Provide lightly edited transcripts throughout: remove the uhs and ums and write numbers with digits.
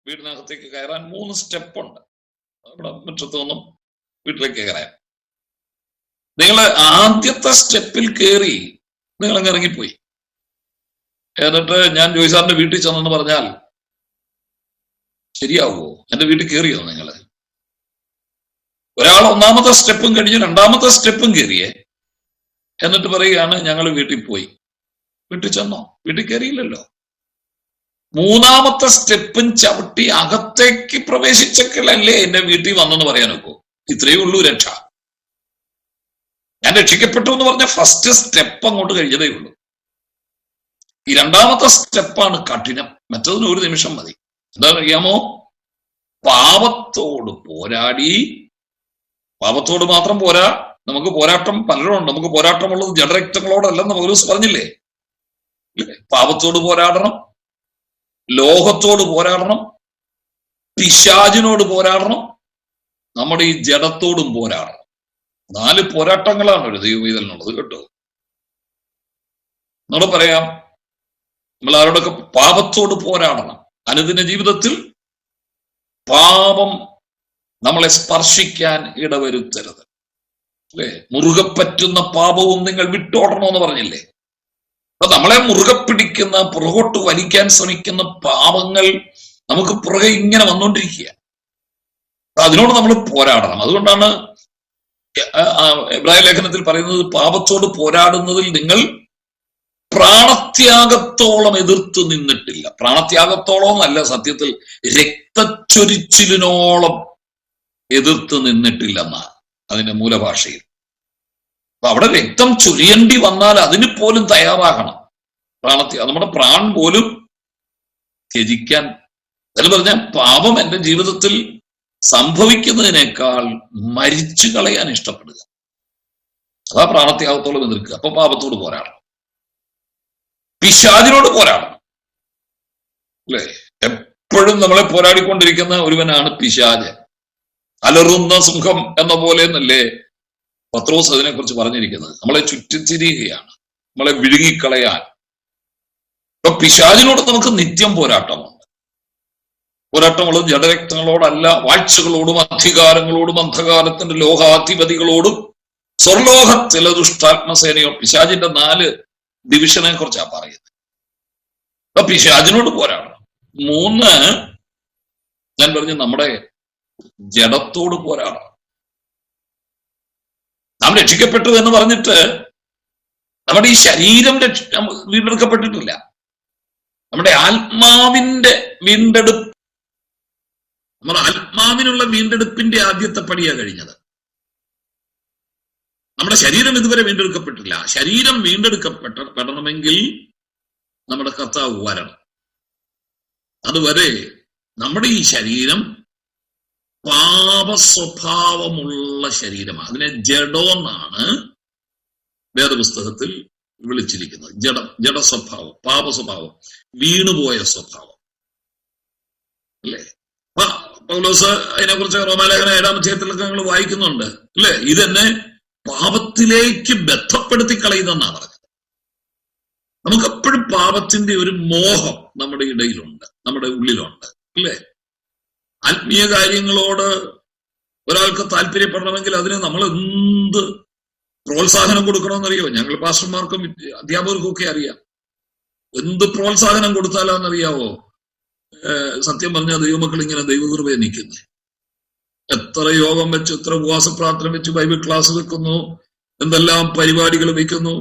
വീടിനകത്തേക്ക് കയറാൻ 3 സ്റ്റെപ്പുണ്ട്. അവിടെ മുറ്റത്തു നിന്നും വീട്ടിലേക്ക് കയറാൻ. നിങ്ങൾ ആദ്യത്തെ സ്റ്റെപ്പിൽ കയറി നിങ്ങൾ അങ്ങ് ഇറങ്ങിപ്പോയി. എന്നിട്ട് ഞാൻ ജോയ് സാറിന്റെ വീട്ടിൽ ചെന്നെന്ന് പറഞ്ഞാൽ ശരിയാവുമോ? എന്റെ വീട്ടിൽ കയറിയോ നിങ്ങൾ? ഒരാൾ 1ാമത്തെ സ്റ്റെപ്പും കഴിഞ്ഞ് 2ാമത്തെ സ്റ്റെപ്പും കയറിയേ, എന്നിട്ട് പറയുകയാണ് ഞങ്ങൾ വീട്ടിൽ പോയി. വീട്ടിൽ ചെന്നോ? വീട്ടിൽ കയറിയില്ലല്ലോ. 3ാമത്തെ സ്റ്റെപ്പും ചവിട്ടി അകത്തേക്ക് പ്രവേശിച്ചല്ലേ എന്റെ വീട്ടിൽ വന്നെന്ന് പറയാൻ നോക്കൂ. ഇത്രയേ ഉള്ളൂ രക്ഷ. ഞാൻ രക്ഷിക്കപ്പെട്ടു എന്ന് പറഞ്ഞ ഫസ്റ്റ് സ്റ്റെപ്പ് അങ്ങോട്ട് കഴിഞ്ഞതേ ഉള്ളൂ. ഈ 2ാമത്തെ സ്റ്റെപ്പാണ് കഠിനം. മറ്റതിന് 1 നിമിഷം മതി. എന്താ അറിയാമോ? പാപത്തോട് പോരാടി. പാപത്തോട് മാത്രം പോരാ, നമുക്ക് പോരാട്ടം പലരുണ്ട്. നമുക്ക് പോരാട്ടമുള്ളത് ജഡരക്തങ്ങളോടല്ലെന്ന് പൗലോസ് പറഞ്ഞില്ലേ? പാപത്തോട് പോരാടണം, ലോകത്തോട് പോരാടണം, പിശാചിനോട് പോരാടണം, നമ്മുടെ ഈ ജഡത്തോടും പോരാടണം. 4 പോരാട്ടങ്ങളാണ് ഒരു ദൈവവൈതലിനുള്ളത് കേട്ടോ. എന്നോട് പറയാം, നമ്മൾ ആരോടൊക്കെ പാപത്തോട് പോരാടണം. അനുദിന ജീവിതത്തിൽ പാപം നമ്മളെ സ്പർശിക്കാൻ ഇടവരുത്തരുത്. അല്ലെ? മുറുകെ പറ്റുന്ന പാപവും നിങ്ങൾ വിട്ടോടണമെന്ന് പറഞ്ഞില്ലേ? അപ്പൊ നമ്മളെ മുറുകെ പിടിക്കുന്ന, പുറകോട്ട് വലിക്കാൻ ശ്രമിക്കുന്ന പാപങ്ങൾ നമുക്ക് പുറകെ ഇങ്ങനെ വന്നുകൊണ്ടിരിക്കുക. അതിനോട് നമ്മൾ പോരാടണം. അതുകൊണ്ടാണ് എബ്രായ ലേഖനത്തിൽ പറയുന്നത്, പാപത്തോട് പോരാടുന്നതിൽ നിങ്ങൾ പ്രാണത്യാഗത്തോളം എതിർത്ത് നിന്നിട്ടില്ല. പ്രാണത്യാഗത്തോളം എന്നല്ല, സത്യത്തിൽ രക്തച്ചൊരിച്ചിലിനോളം എതിർത്ത് നിന്നിട്ടില്ലെന്നാണ് അതിന്റെ മൂലഭാഷയിൽ. അപ്പൊ അവിടെ രക്തം ചൊരിയേണ്ടി വന്നാൽ അതിന് പോലും തയ്യാറാകണം. നമ്മുടെ പ്രാൺ പോലും ത്യജിക്കാൻ. എന്ന് പറഞ്ഞാൽ പാപം എന്റെ ജീവിതത്തിൽ സംഭവിക്കുന്നതിനേക്കാൾ മരിച്ചു കളയാൻ ഇഷ്ടപ്പെടുക. അതാ പ്രാണത്യാഗത്തോളം എതിർക്കുക. അപ്പൊ പാപത്തോട് പോരാടണം, പിശാചിനോട് പോരാടണം. അല്ലെ? എപ്പോഴും നമ്മളെ പോരാടിക്കൊണ്ടിരിക്കുന്ന ഒരുവനാണ് പിശാച്. അലറുന്ന സിംഹം എന്ന പോലെ എന്നല്ലേ പത്രോസ് അതിനെ കുറിച്ച് പറഞ്ഞിരിക്കുന്നത്. നമ്മളെ ചുറ്റിത്തിരിയുകയാണ്, നമ്മളെ വിഴുങ്ങിക്കളയാൻ. ഇപ്പൊ പിശാചിനോട് നമുക്ക് നിത്യം പോരാട്ടമുണ്ട്. പോരാട്ടമുള്ളത് ജഡരക്തങ്ങളോടല്ല, വാഴ്ചകളോടും അധികാരങ്ങളോടും അന്ധകാരത്തിന്റെ ലോകാധിപതികളോടും സ്വർലോകത്തിലെ ദുഷ്ടാത്മസേനയോ. പിശാചിന്റെ 4 ഡിവിഷനെ കുറിച്ചാണ് പറയുന്നത്. അപ്പൊ പിശാചിനോട് പോരാടണം. 3 ഞാൻ പറഞ്ഞു, നമ്മുടെ ജഡത്തോട് പോരാടണം. നാം രക്ഷിക്കപ്പെട്ടു എന്ന് പറഞ്ഞിട്ട് നമ്മുടെ ഈ ശരീരം വീണ്ടെടുക്കപ്പെട്ടിട്ടില്ല. നമ്മുടെ ആത്മാവിന്റെ വീണ്ടെടുപ്പ്, നമ്മുടെ ആത്മാവിനുള്ള വീണ്ടെടുപ്പിന്റെ ആദ്യത്തെ പടിയാണ് കഴിഞ്ഞത്. നമ്മുടെ ശരീരം ഇതുവരെ വീണ്ടെടുക്കപ്പെട്ടില്ല. ശരീരം വീണ്ടെടുക്കപ്പെടണമെങ്കിൽ നമ്മുടെ കർത്താവ് വരണം. അതുവരെ നമ്മുടെ ഈ ശരീരം പാപ സ്വഭാവമുള്ള ശരീരമാണ്. അതിനെ ജഡമെന്നാണ് വേദപുസ്തകത്തിൽ വിളിച്ചിരിക്കുന്നത്. ജഡസ്വഭാവം, പാപ സ്വഭാവം, വീണുപോയ സ്വഭാവം. അല്ലേ? പൗലോസ് അതിനെക്കുറിച്ച് റോമാലേഖനം 7-ാം അധ്യായത്തിലൊക്കെ ഞങ്ങൾ വായിക്കുന്നുണ്ട്. അല്ലെ? ഇതെന്നെ പാപത്തിലേക്ക് ബന്ധപ്പെടുത്തി കളയുന്നെന്നാണ് പറഞ്ഞത്. നമുക്കെപ്പോഴും പാപത്തിന്റെ ഒരു മോഹം നമ്മുടെ ഇടയിലുണ്ട്, നമ്മുടെ ഉള്ളിലുണ്ട്. അല്ലേ? ആത്മീയ കാര്യങ്ങളോട് ഒരാൾക്ക് താല്പര്യപ്പെടണമെങ്കിൽ അതിന് നമ്മൾ എന്ത് പ്രോത്സാഹനം കൊടുക്കണമെന്നറിയോ? ഞങ്ങൾ പാസ്റ്റർമാർക്കും അധ്യാപകർക്കും ഒക്കെ അറിയാം. എന്ത് പ്രോത്സാഹനം കൊടുത്താലാന്നറിയാവോ? സത്യം പറഞ്ഞാൽ ദൈവമക്കൾ ഇങ്ങനെ ദൈവകൃപയെ നിൽക്കുന്നേ. എത്ര യോഗം വെച്ച്, എത്ര ഉപവാസ പ്രാർത്ഥന വെച്ച്, ബൈബിൾ ക്ലാസ് വെക്കുന്നു, എന്തെല്ലാം പരിപാടികൾ വെക്കുന്നു.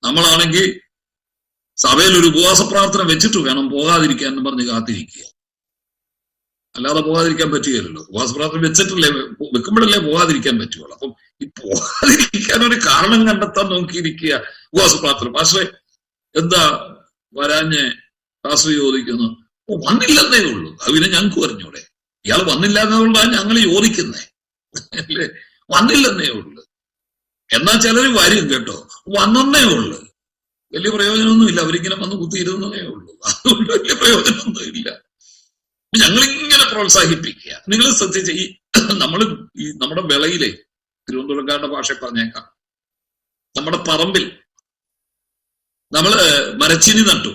നമ്മളാണെങ്കിൽ സഭയിൽ ഒരു ഉപവാസ പ്രാർത്ഥന വെച്ചിട്ട് വേണം പോകാതിരിക്കാൻ എന്ന് പറഞ്ഞ് കാത്തിരിക്കുക. അല്ലാതെ പോകാതിരിക്കാൻ പറ്റുകയല്ലോ. ഉപവാസ പ്രാർത്ഥന വെച്ചിട്ടില്ലേ, വെക്കുമ്പോഴല്ലേ പോകാതിരിക്കാൻ പറ്റുള്ളൂ. അപ്പം ഈ പോകാതിരിക്കാൻ ഒരു കാരണം കണ്ടെത്താൻ നോക്കിയിരിക്കുക. ഉപവാസ പ്രാർത്ഥന പാസ്റ്ററെ എന്താ വരാഞ്ഞ് പാസ്റ്റർ ചോദിക്കുന്നു. വന്നില്ലെന്നേ ഉള്ളൂ. അത് പിന്നെ ഞങ്ങൾക്ക് പറഞ്ഞൂടെ? ഇയാൾ വന്നില്ല എന്നുള്ളതാണ് ഞങ്ങൾ ചോദിക്കുന്നേ. അല്ലേ? വന്നില്ലെന്നേ ഉള്ളു. എന്നാൽ ചിലർ വരും കേട്ടോ, വന്നേ ഉള്ളു. വലിയ പ്രയോജനമൊന്നുമില്ല. അവരിങ്ങനെ വന്ന് കുത്തിയിരുന്നതേ ഉള്ളൂ. അതുകൊണ്ട് വലിയ പ്രയോജനമൊന്നും ഇല്ല. ഞങ്ങളിങ്ങനെ പ്രോത്സാഹിപ്പിക്കുക. നിങ്ങൾ ശ്രദ്ധിച്ച ഈ നമ്മുടെ വിളയിലെ, തിരുവനന്തപുരക്കാരുടെ ഭാഷ പറഞ്ഞേക്കാം, നമ്മുടെ പറമ്പിൽ നമ്മള് മരച്ചീനി നട്ടു,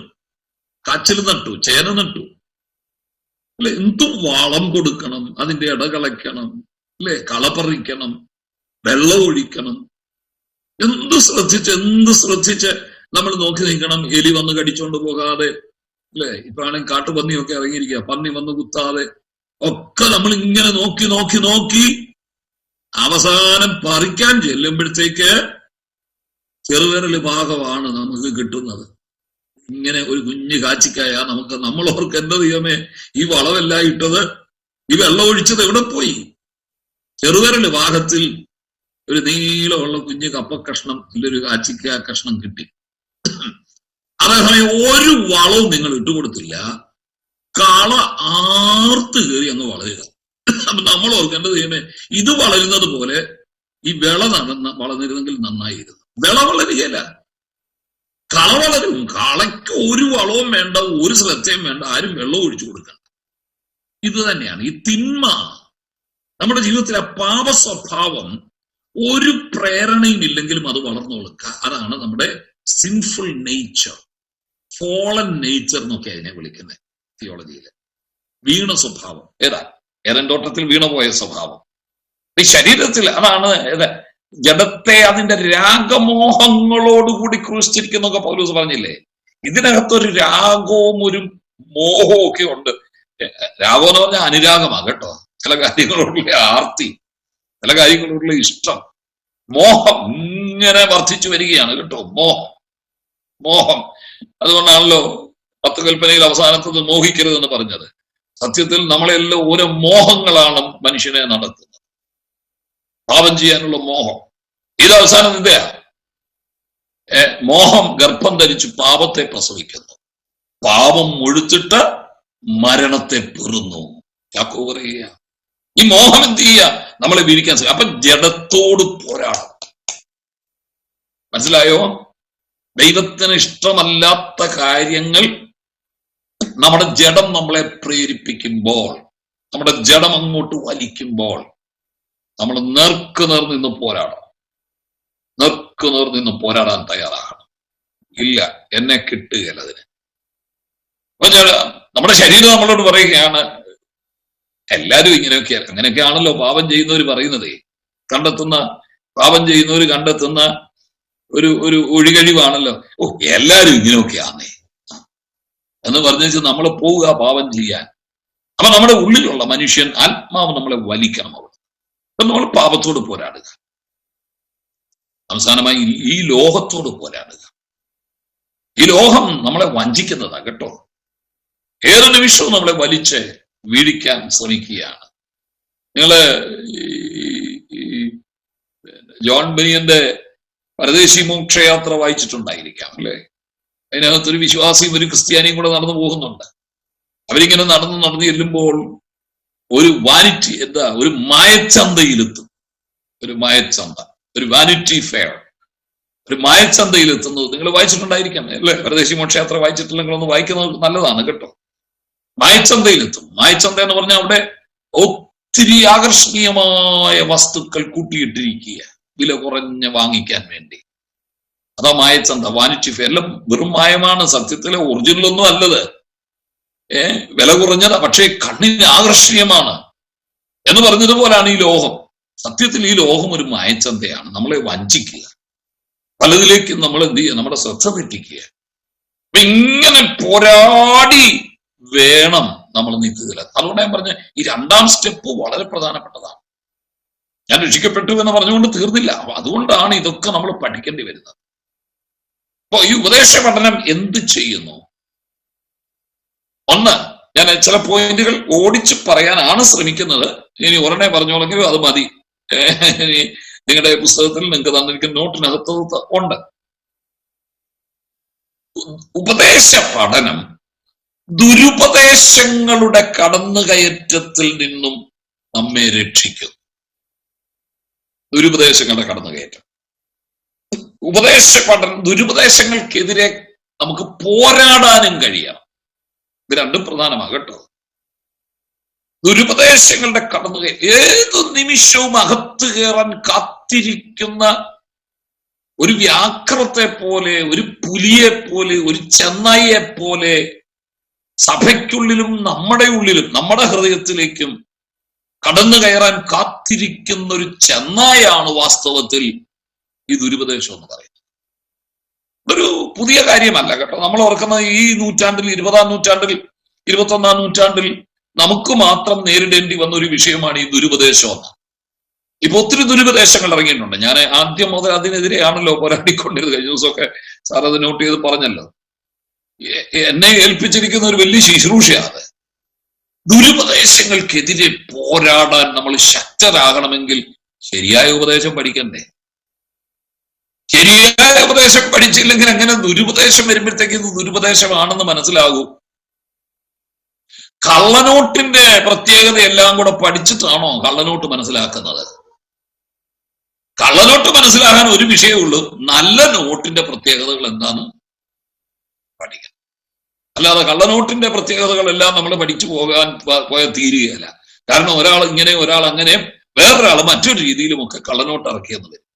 കാച്ചിൽ നട്ടു, ചേന നട്ടു. അല്ലെ? എന്തും വളം കൊടുക്കണം, അതിന്റെ ഇടകളയ്ക്കണം, അല്ലെ? കളപറിക്കണം, വെള്ളം ഒഴിക്കണം. എന്ത് ശ്രദ്ധിച്ച് നമ്മൾ നോക്കി നിൽക്കണം. എലി വന്ന് കടിച്ചോണ്ട് പോകാതെ, അല്ലെ? ഇപ്പാണെങ്കിൽ കാട്ടുപന്നിയൊക്കെ ഇറങ്ങിയിരിക്കുക, പന്നി വന്ന് കുത്താതെ ഒക്കെ നമ്മൾ ഇങ്ങനെ നോക്കി അവസാനം പറിക്കാൻ ചെല്ലുമ്പോഴത്തേക്ക് ചെറുവിരൽ ഭാഗമാണ് നമുക്ക് കിട്ടുന്നത്. ഇങ്ങനെ ഒരു കുഞ്ഞു കാച്ചിക്കായ നമ്മളോർക്ക് എന്താ ദൈവമേ ഈ വളമെല്ലാം ഇട്ടത്, ഈ വെള്ളം ഒഴിച്ചത് എവിടെ പോയി? ചെറുവിരൽ ഭാഗത്തിൽ ഒരു നീളമുള്ള കുഞ്ഞു കപ്പ കഷ്ണം, ഇല്ലൊരു കാച്ചിക്ക കഷ്ണം കിട്ടി. അതേസമയം ഒരു വളവും നിങ്ങൾ ഇട്ടുകൊടുത്തില്ല, കള ആർത്ത് കയറി അങ്ങ് വളരുക. അപ്പൊ നമ്മൾ ഓർക്കേണ്ടത് ദൈവമേ ഇത് വളരുന്നത് പോലെ ഈ വളർന്നിരുന്നെങ്കിൽ നന്നായിരുന്നു. വിള വളരുകയല്ല, കള വളരും. കളയ്ക്ക് ഒരു വളവും വേണ്ട, ഒരു ശ്രദ്ധയും വേണ്ട, ആരും വെള്ളം ഒഴിച്ചു കൊടുക്കണം. ഇത് തന്നെയാണ് ഈ തിന്മ. നമ്മുടെ ജീവിതത്തിലെ പാപ സ്വഭാവം ഒരു പ്രേരണയും ഇല്ലെങ്കിലും അത് വളർന്നോളും. അതാണ് നമ്മുടെ സിൻഫുൾ നേച്ചർ, ഫോളൻ നേച്ചർ എന്നൊക്കെ അതിനെ വിളിക്കുന്നത് തിയോളജിയില്. വീണ സ്വഭാവം. ഏതൻ തോട്ടത്തിൽ വീണുപോയ സ്വഭാവം ഈ ശരീരത്തിൽ. അതാണ് ജഡത്തെ അതിന്റെ രാഗമോഹങ്ങളോടുകൂടി ക്രൂശിച്ചിരിക്കുന്നൊക്കെ പൗലോസ് പറഞ്ഞില്ലേ. ഇതിനകത്തൊരു രാഗവും ഒരു മോഹവും ഒക്കെ ഉണ്ട്. രാഗം എന്ന് പറഞ്ഞാൽ അനുരാഗമാണ് കേട്ടോ. ചില കാര്യങ്ങളോടുള്ള ആർത്തി, ചില കാര്യങ്ങളോടുള്ള ഇഷ്ടം, മോഹം ഇങ്ങനെ വർദ്ധിച്ചു വരികയാണ് കേട്ടോ. മോഹം. അതുകൊണ്ടാണല്ലോ 10 കൽപ്പനയിൽ അവസാനത്തത് മോഹിക്കരുതെന്ന് പറഞ്ഞത്. സത്യത്തിൽ നമ്മളെല്ലാം ഓരോ മോഹങ്ങളാണ് മനുഷ്യനെ നടത്തുന്നത്. പാപം ചെയ്യാനുള്ള മോഹം. ഇത് അവസാനം എന്തെയാ? മോഹം ഗർഭം ധരിച്ച് പാപത്തെ പ്രസവിക്കുന്നു, പാപം മുഴുത്തിട്ട് മരണത്തെ പെറുന്നു. യാക്കോബ് പറയുക ഈ മോഹം എന്ത് ചെയ്യുക? നമ്മളെ വീഴിക്കാൻ സാധിക്കും. അപ്പൊ ജഡത്തോട് പോരാടണം. മനസ്സിലായോ? ദൈവത്തിന് ഇഷ്ടമല്ലാത്ത കാര്യങ്ങൾ നമ്മുടെ ജഡം നമ്മളെ പ്രേരിപ്പിക്കുമ്പോൾ, നമ്മുടെ ജഡം അങ്ങോട്ട് വലിക്കുമ്പോൾ നമ്മൾ നേർക്കുനേർ നിന്ന് പോരാടണം. നേർക്കുനേർ നിന്ന് പോരാടാൻ തയ്യാറാകണം. ഇല്ല, എന്നെ കിട്ടുകയല്ല അതിന്. നമ്മുടെ ശരീരം നമ്മളോട് പറയുകയാണ് എല്ലാരും ഇങ്ങനെയൊക്കെയാണ്. അങ്ങനെയൊക്കെയാണല്ലോ പാപം ചെയ്യുന്നവർ പറയുന്നത്. പാപം ചെയ്യുന്നവർ കണ്ടെത്തുന്ന ഒരു ഒഴികഴിവാണല്ലോ, എല്ലാരും ഇങ്ങനെയൊക്കെയാന്നേ എന്ന് പറഞ്ഞു നമ്മൾ പോവുക പാപം ചെയ്യാൻ. അപ്പൊ നമ്മുടെ ഉള്ളിലുള്ള മനുഷ്യൻ, ആത്മാവ് നമ്മളെ വലിക്കണം. അവിടെ അപ്പൊ നമ്മൾ പാപത്തോട് പോരാടുക. അവസാനമായി ഈ ലോകത്തോട് പോരാടുക. ഈ ലോകം നമ്മളെ വഞ്ചിക്കുന്നതാ കേട്ടോ. ഏത് നിമിഷവും നമ്മളെ വലിച്ച് വീഴിക്കാൻ ശ്രമിക്കുകയാണ്. നിങ്ങള് ജോൺ ബനിയന്റെ പരദേശി മോക്ഷയാത്ര വായിച്ചിട്ടുണ്ടായിരിക്കാം അല്ലെ? അതിനകത്തൊരു വിശ്വാസിയും ഒരു ക്രിസ്ത്യാനിയും കൂടെ നടന്നു പോകുന്നുണ്ട്. അവരിങ്ങനെ നടന്ന് ചെല്ലുമ്പോൾ ഒരു വാനിറ്റി, ഒരു മായച്ചന്തയിലെത്തും. ഒരു മായച്ചന്ത, ഒരു വാനിറ്റി ഫെയർ, ഒരു മായച്ചന്തയിലെത്തുന്നത് നിങ്ങൾ വായിച്ചിട്ടുണ്ടായിരിക്കാം അല്ലെ? പരദേശി മോക്ഷയാത്ര വായിച്ചിട്ടില്ലെങ്കിൽ ഒന്ന് വായിക്കുന്നത് നല്ലതാണ് കേട്ടോ. മായച്ചന്തയിലെത്തും. മായച്ചന്ത എന്ന് പറഞ്ഞാൽ അവിടെ ഒത്തിരി ആകർഷണീയമായ വസ്തുക്കൾ കൂട്ടിയിട്ടിരിക്കുക, വില കുറഞ്ഞ വാങ്ങിക്കാൻ വേണ്ടി. അതാ മായച്ചന്ത, വാനിറ്റി ഫെയർ. എല്ലാം വെറും മായമാണ്, സത്യത്തിലെ ഒറിജിനലൊന്നും അല്ലത്. വില കുറഞ്ഞത്, പക്ഷേ കണ്ണിന് ആകർഷണീയമാണ് എന്ന് പറഞ്ഞതുപോലാണ് ഈ ലോകം. സത്യത്തിൽ ഈ ലോകം ഒരു മായച്ചന്തയാണ്. നമ്മളെ വഞ്ചിക്കുക, പലതിലേക്ക് നമ്മൾ എന്ത് ചെയ്യുക, നമ്മുടെ ശ്രദ്ധ തെറ്റിക്കുക. അപ്പൊ ഇങ്ങനെ പോരാടി വേണം നമ്മൾ നീക്കുക. അതുകൊണ്ട് ഞാൻ പറഞ്ഞ ഈ 2ാം സ്റ്റെപ്പ് വളരെ പ്രധാനപ്പെട്ടതാണ്. ഞാൻ രക്ഷിക്കപ്പെട്ടു എന്ന് പറഞ്ഞുകൊണ്ട് തീർന്നില്ല. അതുകൊണ്ടാണ് ഇതൊക്കെ നമ്മൾ പഠിക്കേണ്ടി വരുന്നത്. അപ്പൊ ഈ ഉപദേശ പഠനം എന്ത് ചെയ്യുന്നു? ഒന്ന്, ഞാൻ ചില പോയിന്റുകൾ ഓടിച്ച് പറയാനാണ് ശ്രമിക്കുന്നത്. ഇനി ഒരെണ്ണേ പറഞ്ഞോളെങ്കിലും അത് മതി. നിങ്ങളുടെ പുസ്തകത്തിൽ നിങ്ങൾക്ക് തന്നിരിക്കുന്ന നോട്ടിനകത്ത് ഉണ്ട്. ഉപദേശ പഠനം ദുരുപദേശങ്ങളുടെ കടന്നുകയറ്റത്തിൽ നിന്നും നമ്മെ രക്ഷിക്കും. ദുരുപദേശങ്ങളുടെ കടന്നുകയറ്റം, ദുരുപദേശങ്ങൾക്കെതിരെ നമുക്ക് പോരാടാനും കഴിയണം. ഇത് രണ്ടും പ്രധാനമാണ് കേട്ടോ. ദുരുപദേശങ്ങളുടെ കടന്നുകയറ്റം, ഏത് നിമിഷവും അകത്ത് കയറാൻ കാത്തിരിക്കുന്ന ഒരു വ്യാഘ്രത്തെ പോലെ, ഒരു പുലിയെ പോലെ, ഒരു ചെന്നായിയെ പോലെ സഭയ്ക്കുള്ളിലും നമ്മുടെ ഉള്ളിലും നമ്മുടെ ഹൃദയത്തിലേക്കും കടന്നു കയറാൻ കാത്തിരിക്കുന്ന ഒരു ചെന്നായാണ് വാസ്തവത്തിൽ ഈ ദുരുപദേശം എന്ന് പറയുന്നത്. ഇതൊരു പുതിയ കാര്യമല്ല കേട്ടോ. നമ്മൾ ഓർക്കുന്ന ഈ നൂറ്റാണ്ടിൽ, 20-ാം നൂറ്റാണ്ടിൽ, 21-ാം നൂറ്റാണ്ടിൽ നമുക്ക് മാത്രം നേരിടേണ്ടി വന്ന ഒരു വിഷയമാണ് ഈ ദുരുപദേശം എന്ന്. ഇപ്പൊ ഒത്തിരി ദുരുപദേശങ്ങൾ ഇറങ്ങിയിട്ടുണ്ട്. ഞാൻ ആദ്യം മുതൽ അതിനെതിരെയാണല്ലോ പോരാടിക്കൊണ്ടിരുന്നത്. കഴിഞ്ഞ ദിവസമൊക്കെ സാർ അത് നോട്ട് ചെയ്ത് പറഞ്ഞല്ലോ. എന്നെ ഏൽപ്പിച്ചിരിക്കുന്ന ഒരു വലിയ ശുശ്രൂഷയാണ്. ദുരുപദേശങ്ങൾക്കെതിരെ പോരാടാൻ നമ്മൾ ശക്തരാകണമെങ്കിൽ ശരിയായ ഉപദേശം പഠിക്കണ്ടേ? ശരിയായ ഉപദേശം പഠിച്ചില്ലെങ്കിൽ എങ്ങനെ ദുരുപദേശം വരുമ്പോഴത്തേക്ക് ഇത് ദുരുപദേശമാണെന്ന് മനസ്സിലാകൂ? കള്ളനോട്ടിന്റെ പ്രത്യേകത എല്ലാം കൂടെ പഠിച്ചിട്ടാണോ കള്ളനോട്ട് മനസ്സിലാക്കുന്നത്? കള്ളനോട്ട് മനസ്സിലാകാൻ ഒരു വിഷയമുള്ളൂ, നല്ല നോട്ടിന്റെ പ്രത്യേകതകൾ എന്താന്ന് പഠിക്കണം. അല്ലാതെ കള്ളനോട്ടിന്റെ പ്രത്യേകതകളെല്ലാം നമ്മൾ പഠിച്ചു പോയാൽ തീരുകയല്ല. കാരണം ഒരാൾ ഇങ്ങനെ, ഒരാൾ അങ്ങനെ, വേറൊരാൾ മറ്റൊരു രീതിയിലുമൊക്കെ കള്ളനോട്ട് ഇറക്കിയെന്ന് വരും.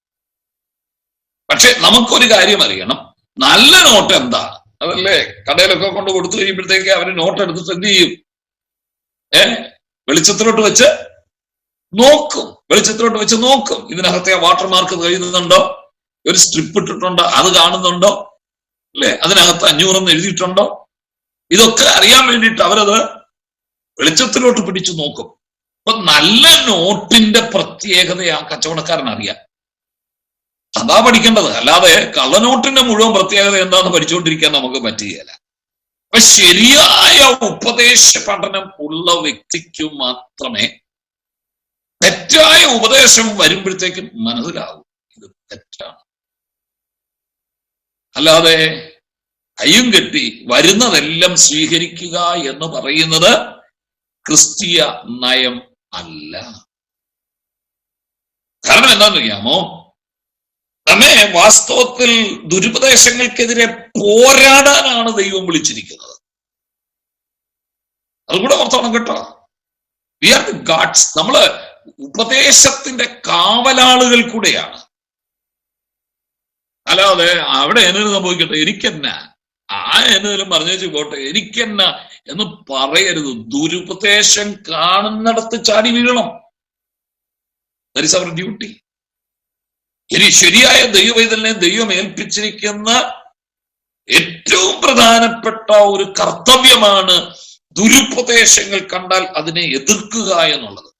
പക്ഷെ നമുക്കൊരു കാര്യം അറിയണം, നല്ല നോട്ട് എന്താണ്? അതല്ലേ കടയിലൊക്കെ കൊണ്ട് കൊടുത്തു കഴിയുമ്പോഴത്തേക്ക് അവര് നോട്ട് എടുത്തിട്ട് എന്ത് ചെയ്യും? വെളിച്ചത്തിലോട്ട് വെച്ച് നോക്കും. വെളിച്ചത്തിലോട്ട് വെച്ച് നോക്കും. ഇതിനകത്തെ വാട്ടർമാർക്ക് കഴിയുന്നുണ്ടോ? ഒരു സ്ട്രിപ്പ് ഇട്ടിട്ടുണ്ടോ? അത് കാണുന്നുണ്ടോ? അല്ലെ, അതിനകത്ത് 500 എന്ന് എഴുതിയിട്ടുണ്ടോ? ഇതൊക്കെ അറിയാൻ വേണ്ടിയിട്ട് അവരത് വെളിച്ചത്തിലോട്ട് പിടിച്ചു നോക്കും. അപ്പൊ നല്ല നോട്ടിന്റെ പ്രത്യേകത ആ കച്ചവടക്കാരൻ അറിയാം. അതാ പഠിക്കേണ്ടത്. അല്ലാതെ കള്ളനോട്ടിന്റെ മുഴുവൻ പ്രത്യേകത എന്താന്ന് പഠിച്ചുകൊണ്ടിരിക്കാൻ നമുക്ക് പറ്റുകയില്ല. അപ്പൊ ശരിയായ ഉപദേശ പഠനം ഉള്ള വ്യക്തിക്ക് മാത്രമേ തെറ്റായ ഉപദേശം വരുമ്പോഴത്തേക്കും മനസ്സിലാവും ഇത് തെറ്റാണ്. അല്ലാതെ കയ്യും കെട്ടി വരുന്നതെല്ലാം സ്വീകരിക്കുക എന്ന് പറയുന്നത് ക്രിസ്തീയ നയം അല്ല. കാരണം എന്താണെന്നറിയാമോ? നമ്മെ വാസ്തവത്തിൽ ദുരുപദേശങ്ങൾക്കെതിരെ പോരാടാനാണ് ദൈവം വിളിച്ചിരിക്കുന്നത്. അതുകൂടെ ഓർത്തോണം കേട്ടോ. We are the gods. നമ്മള് ഉപദേശത്തിന്റെ കാവലാളുകൾ കൂടെയാണ്. അല്ലാതെ അവിടെ എന്നതിന് സംഭവിക്കട്ടെ, എനിക്കെന്നാ, എന്നതിലും പറഞ്ഞേച്ചു പോട്ടെ, എനിക്കെന്നാ എന്ന് പറയരുത്. ദുരുപദേശം കാണുന്നിടത്ത് ചാടി വീഴണം. That is our duty. ഇനി ശരിയായ ദൈവവൈതലിനെ ദൈവം ഏൽപ്പിച്ചിരിക്കുന്ന ഏറ്റവും പ്രധാനപ്പെട്ട ഒരു കർത്തവ്യമാണ് ദുരുപദേശങ്ങൾ കണ്ടാൽ അതിനെ എതിർക്കുക എന്നുള്ളത്.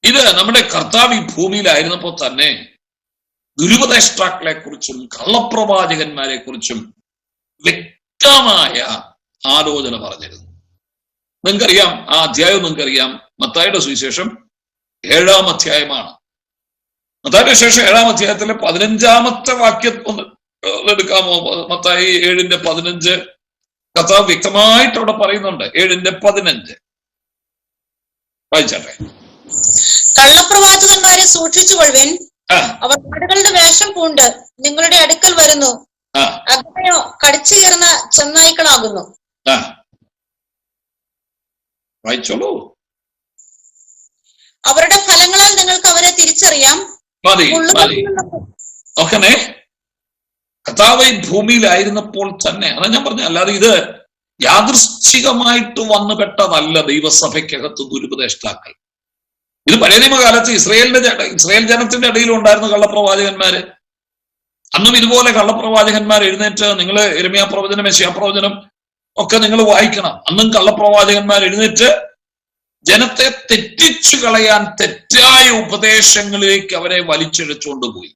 ഇത് നമ്മുടെ കർത്താവ് ഈ ഭൂമിയിലായിരുന്നപ്പോൾ തന്നെ ദുരുപദേഷ്ടാക്കളെ കുറിച്ചും കള്ളപ്രവാചകന്മാരെ കുറിച്ചും വ്യക്തമായ ആലോചന പറഞ്ഞിരുന്നു. നിങ്ങൾക്കറിയാം, ആ അധ്യായം നിങ്ങൾക്കറിയാം. മത്തായിയുടെ സുവിശേഷം 7-ാം അധ്യായമാണ്. മത്തായിയുടെ സുവിശേഷം 7-ാം അധ്യായത്തിലെ 15-ാമത്തെ വാക്യം ഒന്ന് എടുക്കാമോ? മത്തായി 7:15 കർത്താവ് വ്യക്തമായിട്ട് അവിടെ പറയുന്നുണ്ട്. 7:15 വായിച്ചാട്ടെ. കള്ളപ്രവാചകന്മാരെ സൂക്ഷിച്ചുകൊള്ളുവിൻ, അവർ ആടുകളുടെ വേഷം പൂണ്ട് നിങ്ങളുടെ അടുക്കൽ വരുന്നു, അഗ്നയോ കടിച്ചു കയറുന്ന ചെന്നായ്ക്കളാകുന്നു. വായിച്ചോളൂ. അവരുടെ ഫലങ്ങളാൽ നിങ്ങൾക്ക് അവരെ തിരിച്ചറിയാം. ഓക്കേ, കർത്താവ് ഭൂമിയിലായിരുന്നപ്പോൾ തന്നെ, അതാ ഞാൻ പറഞ്ഞു. അല്ലാതെ ഇത് യാദൃശ്ചികമായിട്ട് വന്നുപെട്ടതല്ല ദൈവസഭയ്ക്കകത്ത് ദുരുപദേഷ്ടാക്കൾ. ഇത് പഴയ നിയമകാലത്ത് ഇസ്രായേൽ ജനത്തിന്റെ ഇടയിൽ ഉണ്ടായിരുന്ന കള്ളപ്രവാചകന്മാര്. അന്നും ഇതുപോലെ കള്ളപ്രവാചകന്മാർ എഴുന്നേറ്റ്, നിങ്ങൾ യിരെമ്യാ പ്രവചനം, യെശയ്യാ പ്രവചനം ഒക്കെ നിങ്ങൾ വായിക്കണം. അന്നും കള്ളപ്രവാചകന്മാർ എഴുന്നേറ്റ് ജനത്തെ തെറ്റിച്ചു കളയാൻ തെറ്റായ ഉപദേശങ്ങളിലേക്ക് അവരെ വലിച്ചിഴച്ചുകൊണ്ടുപോയി.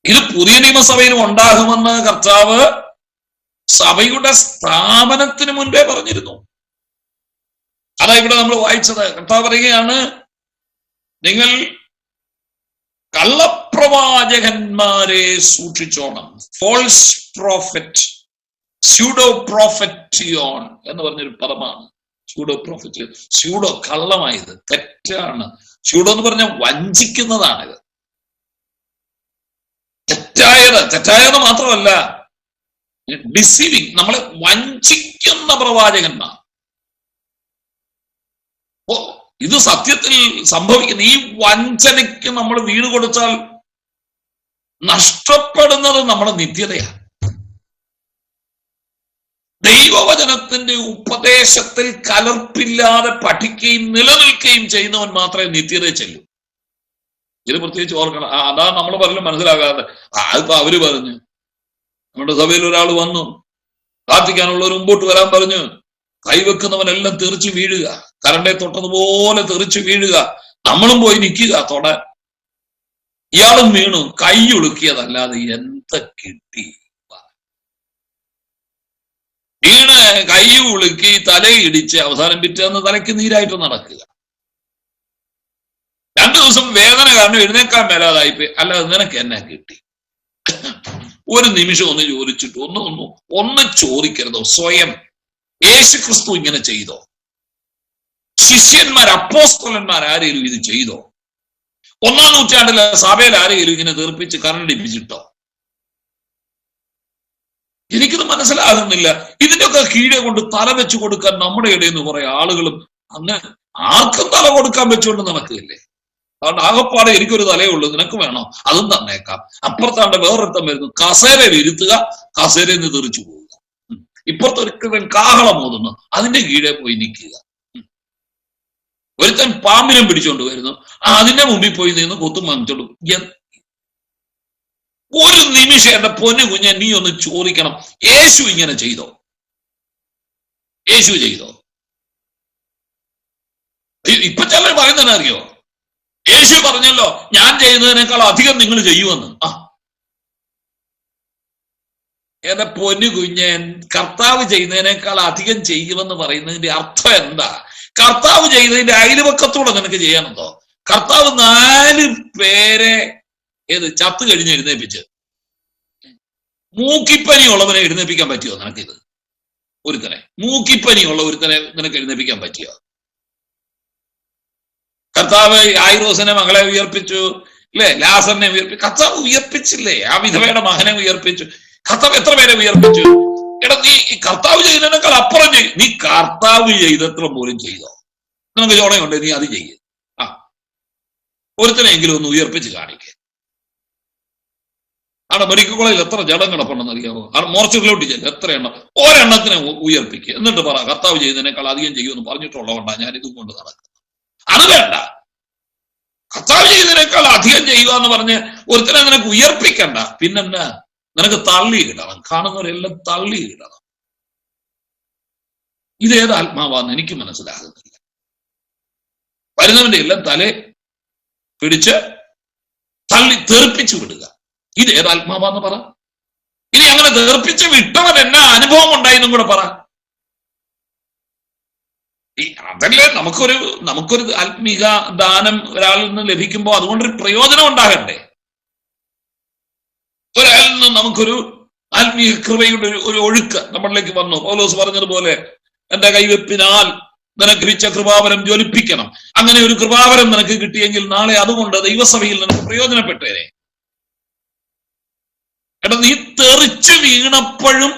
ഇത് പുതിയ നിയമസഭയിലും ഉണ്ടാകുമെന്ന് കർത്താവ് സഭയുടെ സ്ഥാപനത്തിന് മുൻപേ പറഞ്ഞിരുന്നു. അതാ ഇവിടെ നമ്മൾ വായിച്ചത്. കർത്താവ് പറയുകയാണ്, നിങ്ങൾ കള്ളപ്രവാചകന്മാരെ സൂക്ഷിച്ചോണം. ഫോൾസ് പ്രോഫറ്റ്, സ്യൂഡോ പ്രോഫറ്റിയോൺ എന്ന് പറഞ്ഞൊരു പദമാണ്. സ്യൂഡോ പ്രോഫറ്റ്, സ്യൂഡോ കള്ളമായത്, തെറ്റാണ്. സ്യൂഡോ എന്ന് പറഞ്ഞാൽ വഞ്ചിക്കുന്നതാണിത്. തെറ്റായത് മാത്രമല്ല, ഡിസീവിങ്, നമ്മളെ വഞ്ചിക്കുന്ന പ്രവാചകന്മാർ. ഇത് സത്യത്തിൽ സംഭവിക്കുന്ന ഈ വഞ്ചനയ്ക്ക് നമ്മൾ വീട് കൊടുത്താൽ നഷ്ടപ്പെടുന്നത് നമ്മുടെ നിത്യതയാണ്. ദൈവവചനത്തിന്റെ ഉപദേശത്തിൽ കലർപ്പില്ലാതെ പഠിക്കുകയും നിലനിൽക്കുകയും ചെയ്യുന്നവൻ മാത്രമേ നിത്യതയിൽ ചെല്ലൂ. ഇത് പ്രത്യേകിച്ച് ഓർക്കണം. അതാ നമ്മൾ പലരും മനസ്സിലാകാതെ. അതിപ്പോ അവര് പറഞ്ഞു, നമ്മുടെ സഭയിൽ ഒരാൾ വന്നു പ്രാർത്ഥിക്കാനുള്ളവർ മുമ്പോട്ട് വരാൻ പറഞ്ഞു, കൈവെക്കുന്നവനെല്ലാം തെറിച്ച് വീഴുക, കരണ്ടെ തൊട്ടതുപോലെ തെറിച്ച് വീഴുക, നമ്മളും പോയി നിൽക്കുക തൊടാൻ. ഇയാളും വീണു, കൈ ഒളുക്കിയതല്ലാതെ എന്ത് കിട്ടി? വീണ് കൈ ഉളുക്കി തലയിടിച്ച് അവസാനം പിറ്റേന്ന് തലയ്ക്ക് നീരായിട്ട് നടക്കുക. 2 ദിവസം വേദന കാരണം എഴുന്നേക്കാൻ മേലാതായിപ്പോയി. അല്ലാതെ നിനക്ക് എന്നെ കിട്ടി? ഒരു നിമിഷം ഒന്ന് ചോദിച്ചിട്ട് ഒന്ന് ചോദിക്കരുതോ? സ്വയം യേശുക്രിസ്തു ഇങ്ങനെ ചെയ്തോ? ശിഷ്യന്മാർ, അപ്പോസ്തലന്മാർ ആരെങ്കിലും ഇത് ചെയ്തോ? 1-ാം നൂറ്റാണ്ടിലെ സഭയിൽ ആരെങ്കിലും ഇങ്ങനെ തീർപ്പിച്ച് കരണ്ടിപ്പിച്ചിട്ടോ? എനിക്കിത് മനസ്സിലാകുന്നില്ല. ഇതിന്റെയൊക്കെ കീഴെ കൊണ്ട് തല വെച്ചു കൊടുക്കാൻ നമ്മുടെ ഇടയിൽ നിന്ന് കുറെ ആളുകളും അങ്ങനെ ആർക്കും തല കൊടുക്കാൻ വെച്ചുകൊണ്ട് നടക്കില്ലേ? അതുകൊണ്ട് ആകപ്പാടെ എനിക്കൊരു തലയേ ഉള്ളൂ, നിനക്ക് വേണോ? അതും തന്നേക്കാം. അപ്പുറത്താണ്ട് വേറൊരുത്തം വരുന്നു, കസേരയിൽ ഇരുത്തുക, കസേരയിൽ നിന്ന് തെറിച്ചു പോവുക. ഇപ്പുറത്തൊരിക്കലും കാഹളം ഓതുന്നു, അതിന്റെ കീഴെ പോയി നിൽക്കുക. ഒരുത്തൻ പാമ്പിനെ പിടിച്ചോണ്ട് വരുന്നു, അതിന്റെ മുമ്പിൽ പോയി നിന്ന് കൊത്തും വാങ്ങിച്ചോണ്ട്. ഒരു നിമിഷം എന്റെ പൊന്നു കുഞ്ഞെ നീ ഒന്ന് ചോദിക്കണം, യേശു ഇങ്ങനെ ചെയ്തോ? യേശു ചെയ്തോ? ഇപ്പൊ ചിലർ പറയുന്നതിനെ അറിയോ? യേശു പറഞ്ഞല്ലോ, ഞാൻ ചെയ്യുന്നതിനേക്കാൾ അധികം നിങ്ങൾ ചെയ്യുമെന്ന്. എന്റെ പൊന്നു കുഞ്ഞെ, കർത്താവ് ചെയ്യുന്നതിനേക്കാൾ അധികം ചെയ്യുമെന്ന് പറയുന്നതിന്റെ അർത്ഥം എന്താ? കർത്താവ് ചെയ്തതിന്റെ അയൽവക്കത്തൂടെ നിനക്ക് ചെയ്യാനുണ്ടോ? കർത്താവ് 4 പേരെ ചത്ത് കഴിഞ്ഞ് എഴുന്നേപ്പിച്ച്, മൂക്കിപ്പനി ഉള്ളവനെ എഴുന്നേപ്പിക്കാൻ പറ്റിയോ നിനക്കിത്? ഒരുത്തനെ മൂക്കിപ്പനി ഉള്ള ഒരുത്തനെ നിനക്ക് എഴുന്നേപ്പിക്കാൻ പറ്റിയോ? കർത്താവ് യായിറോസിനെ മകളെ ഉയർപ്പിച്ചു, അല്ലെ? ലാസറിനെ ഉയർപ്പിച്ചു. കർത്താവ് ഉയർപ്പിച്ചില്ലേ? ആ വിധവയുടെ മകനെ ഉയർപ്പിച്ചു. കർത്താവ് എത്ര പേരെ ഉയർപ്പിച്ചു? എടാ, നീ കർത്താവ് ചെയ്തതിനേക്കാൾ അപ്പുറം ചെയ്യും. നീ കർത്താവ് ചെയ്തത്ര പോലും ചെയ്തോ? നിനക്ക് ചോണയുണ്ട്, നീ അത് ചെയ്യും. ഒരുത്തനെങ്കിലും ഒന്ന് ഉയർപ്പിച്ച് കാണിക്കുക. അവിടെ മെഡിക്കൽ കോളേജിൽ എത്ര ജഡം കിടപ്പുണ്ടെന്ന് അറിയാമോ? അവിടെ മോർച്ചറിലോട്ട് ചെല്ലും, എത്ര എണ്ണം, ഒരെണ്ണത്തിനെ ഉയർപ്പിക്കുക. എന്നിട്ട് പറ, കർത്താവ് ചെയ്യുന്നതിനേക്കാൾ അധികം ചെയ്യുമെന്ന് പറഞ്ഞിട്ടുള്ളതുകൊണ്ടാണ് ഞാൻ ഇതും കൊണ്ട് നടക്കുന്നത്. അത് വേണ്ട. കർത്താവ് ചെയ്തതിനേക്കാൾ അധികം ചെയ്യുക എന്ന് പറഞ്ഞ് ഒരുത്തനെ നിനക്ക് ഉയർപ്പിക്കണ്ട. പിന്നെന്താ? നിനക്ക് തള്ളിയിടണം, കാണുന്നവരെല്ലാം തള്ളിയിടണം. ഇതേത് ആത്മാവാന്ന് എനിക്ക് മനസ്സിലാകുന്നില്ല. വരുന്നവന്റെ എല്ലാം തലേ പിടിച്ച് തള്ളി തെറിപ്പിച്ചു വിടുക. ഇതേത് ആത്മാവാന്ന് പറ. ഇനി അങ്ങനെ തെറിപ്പിച്ച് വിട്ടവൻ എന്നാ അനുഭവം ഉണ്ടായെന്നും കൂടെ പറ. അതല്ലേ നമുക്കൊരു ആത്മീക ദാനം ഒരാളിൽ നിന്ന് ലഭിക്കുമ്പോൾ അതുകൊണ്ടൊരു പ്രയോജനം ഉണ്ടാകണ്ടേ? ഒരാളിൽ നിന്ന് നമുക്കൊരു ആത്മീയ കൃപയുടെ ഒരു ഒഴുക്ക് നമ്മളിലേക്ക് വന്നു. പൗലോസ് പറഞ്ഞതുപോലെ, എന്റെ കൈവെപ്പിനാൽ നിനക്ക് ലഭിച്ച കൃപാവരം ജ്വലിപ്പിക്കണം. അങ്ങനെ ഒരു കൃപാവരം നിനക്ക് കിട്ടിയെങ്കിൽ നാളെ അതുകൊണ്ട് ദൈവസഭയിൽ നിനക്ക് പ്രയോജനപ്പെട്ടേനെ. എടാ, നീ തെറിച്ചു വീണപ്പോഴും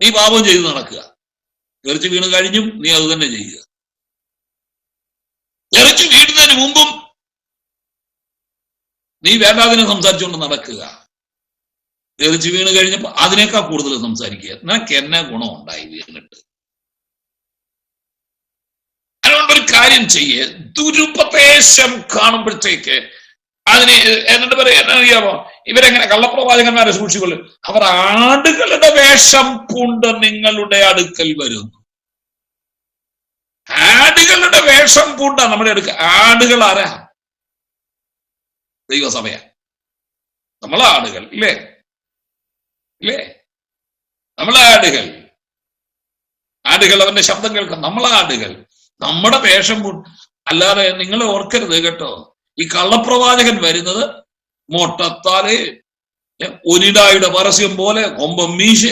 നീ പാപം ചെയ്ത് നടക്കുക. തെറിച്ചു വീണ് കഴിഞ്ഞും നീ അത് തന്നെ ചെയ്യുക. തെറിച്ചു വീഴുന്നതിന് മുമ്പും നീ വേണ്ടാതിനെ സംസാരിച്ചുകൊണ്ട് നടക്കുക. തെറിച്ചു വീണ് കഴിഞ്ഞപ്പോ അതിനേക്കാൾ കൂടുതൽ സംസാരിക്കുക. നിനക്ക് എന്നെ ഗുണം ഉണ്ടായി വീണിട്ട്? അതുകൊണ്ടൊരു കാര്യം ചെയ്യേ, ദുരുപദേശം കാണുമ്പോഴത്തേക്ക് അതിന് എന്നിട്ട് പറയാ, അറിയാമോ? ഇവരെങ്ങനെ കള്ളപ്രവാചകന്മാരെ സൂക്ഷിക്കൊള്ളും. അവർ ആടുകളുടെ വേഷം പൂണ്ട് നിങ്ങളുടെ അടുക്കൽ വരുന്നു. ആടുകളുടെ വേഷം പൂണ്ടാ നമ്മുടെ അടുക്കൽ. ആടുകൾ ആരാ? ദൈവസഭയാ. നമ്മളെ ആടുകൾ ഇല്ലേ? നമ്മളെ ആടുകൾ അവന്റെ ശബ്ദം കേൾക്കാം. നമ്മളെ ആടുകൾ നമ്മുടെ വേഷം പൂണ്ട്. അല്ലാതെ നിങ്ങൾ ഓർക്കരുത് കേട്ടോ, ഈ കള്ളപ്രവാചകൻ വരുന്നത് മൊട്ടത്താല്, ഒരിടായുടെ പരസ്യം പോലെ കൊമ്പം മീശ,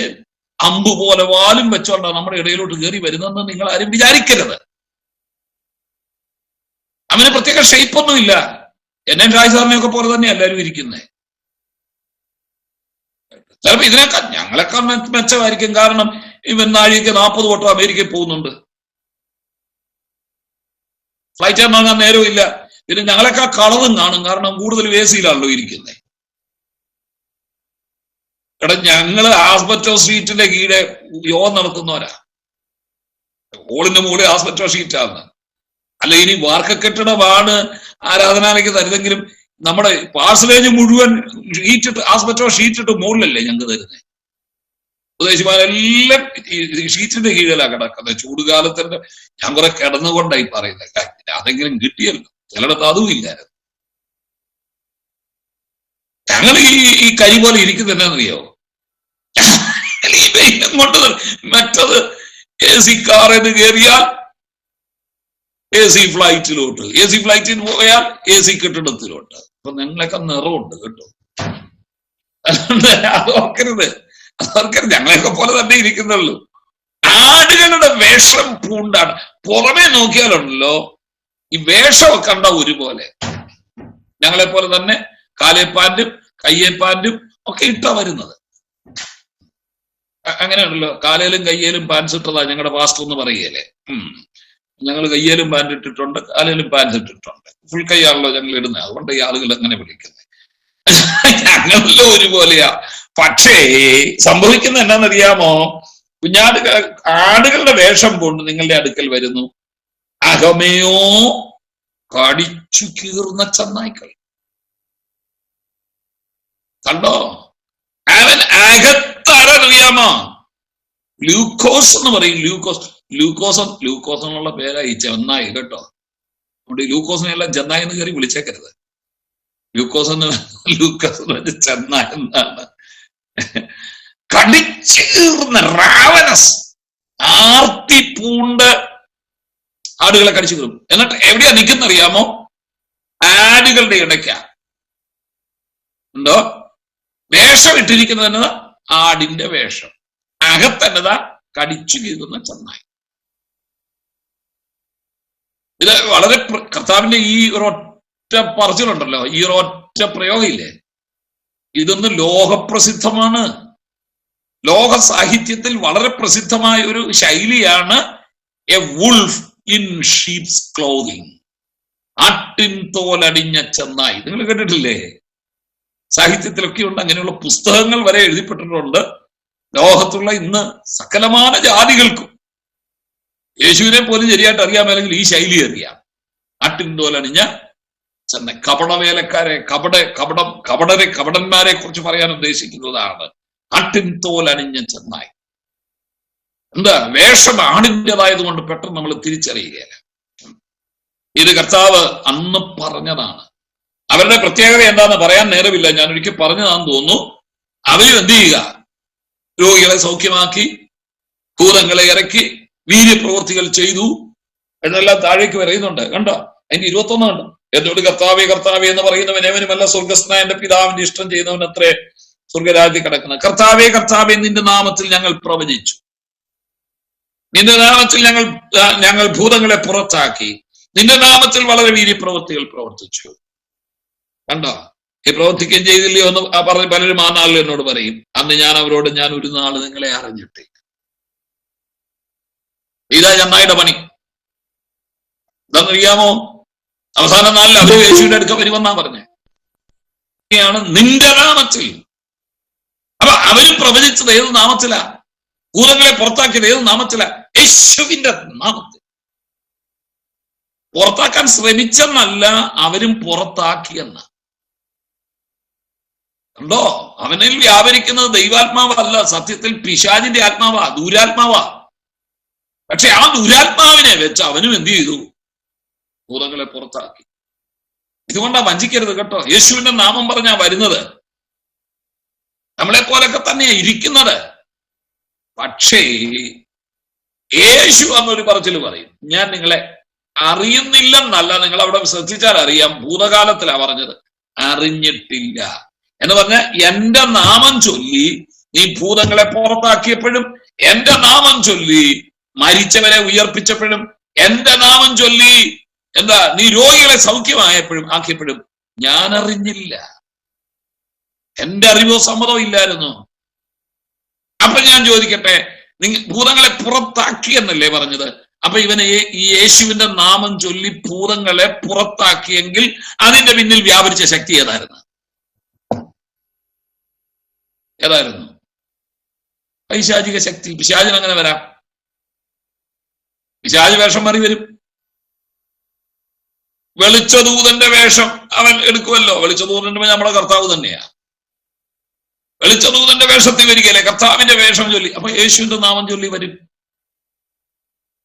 അമ്പ് പോലെ വാലും വെച്ചോണ്ടാണ് നമ്മുടെ ഇടയിലോട്ട് കയറി വരുന്നതെന്ന് നിങ്ങൾ ആരും വിചാരിക്കരുത്. അവന് പ്രത്യേക ഷേപ്പൊന്നും ഇല്ല. എന്നെ ഷായിസാറിനെയൊക്കെ പോലെ തന്നെ എല്ലാവരും ഇരിക്കുന്നേ. ചിലപ്പോ ഇതിനേക്കാൾ ഞങ്ങളെക്കാൾ മെച്ചമായിരിക്കും. കാരണം ഇവൻ നാഴികയ്ക്ക് 40 വട്ടം അമേരിക്കയിൽ പോകുന്നുണ്ട്. ഫ്ലൈറ്റ് വാങ്ങാൻ നേരവും ഇല്ല. പിന്നെ ഞങ്ങളെക്കാൾ കളറും കാണും. കാരണം കൂടുതൽ AC യിലാണല്ലോ ഇരിക്കുന്നത്. എടാ, ഞങ്ങള് ആസ്പെറ്റോ ഷീറ്റിന്റെ കീഴെ യോഗം നടത്തുന്നവരാ. ഹോളിന്റെ മുകളിൽ ആസ്പെറ്റോ ഷീറ്റാണ്. അല്ല, ഇനി വാർക്ക കെട്ടിടമാണ് ആരാധനാലയ്ക്ക് തരുന്നെങ്കിലും നമ്മുടെ പാർസലേജ് മുഴുവൻ ഷീറ്റിട്ട്, ആസ്പെറ്റോ ഷീറ്റിട്ട് മുകളിലല്ലേ ഞങ്ങൾക്ക് തരുന്നത്. ഉപദേശിമാരെല്ലാം ഷീറ്റിന്റെ കീഴിലാണ് കിടക്കുന്നത്. ചൂടുകാലത്തിന്റെ ഞാൻ കുറെ കിടന്നുകൊണ്ടായി പറയുന്നത്. അതെങ്കിലും കിട്ടിയല്ലോ, ചിലയിടത്ത് അതും ഇല്ലായിരുന്നു. ഞങ്ങൾ ഈ കരി പോലെ ഇരിക്കുന്നതെന്നറിയോ? കൊണ്ട് മറ്റത് AC കാറിന് കയറിയാൽ AC ഫ്ലൈറ്റിലോട്ട്, AC ഫ്ലൈറ്റിന് പോയാൽ AC കെട്ടിടത്തിലോട്ട്. അപ്പൊ ഞങ്ങളൊക്കെ നിറമുണ്ട് കേട്ടോ. അത് ഓർക്കരുത്, ഞങ്ങളെയൊക്കെ പോലെ തന്നെ ഇരിക്കുന്നുള്ളൂ. ആടുകളുടെ വേഷം പൂണ്ടാണ്. പുറമെ നോക്കിയാലുണ്ടല്ലോ ഈ വേഷമൊക്കെ കണ്ട ഒരുപോലെ. ഞങ്ങളെ പോലെ തന്നെ കാലേപ്പാൻറ്റും കയ്യേപ്പാൻറ്റും ഒക്കെ ഇട്ടാ വരുന്നത്. അങ്ങനെയാണല്ലോ, കാലേലും കയ്യേലും പാൻസ് ഇട്ടതാ ഞങ്ങളുടെ പാസ്റ്റർ എന്ന് പറയുകയല്ലേ. ഞങ്ങൾ കയ്യേലും പാൻറ് ഇട്ടിട്ടുണ്ട്, കാലേലും പാൻസ് ഇട്ടിട്ടുണ്ട്. ഫുൾ കൈയാണല്ലോ ഞങ്ങൾ ഇടുന്നത്, അതുകൊണ്ട് ഈ ആളുകൾ അങ്ങനെ വിളിക്കുന്നത്. ഞങ്ങളെല്ലാം ഒരുപോലെയാ. പക്ഷേ സംഭവിക്കുന്ന എന്നാന്നറിയാമോ? ആടുകളുടെ വേഷം കൊണ്ട് നിങ്ങളുടെ അടുക്കൽ വരുന്നു, അകമയോ കടിച്ചു കീറുന്ന ചെന്നായ്ക്കൾ. കണ്ടോ? അവൻ അകത്തറിയാമോ? ലൂക്കോസ് എന്ന് പറയും. ലൂക്കോസ് എന്നുള്ള പേരായി ചെന്നായി കേട്ടോ. അതുകൊണ്ട് ലൂക്കോസിനെ എല്ലാം ചെന്നായി എന്ന് കയറി വിളിച്ചേക്കരുത്. ലൂക്കോസ് എന്ന് വെച്ച് ചെന്നായി എന്നാണ്. കടിച്ചീർന്ന റാവനസ്, ആർത്തി പൂണ്ട് ആടുകളെ കടിച്ചു കീറും. എന്നിട്ട് എവിടെയാ നിൽക്കുന്നറിയാമോ? ആടുകളുടെ ഇടയ്ക്ക. എന്തോ വേഷം ഇട്ടിരിക്കുന്നത് എന്നതാ? ആടിന്റെ വേഷം. അകത്തന്നതാ കടിച്ചു കീറുന്ന ചെന്നായി. ഇത് വളരെ കർത്താവിന്റെ ഈ ഒരൊറ്റ പറച്ചിലുണ്ടല്ലോ, ഈ ഒരൊറ്റ പ്രയോഗമില്ലേ, ഇതൊന്ന് ലോകപ്രസിദ്ധമാണ്. ലോക സാഹിത്യത്തിൽ വളരെ പ്രസിദ്ധമായ ഒരു ശൈലിയാണ് a wolf in sheep's clothing. ആട്ടിൻ തോലടിഞ്ഞ ചെന്നായി. നിങ്ങൾ കേട്ടിട്ടില്ലേ? സാഹിത്യത്തിലൊക്കെ ഉണ്ട്, അങ്ങനെയുള്ള പുസ്തകങ്ങൾ വരെ എഴുതിപ്പെട്ടിട്ടുണ്ട്. ലോകത്തുള്ള ഇന്ന് സകലമാന ജാതികൾക്കും യേശുവിനെ പോലും ശരിയായിട്ട് അറിയാമല്ലെങ്കിൽ ഈ ശൈലി അറിയാം. ആട്ടിൻ തോലണിഞ്ഞ ചെന്നായി. കപടവേലക്കാരെ, കപടന്മാരെ കുറിച്ച് പറയാൻ ഉദ്ദേശിക്കുന്നതാണ് ആട്ടിൻ തോലണിഞ്ഞ ചെന്നായി. എന്താ? വേഷം ആടിൻ്റെതായത് കൊണ്ട് പെട്ടെന്ന് നമ്മൾ തിരിച്ചറിയുകയില്ല. ഇത് കർത്താവ് അന്ന് പറഞ്ഞതാണ്. അവരുടെ പ്രത്യേകത എന്താന്ന് പറയാൻ നേരമില്ല, ഞാൻ ഒരിക്കൽ പറഞ്ഞതാന്ന് തോന്നുന്നു. അവരും എന്ത് ചെയ്യുക? രോഗികളെ സൗഖ്യമാക്കി, ഭൂതങ്ങളെ ഇറക്കി, വീര്യപ്രവൃത്തികൾ ചെയ്തു എന്നെല്ലാം താഴേക്ക് പറയുന്നുണ്ട്. കണ്ടോ? അതിന് 21 കണ്ടോ? എന്നോട് കർത്താവേ കർത്താവേ എന്ന് പറയുന്നവൻ ഏവനുമല്ല, സ്വർഗസ്ഥനായ എന്റെ പിതാവിന്റെ ഇഷ്ടം ചെയ്യുന്നവൻ അത്രേ സ്വർഗരാജ്യത്തിൽ കിടക്കുന്നത്. കർത്താവേ കർത്താവേ, നിന്റെ നാമത്തിൽ ഞങ്ങൾ പ്രവചിച്ചു, നിന്റെ നാമത്തിൽ ഞങ്ങൾ ഭൂതങ്ങളെ പുറത്താക്കി, നിന്റെ നാമത്തിൽ വളരെ വീര്യപ്രവൃത്തികൾ പ്രവർത്തിച്ചു. കണ്ടോ? ഈ പ്രവർത്തിക്കുകയും ചെയ്തില്ലയോ എന്ന് പറഞ്ഞ് പലരും ആ നാളിൽ എന്നോട് പറയും. അന്ന് ഞാൻ അവരോട്, ഞാൻ ഒരു നാള് നിങ്ങളെ അറിഞ്ഞിട്ടേ. ഇതാ ചെന്നായിയുടെ പണി. എന്താണെന്നറിയാമോ? അവസാന നാളിൽ അവർ യേശുവിന്റെ അടുക്ക വരുമെന്നാ പറഞ്ഞേ. നിന്റെ നാമത്തിൽ. അപ്പൊ അവരും പ്രവചിച്ചത് ഏത് നാമത്തിലാ? ഭൂതങ്ങളെ പുറത്താക്കിയത് ഏത് നാമത്തിലാ? യേശുവിന്റെ നാമത്തിൽ. പുറത്താക്കാൻ ശ്രമിച്ചെന്നല്ല, അവരും പുറത്താക്കിയെന്ന. കണ്ടോ? അവനിൽ വ്യാപരിക്കുന്നത് ദൈവാത്മാവല്ല, സത്യത്തിൽ പിശാചിന്റെ ആത്മാവാ, ദൂരാത്മാവാ. പക്ഷെ ആ ദുരാത്മാവിനെ വെച്ച് അവനും എന്ത് ചെയ്തു? ഭൂതങ്ങളെ പുറത്താക്കി. ഇതുകൊണ്ടാ വഞ്ചിക്കരുത് കേട്ടോ. യേശുവിന്റെ നാമം പറഞ്ഞാ വരുന്നത്. നമ്മളെ പോലൊക്കെ തന്നെയാ ഇരിക്കുന്നത്. പക്ഷേ യേശു എന്നൊരു പറച്ചിൽ പറയും, ഞാൻ നിങ്ങളെ അറിയുന്നില്ലെന്നല്ല, നിങ്ങൾ അവിടെ ശ്രദ്ധിച്ചാൽ അറിയാം, ഭൂതകാലത്തിലാ പറഞ്ഞത്, അറിഞ്ഞിട്ടില്ല എന്ന് പറഞ്ഞ എന്റെ നാമം ചൊല്ലി നീ ഭൂതങ്ങളെ പുറത്താക്കിയപ്പോഴും, എന്റെ നാമം ചൊല്ലി മരിച്ചവരെ ഉയർപ്പിച്ചപ്പോഴും, എന്റെ നാമം ചൊല്ലി എന്താ നീ രോഗികളെ ആക്കിയപ്പോഴും ഞാൻ അറിഞ്ഞില്ല. എന്റെ അറിവോ സമ്മതോ ഇല്ലായിരുന്നു. അപ്പൊ ഞാൻ ചോദിക്കട്ടെ, ഭൂതങ്ങളെ പുറത്താക്കി എന്നല്ലേ പറഞ്ഞത്? അപ്പൊ ഇവനെ ഈ യേശുവിന്റെ നാമം ചൊല്ലി ഭൂതങ്ങളെ പുറത്താക്കിയെങ്കിൽ അതിന്റെ പിന്നിൽ വ്യാപരിച്ച ശക്തി ഏതായിരുന്നു? ഏതായിരുന്നു? പൈശാചിക ശക്തി. പിശാചിന് അങ്ങനെ വരാം. പിശാച് വേഷം മാറി വരും. വെളിച്ചദൂതന്റെ വേഷം അവൻ എടുക്കുമല്ലോ. വെളിച്ചദൂതന്റെ നമ്മുടെ കർത്താവ് തന്നെയാ. വെളിച്ചദൂതന്റെ വേഷത്തിൽ വരികയല്ലേ, കർത്താവിന്റെ വേഷം ചൊല്ലി. അപ്പൊ യേശുവിന്റെ നാമം ചൊല്ലി വരും.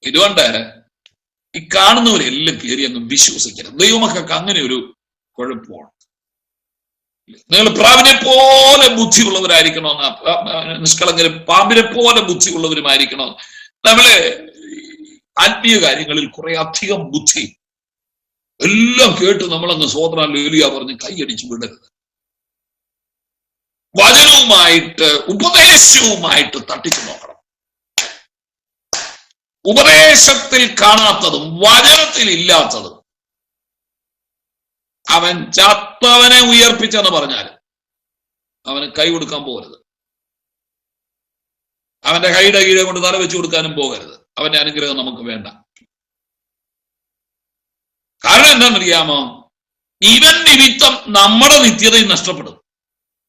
ഇതുകൊണ്ട് ഈ കാണുന്നവരെല്ലാം കയറി അങ്ങ് വിശ്വസിക്കരുത്. ദൈവമക്കൾക്ക് അങ്ങനെ ഒരു കുഴപ്പമാണ്. നിങ്ങൾ പ്രാവിനെ പോലെ ബുദ്ധിയുള്ളവരായിരിക്കണമെന്ന്, നിഷ്കളങ്കരും പാമ്പിനെ പോലെ ബുദ്ധിയുള്ളവരുമായിരിക്കണം. നമ്മള് ആത്മീയ കാര്യങ്ങളിൽ കുറെ അധികം ബുദ്ധി എല്ലാം കേട്ട് നമ്മളങ്ങ് സ്വതന്ത്രലിയ പറഞ്ഞ് കൈയടിച്ചു വിടരുത്. വചനവുമായിട്ട് ഉപദേശവുമായിട്ട് തട്ടിച്ചു നോക്കണം. ഉപദേശത്തിൽ കാണാത്തതും വചനത്തിൽ ഇല്ലാത്തതും അവൻ ചത്തവനെ ഉയർപ്പിച്ചെന്ന് പറഞ്ഞാലും അവന് കൈ കൊടുക്കാൻ പോകരുത്. അവന്റെ കൈയുടെ കീഴെ കൊണ്ട് തല വെച്ചു കൊടുക്കാനും പോകരുത്. അവന്റെ അനുഗ്രഹം നമുക്ക് വേണ്ട. കാരണം എന്താണെന്നറിയാമോ? ഇവൻ നിമിത്തം നമ്മുടെ നിത്യതയും നഷ്ടപ്പെടും.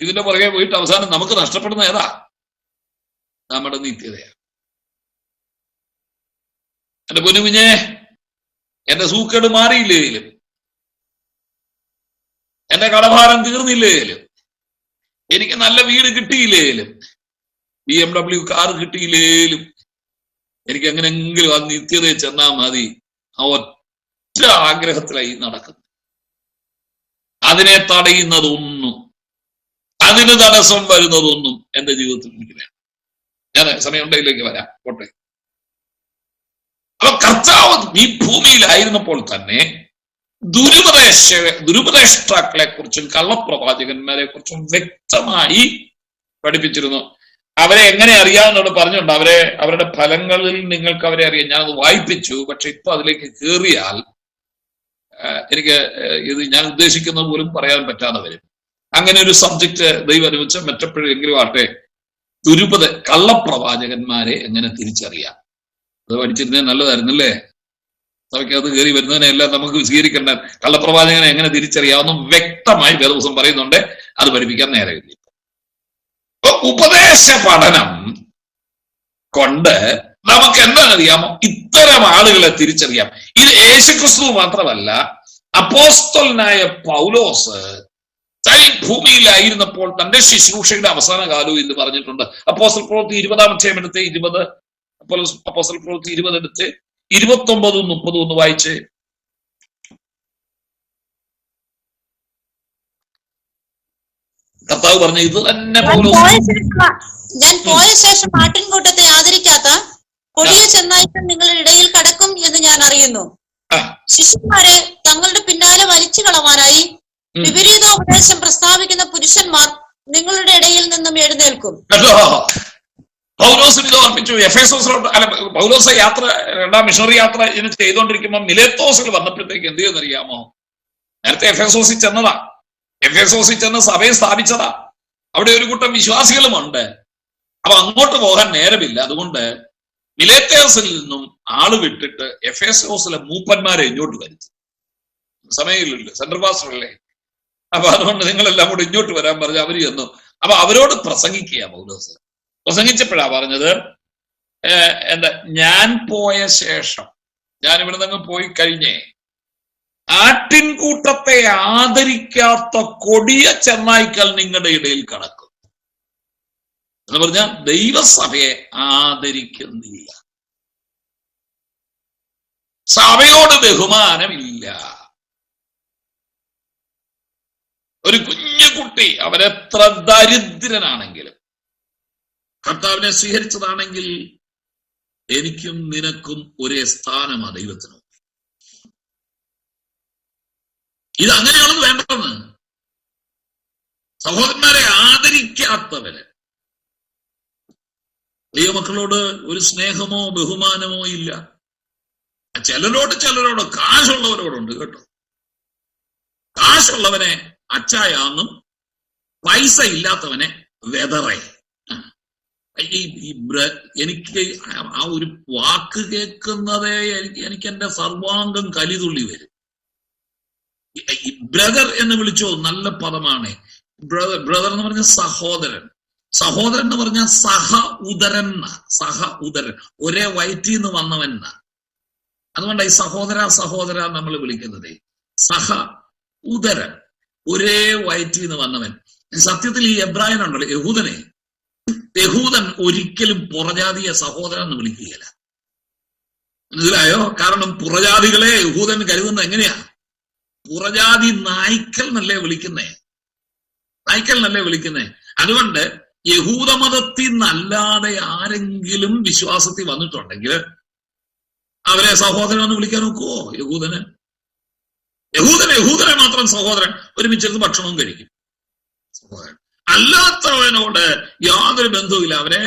ഇതിന്റെ പുറകെ പോയിട്ട് അവസാനം നമുക്ക് നഷ്ടപ്പെടുന്ന ഏതാ? നമ്മുടെ നിത്യതയാണ്. എന്റെ പൊന്നുകുഞ്ഞെ, എന്റെ സൂക്കേട് മാറിയില്ലേലും, എന്റെ കടഭാരം തീർന്നില്ലേലും, എനിക്ക് നല്ല വീട് കിട്ടിയില്ലേലും, BMW കാർ കിട്ടിയില്ലേലും, എനിക്ക് എങ്ങനെങ്കിലും ആ നിത്യതയിൽ ചെന്നാ മതി. ആ ഒറ്റ ആഗ്രഹത്തിലായി നടക്കുന്നത്. അതിനെ തടയുന്നതൊന്നും, അതിന് തടസ്സം വരുന്നതൊന്നും എന്റെ ജീവിതത്തിൽ എനിക്ക് വേണം. ഞാൻ സമയമുണ്ടെങ്കിലേക്ക് വരാം, പോട്ടെ. അപ്പൊ കർത്താവ് ഈ ഭൂമിയിലായിരുന്നപ്പോൾ തന്നെ ദുരുപദേഷ്ടാക്കളെ കുറിച്ചും കള്ളപ്രവാചകന്മാരെ കുറിച്ചും വ്യക്തമായി പഠിപ്പിച്ചിരുന്നു. അവരെ എങ്ങനെ അറിയാമെന്നോട് പറഞ്ഞിട്ടുണ്ട്. അവരുടെ ഫലങ്ങളിൽ നിങ്ങൾക്ക് അവരെ അറിയാം. ഞാനത് വായിപ്പിച്ചു. പക്ഷെ ഇപ്പൊ അതിലേക്ക് കയറിയാൽ എനിക്ക് ഇത് ഞാൻ ഉദ്ദേശിക്കുന്നത് പോലും പറയാൻ പറ്റാതെ വരും. അങ്ങനെ ഒരു സബ്ജക്ട് ദൈവം അനുവദിച്ച മറ്റെപ്പോഴെങ്കിലും ആട്ടെ, കള്ളപ്രവാചകന്മാരെ എങ്ങനെ തിരിച്ചറിയാം. അത് പഠിച്ചിരുന്നത് നല്ലതായിരുന്നല്ലേ? സഭയ്ക്ക് അത് കയറി വരുന്നതിനെല്ലാം നമുക്ക് സ്വീകരിക്കേണ്ട. കള്ളപ്രവാചകനെ എങ്ങനെ തിരിച്ചറിയാമെന്നും വ്യക്തമായി വേദപുസ്തകം പറയുന്നുണ്ട്. അത് പഠിപ്പിക്കാൻ നേരമില്ല. അപ്പൊ ഉപദേശ പഠനം കൊണ്ട് നമുക്ക് എന്താണെന്നറിയാമോ? ഇത്തരം ആളുകളെ തിരിച്ചറിയാം. ഇത് യേശുക്രിസ്തു മാത്രമല്ല, അപ്പോസ്തലനായ പൗലോസ് ഭൂമിയിലായിരുന്നപ്പോൾ തന്റെ ശുശ്രൂഷയുടെ അവസാന കാലവും എന്ന് പറഞ്ഞിട്ടുണ്ട്. അപ്പോസ്തല പ്രവൃത്തി 20-ാം അധ്യായം എടുത്ത് 20, അപ്പോസ്തല പ്രവൃത്തി 20 എടുത്ത് 29-ഉം 30-ഉം ഒന്ന് വായിച്ച്. കർത്താവ് പറഞ്ഞ ഇത് തന്നെ ഞാൻ പോയ ശേഷം ആട്ടിൻകൂട്ടത്തെ ആദരിക്കാത്ത കൊടിയ ചെന്നായ്ക്കൾ നിങ്ങളുടെ ഇടയിൽ കടക്കും എന്ന് ഞാൻ അറിയുന്നു. ശിഷ്യന്മാരെ തങ്ങളുടെ പിന്നാലെ വലിച്ചു കളവാനായി വിപരീതോപദേശം പ്രസ്താവിക്കുന്ന പുരുഷന്മാർ നിങ്ങളുടെ ഇടയിൽ നിന്നും എഴുന്നേൽക്കും. പൗലോസിന് ഇത് ഓർപ്പിച്ചു. എഫേസോസിലോട്ട് പൗലോസ് യാത്ര, രണ്ടാം മിഷണറി യാത്ര ഇതിന് ചെയ്തുകൊണ്ടിരിക്കുമ്പോൾ മിലേത്തോസിൽ വന്നപ്പോഴത്തേക്ക് എന്ത് ചെയ്യുന്നറിയാമോ? നേരത്തെ എഫേസോസിൽ ചെന്നതാ. എഫേസോസിൽ ചെന്ന് സഭയെ സ്ഥാപിച്ചതാ. അവിടെ ഒരു കൂട്ടം വിശ്വാസികളുമുണ്ട്. അപ്പൊ അങ്ങോട്ട് പോകാൻ നേരമില്ല. അതുകൊണ്ട് മിലേത്തോസിൽ നിന്നും ആള് വിട്ടിട്ട് എഫേസോസിലെ മൂപ്പന്മാരെ ഇങ്ങോട്ട് വരുത്തി. സമയമില്ലല്ലോ, സെൻട്രൽ പാസ്റ്ററല്ലേ. അപ്പൊ അതുകൊണ്ട് നിങ്ങളെല്ലാം കൂടെ ഇങ്ങോട്ട് വരാൻ പറഞ്ഞ് അവര് ചെന്നു. അപ്പൊ അവരോട് പ്രസംഗിക്കുക പൗലോസ്. പ്രസംഗിച്ചപ്പോഴാ പറഞ്ഞത്, എന്താ, ഞാൻ പോയ ശേഷം, ഞാൻ ഇവിടെ നിന്ന് പോയി കഴിഞ്ഞേ ആട്ടിൻകൂട്ടത്തെ ആദരിക്കാത്ത കൊടിയ ചെന്നായ്ക്കൾ നിങ്ങളുടെ ഇടയിൽ കടക്കും എന്ന് പറഞ്ഞാൽ ദൈവസഭയെ ആദരിക്കുന്നില്ല, സഭയോട് ബഹുമാനമില്ല. ഒരു കുഞ്ഞു കുട്ടി, അവരെത്ര ദരിദ്രനാണെങ്കിലും കർത്താവിനെ സ്വീകരിച്ചതാണെങ്കിൽ എനിക്കും നിനക്കും ഒരേ സ്ഥാനമാണ് ദൈവത്തിനും. ഇത് അങ്ങനെയാണെന്ന് വേണ്ടെന്ന്. സഹോദരന്മാരെ ആദരിക്കാത്തവര്, ദൈവമക്കളോട് ഒരു സ്നേഹമോ ബഹുമാനമോ ഇല്ല. ചിലരോട് കാശുള്ളവരോടുണ്ട് കേട്ടോ. കാശുള്ളവനെ അച്ചായാന്നും പൈസ ഇല്ലാത്തവനെ വെതറേ. എനിക്ക് ആ ഒരു വാക്ക് കേൾക്കുന്നതേ എനിക്ക് എന്റെ സർവാംഗം കലിതുള്ളി വരും. ബ്രദർ എന്ന് വിളിച്ചോ, നല്ല പദമാണ്. ബ്രദർ എന്ന് പറഞ്ഞ സഹോദരൻ. സഹോദരൻ എന്ന് പറഞ്ഞാൽ സഹ ഉദരൻ, ഒരേ വയറ്റിൽ നിന്ന് വന്നവൻ. അതുകൊണ്ടാണ് ഈ സഹോദര നമ്മൾ വിളിക്കുന്നത്. സഹ ഉദരൻ, ഒരേ വയറ്റിൽ നിന്ന് വന്നവൻ. സത്യത്തിൽ ഈ എബ്രായനുണ്ടല്ലോ, യഹൂദൻ ഒരിക്കലും പുറജാതിയെ സഹോദരൻ എന്ന് വിളിക്കുകയില്ല. മനസ്സിലായോ? കാരണം പുറജാതികളെ യഹൂദൻ കരുതുന്നത് എങ്ങനെയാ? പുറജാതി നായ്ക്കൽ എന്നല്ലേ വിളിക്കുന്നേ. അതുകൊണ്ട് യഹൂദമതത്തിൽ നിന്നല്ലാതെ ആരെങ്കിലും വിശ്വാസത്തിൽ വന്നിട്ടുണ്ടെങ്കിൽ അവരെ സഹോദരൻ എന്ന് വിളിക്കാൻ നോക്കുവോ? യഹൂദനെ മാത്രം സഹോദരൻ, ഒരുമിച്ചിരുന്ന് ഭക്ഷണവും കഴിക്കും സഹോദരൻ. അല്ലാത്തവനോട് യാതൊരു ബന്ധവുമില്ല. അവരെ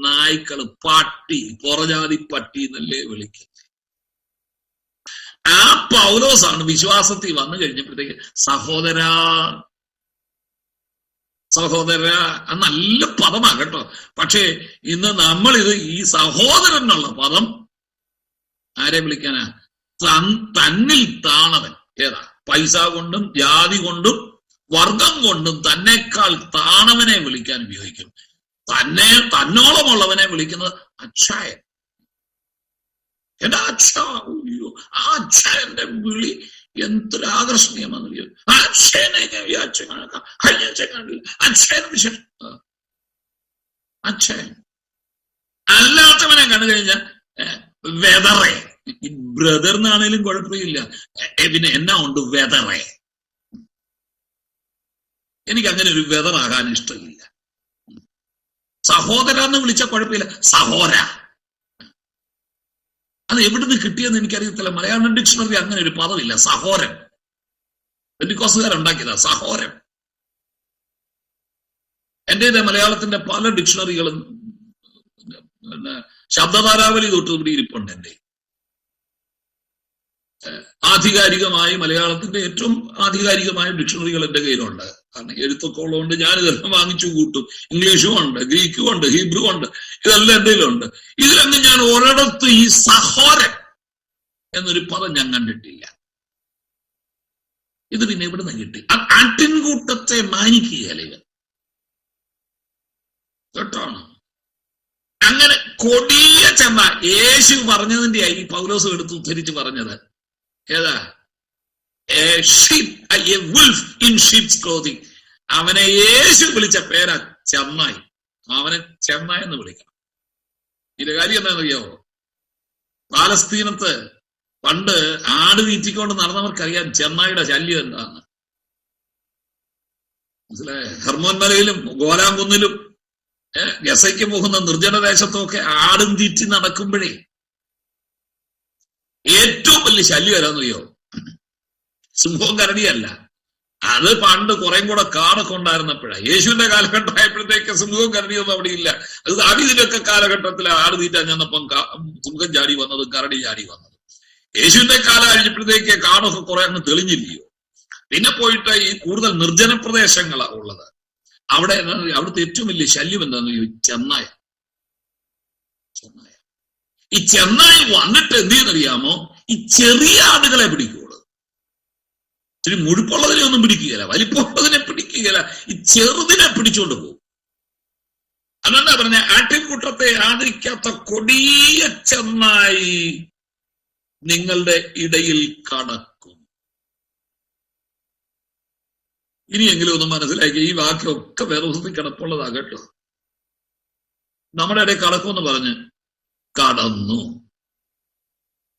നായ്ക്കള്, പട്ടി, പുറജാതി പട്ടി എന്നല്ലേ വിളിക്കുന്നത്. ആ പൗലോസാണ് വിശ്വാസത്തിൽ വന്നു കഴിഞ്ഞപ്പോഴത്തേക്ക് സഹോദര നല്ല പദമാണ് കേട്ടോ. പക്ഷേ ഇന്ന് നമ്മളിത് ഈ സഹോദരൻ എന്നുള്ള പദം ആരെ വിളിക്കാനാ? തന്നിൽ താണവൻ. ഏതാ? പൈസ കൊണ്ടും ജാതി കൊണ്ടും വർഗം കൊണ്ടും തന്നെക്കാൾ താണവനെ വിളിക്കാൻ ഉപയോഗിക്കും. തന്നോളമുള്ളവനെ വിളിക്കുന്നത് അക്ഷയൻ. എടാ അയ്യോ, ആ അക്ഷയന്റെ വിളി എന്തൊരു ആകർഷണീയമാണെന്ന്. അക്ഷയനെ ഞാൻ വിചാരിച്ചു അക്ഷയൻ. അല്ലാത്തവനെ കണ്ടു കഴിഞ്ഞാൽ വെതറേ. ബ്രദർ എന്നാണേലും കുഴപ്പമില്ല, പിന്നെ എന്നാ ഉണ്ട് വെതറേ. എനിക്ക് അങ്ങനെ ഒരു വെതറാകാൻ ഇഷ്ടമില്ല. സഹോദര എന്ന് വിളിച്ച കുഴപ്പമില്ല, സഹോര. അത് എവിടുന്ന് കിട്ടിയെന്ന് എനിക്കറിയത്തില്ല. മലയാളം ഡിക്ഷണറി അങ്ങനെ ഒരു പദമില്ല, സഹോരൻ. പെന്തിക്കോസുകാരുണ്ടാക്കിയതാ സഹോരൻ. എന്റേത് മലയാളത്തിന്റെ പല ഡിക്ഷണറികളും ശബ്ദധാരാവലി തൊട്ട് ഇവിടെ ഇരിപ്പുണ്ട്. എന്റെ ആധികാരികമായി മലയാളത്തിന്റെ ഏറ്റവും ആധികാരികമായ ഡിക്ഷണറികൾ എന്റെ കയ്യിലുണ്ട്. കാരണം എഴുത്തൊക്കെ ഉള്ളതുകൊണ്ട് ഞാനിതെല്ലാം വാങ്ങിച്ചു കൂട്ടും. ഇംഗ്ലീഷും ഉണ്ട്, ഗ്രീക്കും ഉണ്ട്, ഹീബ്രു ഉണ്ട്, ഇതെല്ലാം എന്റെ കയ്യിലുണ്ട്. ഇതിലൊന്നും ഞാൻ ഒരിടത്ത് ഈ സഹോരൻ എന്നൊരു പദം ഞാൻ കണ്ടിട്ടില്ല. ഇത് പിന്നെ എവിടുന്ന് കിട്ടി? ആട്ടിൻകൂട്ടത്തെ മാനിക്കുകയല്ലേ ഇവൻ, കേട്ടാണ്. അങ്ങനെ കൊടിയ ചെന്ന യേശു പറഞ്ഞതിന്റെ ഈ പൗലോസ് എടുത്ത് ഉദ്ധരിച്ച് പറഞ്ഞത് ഏതാ? അവനെ യേശു വിളിച്ച പേരാ ചെന്നായി. അവനെ ചെന്നായി എന്ന് വിളിക്കണം. ഇതിന്റെ കാര്യം എന്താണെന്നറിയാവോ? പാലസ്തീനത്ത് പണ്ട് ആട് തീറ്റിക്കൊണ്ട് നടന്നവർക്കറിയാം ചെന്നായിയുടെ ശല്യം എന്താന്ന്. മനസ്സിലായേ? ഹെർമോൻ മലയിലും ഗോലാംകുന്നിലും ഗസയ്ക്ക് പോകുന്ന നിർജ്ജനദേശത്തൊക്കെ ആടും തീറ്റി നടക്കുമ്പോഴേ ഏറ്റവും വലിയ ശല്യം ഏതാണെന്നറിയോ? സിംഹവും കരടിയല്ല. അത് പണ്ട് കുറെ കൂടെ കാടൊക്കെ ഉണ്ടായിരുന്നപ്പോഴാണ്. യേശുവിന്റെ കാലഘട്ടമായപ്പോഴത്തേക്ക് സിംഹവും കരടിയൊന്നും അവിടെ ഇല്ല. അത് ദാവീദിന്റെയൊക്കെ കാലഘട്ടത്തിൽ ആട് തീറ്റാൻ ചെന്നപ്പം സിംഹം ചാടി വന്നതും കരടി ചാടി വന്നതും. യേശുവിന്റെ കാലം കഴിഞ്ഞപ്പോഴത്തേക്ക് കാടൊക്കെ കുറെ അങ്ങ് തെളിഞ്ഞില്ലയോ. പിന്നെ പോയിട്ട് ഈ കൂടുതൽ നിർജ്ജന പ്രദേശങ്ങളാണ് ഉള്ളത്. അവിടുത്തെ ഏറ്റവും വലിയ ശല്യം എന്താണെന്ന് ചോദിച്ചു, ചെന്നായ. ഈ ചെന്നായി വന്നിട്ട് എന്ത് ചെയ്യുന്നറിയാമോ? ഈ ചെറിയ ആടുകളെ പിടിക്കുള്ളൂ. ഇത്തിരി മുഴുപ്പുള്ളതിനെ ഒന്നും പിടിക്കുകയില്ല, വലിപ്പമുള്ളതിനെ പിടിക്കുകയില്ല, ഈ ചെറുതിനെ പിടിച്ചോണ്ട് പോകും. അതെന്താ പറഞ്ഞ? ആട്ടിൻകൂട്ടത്തെ ആദരിക്കാത്ത കൊടിയ ചെന്നായി നിങ്ങളുടെ ഇടയിൽ കടക്കും. ഇനിയെങ്കിലും ഒന്ന് മനസ്സിലാക്കി. ഈ വാക്യമൊക്കെ വേറെ ദിവസത്തിൽ കിടപ്പുള്ളതാ കേട്ടോ. നമ്മുടെ ഇടയിൽ കടക്കുമെന്ന് പറഞ്ഞ് കടന്നു.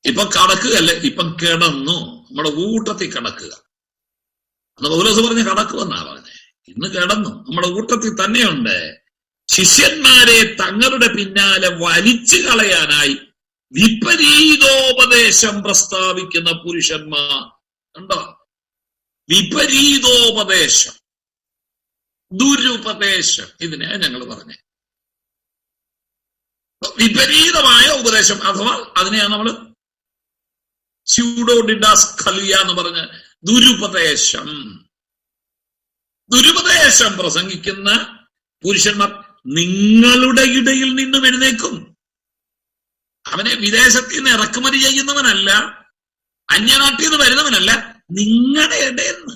ഇപ്പൊ കടക്കുകയല്ലേ, ഇപ്പം കിടന്നു. നമ്മുടെ കൂട്ടത്തിൽ കിടക്കുക. അന്ന് പൗലോസ് പറഞ്ഞ് കടക്കുമെന്നാ പറഞ്ഞേ. ഇന്ന് കിടന്നു, നമ്മുടെ കൂട്ടത്തിൽ തന്നെയുണ്ട്. ശിഷ്യന്മാരെ തങ്ങളുടെ പിന്നാലെ വലിച്ചു കളയാനായി വിപരീതോപദേശം പ്രസ്താവിക്കുന്ന പുരുഷന്മാർ ഉണ്ടോ? വിപരീതോപദേശം, ദുരുപദേശം, ഇതിനെ ഞങ്ങൾ പറഞ്ഞേ. വിപരീതമായ ഉപദേശം, അഥവാ അതിനെയാണ് നമ്മൾ സ്യൂഡോഡിഡാസ്കലിയ എന്ന് പറഞ്ഞ് ദുരുപദേശം പ്രസംഗിക്കുന്ന പുരുഷന്മാർ നിങ്ങളുടെ ഇടയിൽ നിന്നും എഴുന്നേക്കും. അവനെ വിദേശത്തിൽ നിന്ന് ഇറക്കുമതി ചെയ്യുന്നവനല്ല, അന്യനാട്ടിൽ നിന്ന് വരുന്നവനല്ല, നിങ്ങളുടെ ഇടയെന്ന്.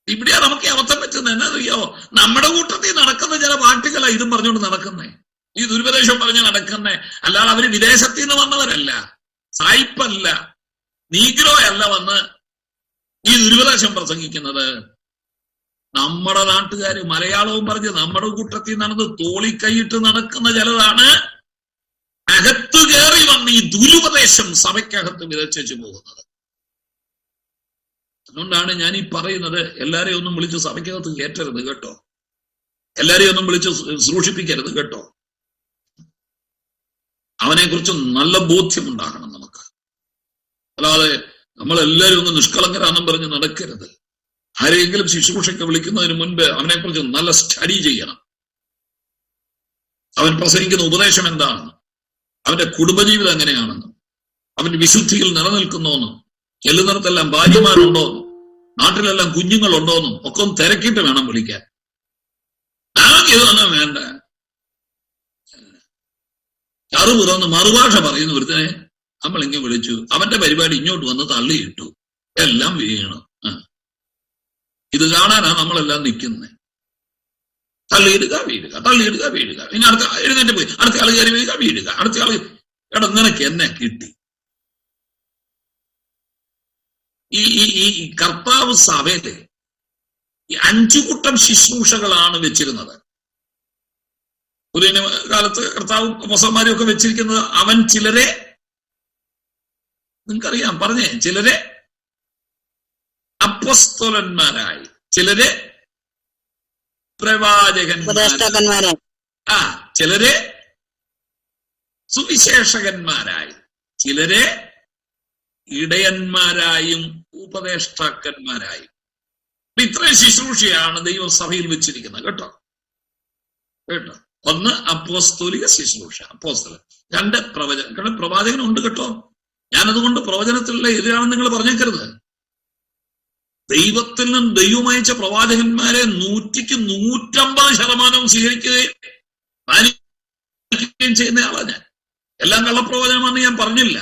ഇവിടെയാ നമുക്ക് അബദ്ധം പറ്റുന്നത്. എന്നറിയാവോ? നമ്മുടെ കൂട്ടത്തിൽ നടക്കുന്ന ചില പാർട്ടികളാ ഇതും പറഞ്ഞുകൊണ്ട് നടക്കുന്നേ, ഈ ദുരുപദേശം പറഞ്ഞ് നടക്കുന്നേ. അല്ലാതെ അവര് വിദേശത്തിൽ നിന്ന് വന്നവരല്ല, സായിപ്പല്ല, നീഗ്രോ അല്ല വന്ന് ഈ ദുരുപദേശം പ്രസംഗിക്കുന്നത്. നമ്മുടെ നാട്ടുകാര് മലയാളവും പറഞ്ഞ് നമ്മുടെ കൂട്ടത്തിൽ നടന്ന് തോളിക്കൈയിട്ട് നടക്കുന്ന ചിലതാണ് അകത്തു കയറി വന്ന് ഈ ദുരുപദേശം സഭയ്ക്കകത്ത് വിതച്ചു പോകുന്നത്. അതുകൊണ്ടാണ് ഞാൻ ഈ പറയുന്നത്, എല്ലാരെയും ഒന്നും വിളിച്ച് സഭയ്ക്കകത്ത് കയറ്റരുത് കേട്ടോ, എല്ലാരെയും ഒന്നും വിളിച്ച് ശുശ്രൂഷിപ്പിക്കരുത് കേട്ടോ. അവനെ കുറിച്ച് നല്ല ബോധ്യമുണ്ടാകണം നമുക്ക്. അല്ലാതെ നമ്മളെല്ലാരും ഒന്ന് നിഷ്കളങ്കരാണെന്നും പറഞ്ഞ് നടക്കരുത്. ആരെയെങ്കിലും ശുശ്രൂഷയ്ക്ക് വിളിക്കുന്നതിന് മുൻപ് അവനെ കുറിച്ച് നല്ല സ്റ്റഡി ചെയ്യണം. അവൻ പ്രസംഗിക്കുന്ന ഉപദേശം എന്താണെന്ന്, അവന്റെ കുടുംബജീവിതം എങ്ങനെയാണെന്നും, അവൻ വിശുദ്ധിയിൽ നിലനിൽക്കുന്നോന്നും, ചെല്ലുന്നിടത്തെല്ലാം ഭാര്യമാരുണ്ടോന്നും, നാട്ടിലെല്ലാം കുഞ്ഞുങ്ങളുണ്ടോന്നും ഒക്കെ ഒന്ന് തിരക്കിയിട്ട് വേണം വിളിക്കാൻ. ഇതൊന്നും വേണ്ട. ചറു തുറന്ന് മറുഭാഷ പറയുന്ന ഒരുത്തനെ നമ്മൾ ഇങ്ങനെ വിളിച്ചു, അവന്റെ പരിപാടി ഇങ്ങോട്ട് വന്ന് തള്ളിയിട്ടു, എല്ലാം വീണു. ഇത് കാണാനാ നമ്മളെല്ലാം നിൽക്കുന്നത്. തള്ളിയിടുക വീഴുക, തള്ളിയിടുക വീഴുക, ഇനി അടുത്ത എഴുന്നേറ്റ് പോയി അടുത്ത ആള് കയറി വീഴുക വീഴുക, അടുത്ത ആള് എടാ നിനക്ക് എന്നെ കിട്ടി. ഈ കർത്താവ് സഭയില് ഈ 5 കൂട്ടം ശുശ്രൂഷകളാണ് വെച്ചിരുന്നത്. ഒരു കാലത്ത് കർത്താവ് അപ്പോസ്തലന്മാരും ഒക്കെ വെച്ചിരിക്കുന്നത്, അവൻ ചിലരെ നിങ്ങൾക്കറിയാം പറഞ്ഞേ, ചിലരെ അപ്പോസ്തലന്മാരായി, ചിലരെ പ്രവാചകന്മാരായി, ചിലരെ സുവിശേഷകന്മാരായി, ചിലരെ ഇടയന്മാരായും ഉപദേഷ്ടാക്കന്മാരായും. ഇത്രയും ശുശ്രൂഷയാണ് ദൈവസഭയിൽ വെച്ചിരിക്കുന്നത് കേട്ടോ. കേട്ടോ, 1 അപ്പോസ്തോലിക ശുശ്രൂഷ, അപ്പോസ്തലൻ. 2 പ്രവചനം. കാരണം പ്രവാചകനുണ്ട് കേട്ടോ. ഞാനതുകൊണ്ട് പ്രവചനത്തിലുള്ള എതിരാണെന്ന് നിങ്ങൾ പറഞ്ഞേക്കരുത്. ദൈവത്തിൽ നിന്നും ദൈവം അയച്ച പ്രവാചകന്മാരെ 100-ക്ക് 150% സ്വീകരിക്കുകയും ചെയ്യുന്ന ആളാണ് ഞാൻ. എല്ലാം കള്ളപ്രവചനമാണെന്ന് ഞാൻ പറഞ്ഞില്ല.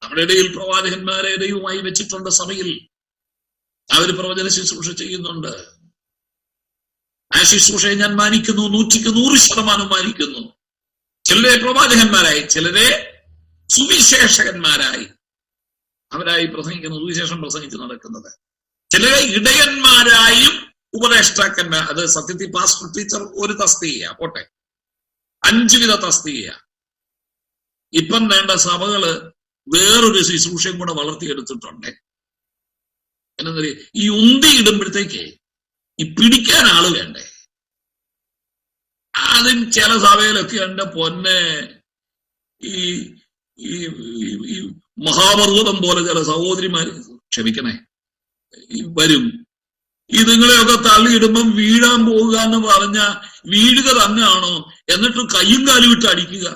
നമ്മുടെ ഇടയിൽ പ്രവാചകന്മാരെ ദൈവമായി വെച്ചിട്ടുണ്ട് സഭയിൽ. അവര് പ്രവചന ശുശ്രൂഷ ചെയ്യുന്നുണ്ട്. ആ ശുശ്രൂഷയെ ഞാൻ മാനിക്കുന്നു, 100-ക്ക് 100% മാനിക്കുന്നു. ചിലരെ പ്രവാചകന്മാരായി, ചിലരെ സുവിശേഷകന്മാരായി, അവരായി പ്രസംഗിക്കുന്നു, സുവിശേഷം പ്രസംഗിച്ച് നടക്കുന്നത്. ചിലരെ ഇടയന്മാരായും ഉപദേഷ്ടാക്കന്മാർ. അത് സത്യത്തിൽ പാസ്റ്റർ ടീച്ചർ ഒരു തസ്തികയാ, പോട്ടെ, 5 വിധ തസ്തികയാ. ഇപ്പം വേണ്ട സഭകള് വേറൊരു ശുശ്രൂഷയും കൂടെ വളർത്തിയെടുത്തിട്ടുണ്ട്. എന്താ പറയുക, ഈ ഉന്തി ഇടുമ്പോഴത്തേക്ക് ഈ പിടിക്കാൻ ആള് വേണ്ടേ. അതിന് ചില സഭയിലൊക്കെ എന്റെ പൊന്നെ ഈ മഹാപർവ്വതം പോലെ ചില സഹോദരിമാര്, ക്ഷമിക്കണേ, വരും. നിങ്ങളെയൊക്കെ തള്ളിയിടുമ്പം വീഴാൻ പോവുക എന്ന് പറഞ്ഞ വീഴുക തന്നെയാണോ? എന്നിട്ട് കയ്യും കാലും ഇട്ട് അടിക്കുക.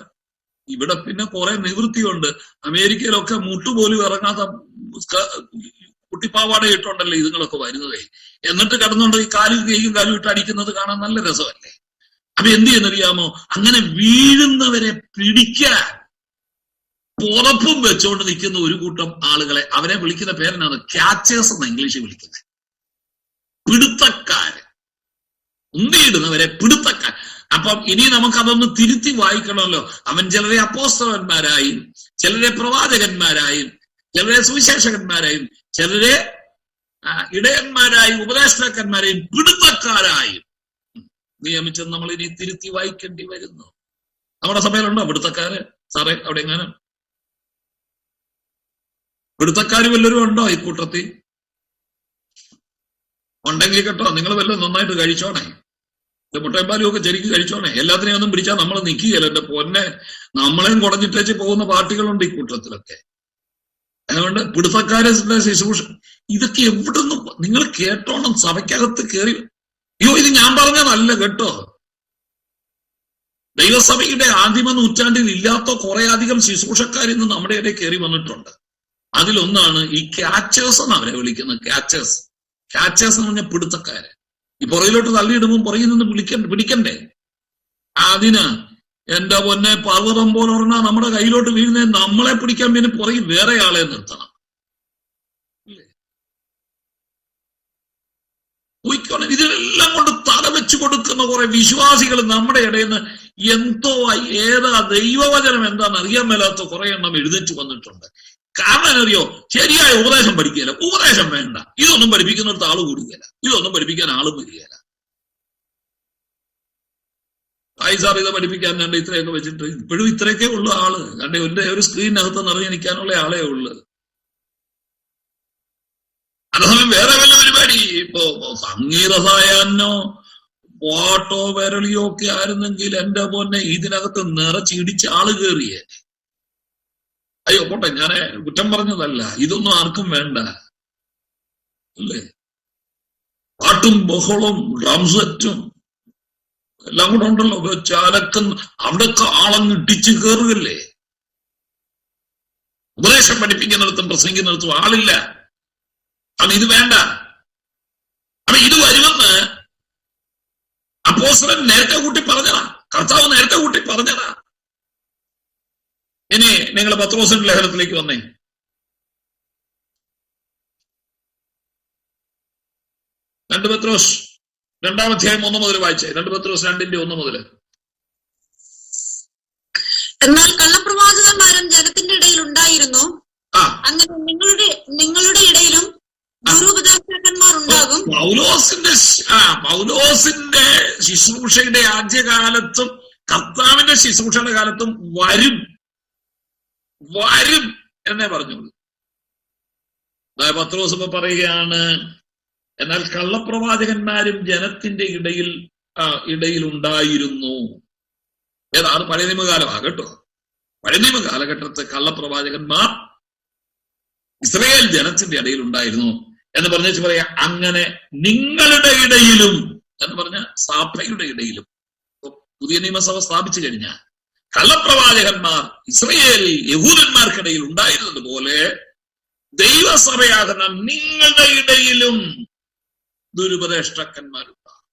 ഇവിടെ പിന്നെ കുറെ നിവൃത്തിയുണ്ട്. അമേരിക്കയിലൊക്കെ മുട്ടുപോലും ഇറങ്ങാത്ത കുട്ടിപ്പാവാട ഇട്ടുണ്ടല്ലോ ഇതുങ്ങളൊക്കെ വരുന്നതേ. എന്നിട്ട് കിടന്നുകൊണ്ട് ഈ കൈയും കാലും ഇട്ട് അടിക്കുന്നത് കാണാൻ നല്ല രസമല്ലേ. അപ്പൊ എന്ത് ചെയ്യുന്നറിയാമോ? അങ്ങനെ വീഴുന്നവരെ പിടിക്കാൻ പുറപ്പും വെച്ചുകൊണ്ട് നിൽക്കുന്ന ഒരു കൂട്ടം ആളുകളെ, അവരെ വിളിക്കുന്ന പേരെന്നാണ് ക്യാച്ചേഴ്സ് എന്ന് ഇംഗ്ലീഷിൽ വിളിക്കുന്നത്. പിടുത്തക്കാര്, ഉന്തിയിടുന്നവരെ പിടുത്തക്കാർ. അപ്പം ഇനി നമുക്കതൊന്ന് തിരുത്തി വായിക്കണമല്ലോ. അവൻ ചിലരെ അപ്പോസ്തലന്മാരായും, ചിലരെ പ്രവാചകന്മാരായും, ചിലരെ സുവിശേഷകന്മാരായും, ചിലരെ ഇടയന്മാരായും ഉപദേഷ്ടാക്കന്മാരെയും പിടുത്തക്കാരായും നിയമിച്ചെന്ന് നമ്മൾ ഇനി തിരുത്തി വായിക്കേണ്ടി വരുന്നു. നമ്മുടെ സഭയിലുണ്ടോ പിടുത്തക്കാര്? സാറേ, അവിടെ എങ്ങാനും പിടുത്തക്കാര് വല്ലവരും ഉണ്ടോ ഈ കൂട്ടത്തിൽ? ഉണ്ടെങ്കിൽ കേട്ടോ, നിങ്ങൾ വല്ലതും നന്നായിട്ട് കഴിച്ചോണേ. മുട്ടയമ്പാലും ഒക്കെ ശരിക്കും കഴിച്ചോണേ. എല്ലാത്തിനെയും ഒന്നും പിടിച്ചാൽ നമ്മൾ നിൽക്കുകയല്ല. എന്റെ പൊന്നെ, നമ്മളെയും കുടഞ്ഞിട്ടേച്ച് പോകുന്ന പാർട്ടികളുണ്ട് ഈ കൂട്ടത്തിലൊക്കെ. അതുകൊണ്ട് പിടുത്തക്കാരെ ശുശ്രൂഷ ഇതൊക്കെ എവിടുന്ന് നിങ്ങൾ കേട്ടോണം. സഭയ്ക്കകത്ത് കയറി, അയ്യോ ഇത് ഞാൻ പറഞ്ഞതല്ല കേട്ടോ. ദൈവസഭയുടെ ആദിമ നൂറ്റാണ്ടിൽ ഇല്ലാത്ത കുറെ അധികം ശുശ്രൂഷക്കാരിന്ന് നമ്മുടെ ഇടയിൽ കയറി വന്നിട്ടുണ്ട്. അതിലൊന്നാണ് ഈ ക്യാച്ചേഴ്സ് എന്ന് അവരെ വിളിക്കുന്നത്. ക്യാച്ചേഴ്സ് എന്ന് പറഞ്ഞ പിടുത്തക്കാര്. ഈ പുറകിലോട്ട് തള്ളിയിടുമ്പോൾ പുറകിൽ നിന്ന് പിടിക്കണ്ടേ? അതിന് എന്റെ പൊന്നെ, പർവ്വതം പോലെ പറഞ്ഞാൽ നമ്മുടെ കയ്യിലോട്ട് വീഴുന്നേ, നമ്മളെ പിടിക്കാൻ പിന്നെ പുറകിൽ വേറെ ആളെ നിർത്തണം. ഊഹിക്കണം. ഇതിനെല്ലാം കൊണ്ട് തല വെച്ച് കൊടുക്കുന്ന കുറെ വിശ്വാസികൾ നമ്മുടെ ഇടയിൽ നിന്ന് എന്തോ ഏതാ ദൈവവചനം എന്താണെന്ന് അറിയാൻ മേലാത്ത കുറെ എണ്ണം എഴുന്നേറ്റ് വന്നിട്ടുണ്ട്. കാരണം അറിയോ, ശരിയായ ഉപദേശം പഠിക്കുകയില്ല, ഉപദേശം വേണ്ട, ഇതൊന്നും പഠിപ്പിക്കുന്നിടത്ത് ആള് കൂടുകയില്ല, ഇതൊന്നും പഠിപ്പിക്കാൻ ആളും വരികയില്ല. സാർ ഇത് പഠിപ്പിക്കാൻ കണ്ട് ഇത്രയൊക്കെ വെച്ചിട്ട് ഇപ്പോഴും ഇത്രയൊക്കെ ഉള്ളു ആള്. കണ്ട് എന്റെ ഒരു സ്ക്രീനകത്ത് നിറഞ്ഞു നിൽക്കാനുള്ള ആളേ ഉള്ളു. അതേസമയം വേറെ വല്ല പരിപാടി ഇപ്പോ സംഗീത സായാഹ്നോ പാട്ടോ വിരളിയോ ഒക്കെ ആയിരുന്നെങ്കിൽ എന്റെ പൊന്നെ ഇതിനകത്ത് നിറച്ചിടിച്ച് ആള് കയറിയേ. അയ്യോ പോട്ടെ, ഞാൻ കുറ്റം പറഞ്ഞതല്ല, ഇതൊന്നും ആർക്കും വേണ്ട അല്ലേ. പാട്ടും ബഹളവും ഡ്രംസെറ്റും എല്ലാം കൂടെ ഉണ്ടല്ലോ, ചാലക്കുന്ന അവിടെയൊക്കെ ആളങ്ങ് ഇടിച്ചു കയറുകല്ലേ. ഉപദേശം പഠിപ്പിക്കുന്നിടത്തും പ്രസംഗിക്കുന്നിടത്തും ആളില്ല. കാരണം ഇത് വേണ്ട. അപ്പൊ ഇത് വരുമെന്ന് അപ്പോസ്തലൻ നേരത്തെ കൂട്ടി പറഞ്ഞതാ, കർത്താവ് നേരത്തെ കൂട്ടി പറഞ്ഞതാ. ഇനി നിങ്ങൾ പത്രോസിന്റെ ലേഖനത്തിലേക്ക് വന്നേ. 2 പത്രോസ് 2-ാം അധ്യായം 1 മുതൽ വായിച്ചേ. 2 പത്രോസ് 2:1 മുതൽ. എന്നാൽ കള്ളപ്രവാചകന്മാരും ജനത്തിന്റെ ഇടയിൽ ഉണ്ടായിരുന്നു, അങ്ങനെ നിങ്ങളുടെ ഇടയിലും ദുരുപദേഷ്ടാക്കന്മാർ ഉണ്ടാകും. പൗലോസിന്റെ ശുശ്രൂഷയുടെ ആദ്യകാലത്തും കർത്താവിന്റെ ശുശ്രൂഷയുടെ കാലത്തും വരും എന്നേ പറഞ്ഞുള്ളൂ. പത്രോസ് ഇപ്പൊ പറയുകയാണ്, എന്നാൽ കള്ളപ്രവാചകന്മാരും ജനത്തിന്റെ ഇടയിൽ ഉണ്ടായിരുന്നു. ഏതാണ്? പഴയ നിയമകാലമാണ് കേട്ടോ. പഴയ നിയമ കാലഘട്ടത്തെ കള്ളപ്രവാചകന്മാർ ഇസ്രായേൽ ജനത്തിന്റെ ഇടയിൽ ഉണ്ടായിരുന്നു എന്ന് പറഞ്ഞു പറയാ. അങ്ങനെ നിങ്ങളുടെ ഇടയിലും എന്ന് പറഞ്ഞ സഭയുടെ ഇടയിലും പുതിയ നിയമസഭ സ്ഥാപിച്ചു കഴിഞ്ഞാൽ കള്ളപ്രവാചകന്മാർ ഇസ്രായേൽ യഹൂദന്മാർക്കിടയിൽ ഉണ്ടായിരുന്നത് പോലെ ദൈവസഭയാകുന്ന നിങ്ങളുടെ ഇടയിലും ദുരുപദേഷ്ടാക്കന്മാരുണ്ടാകും.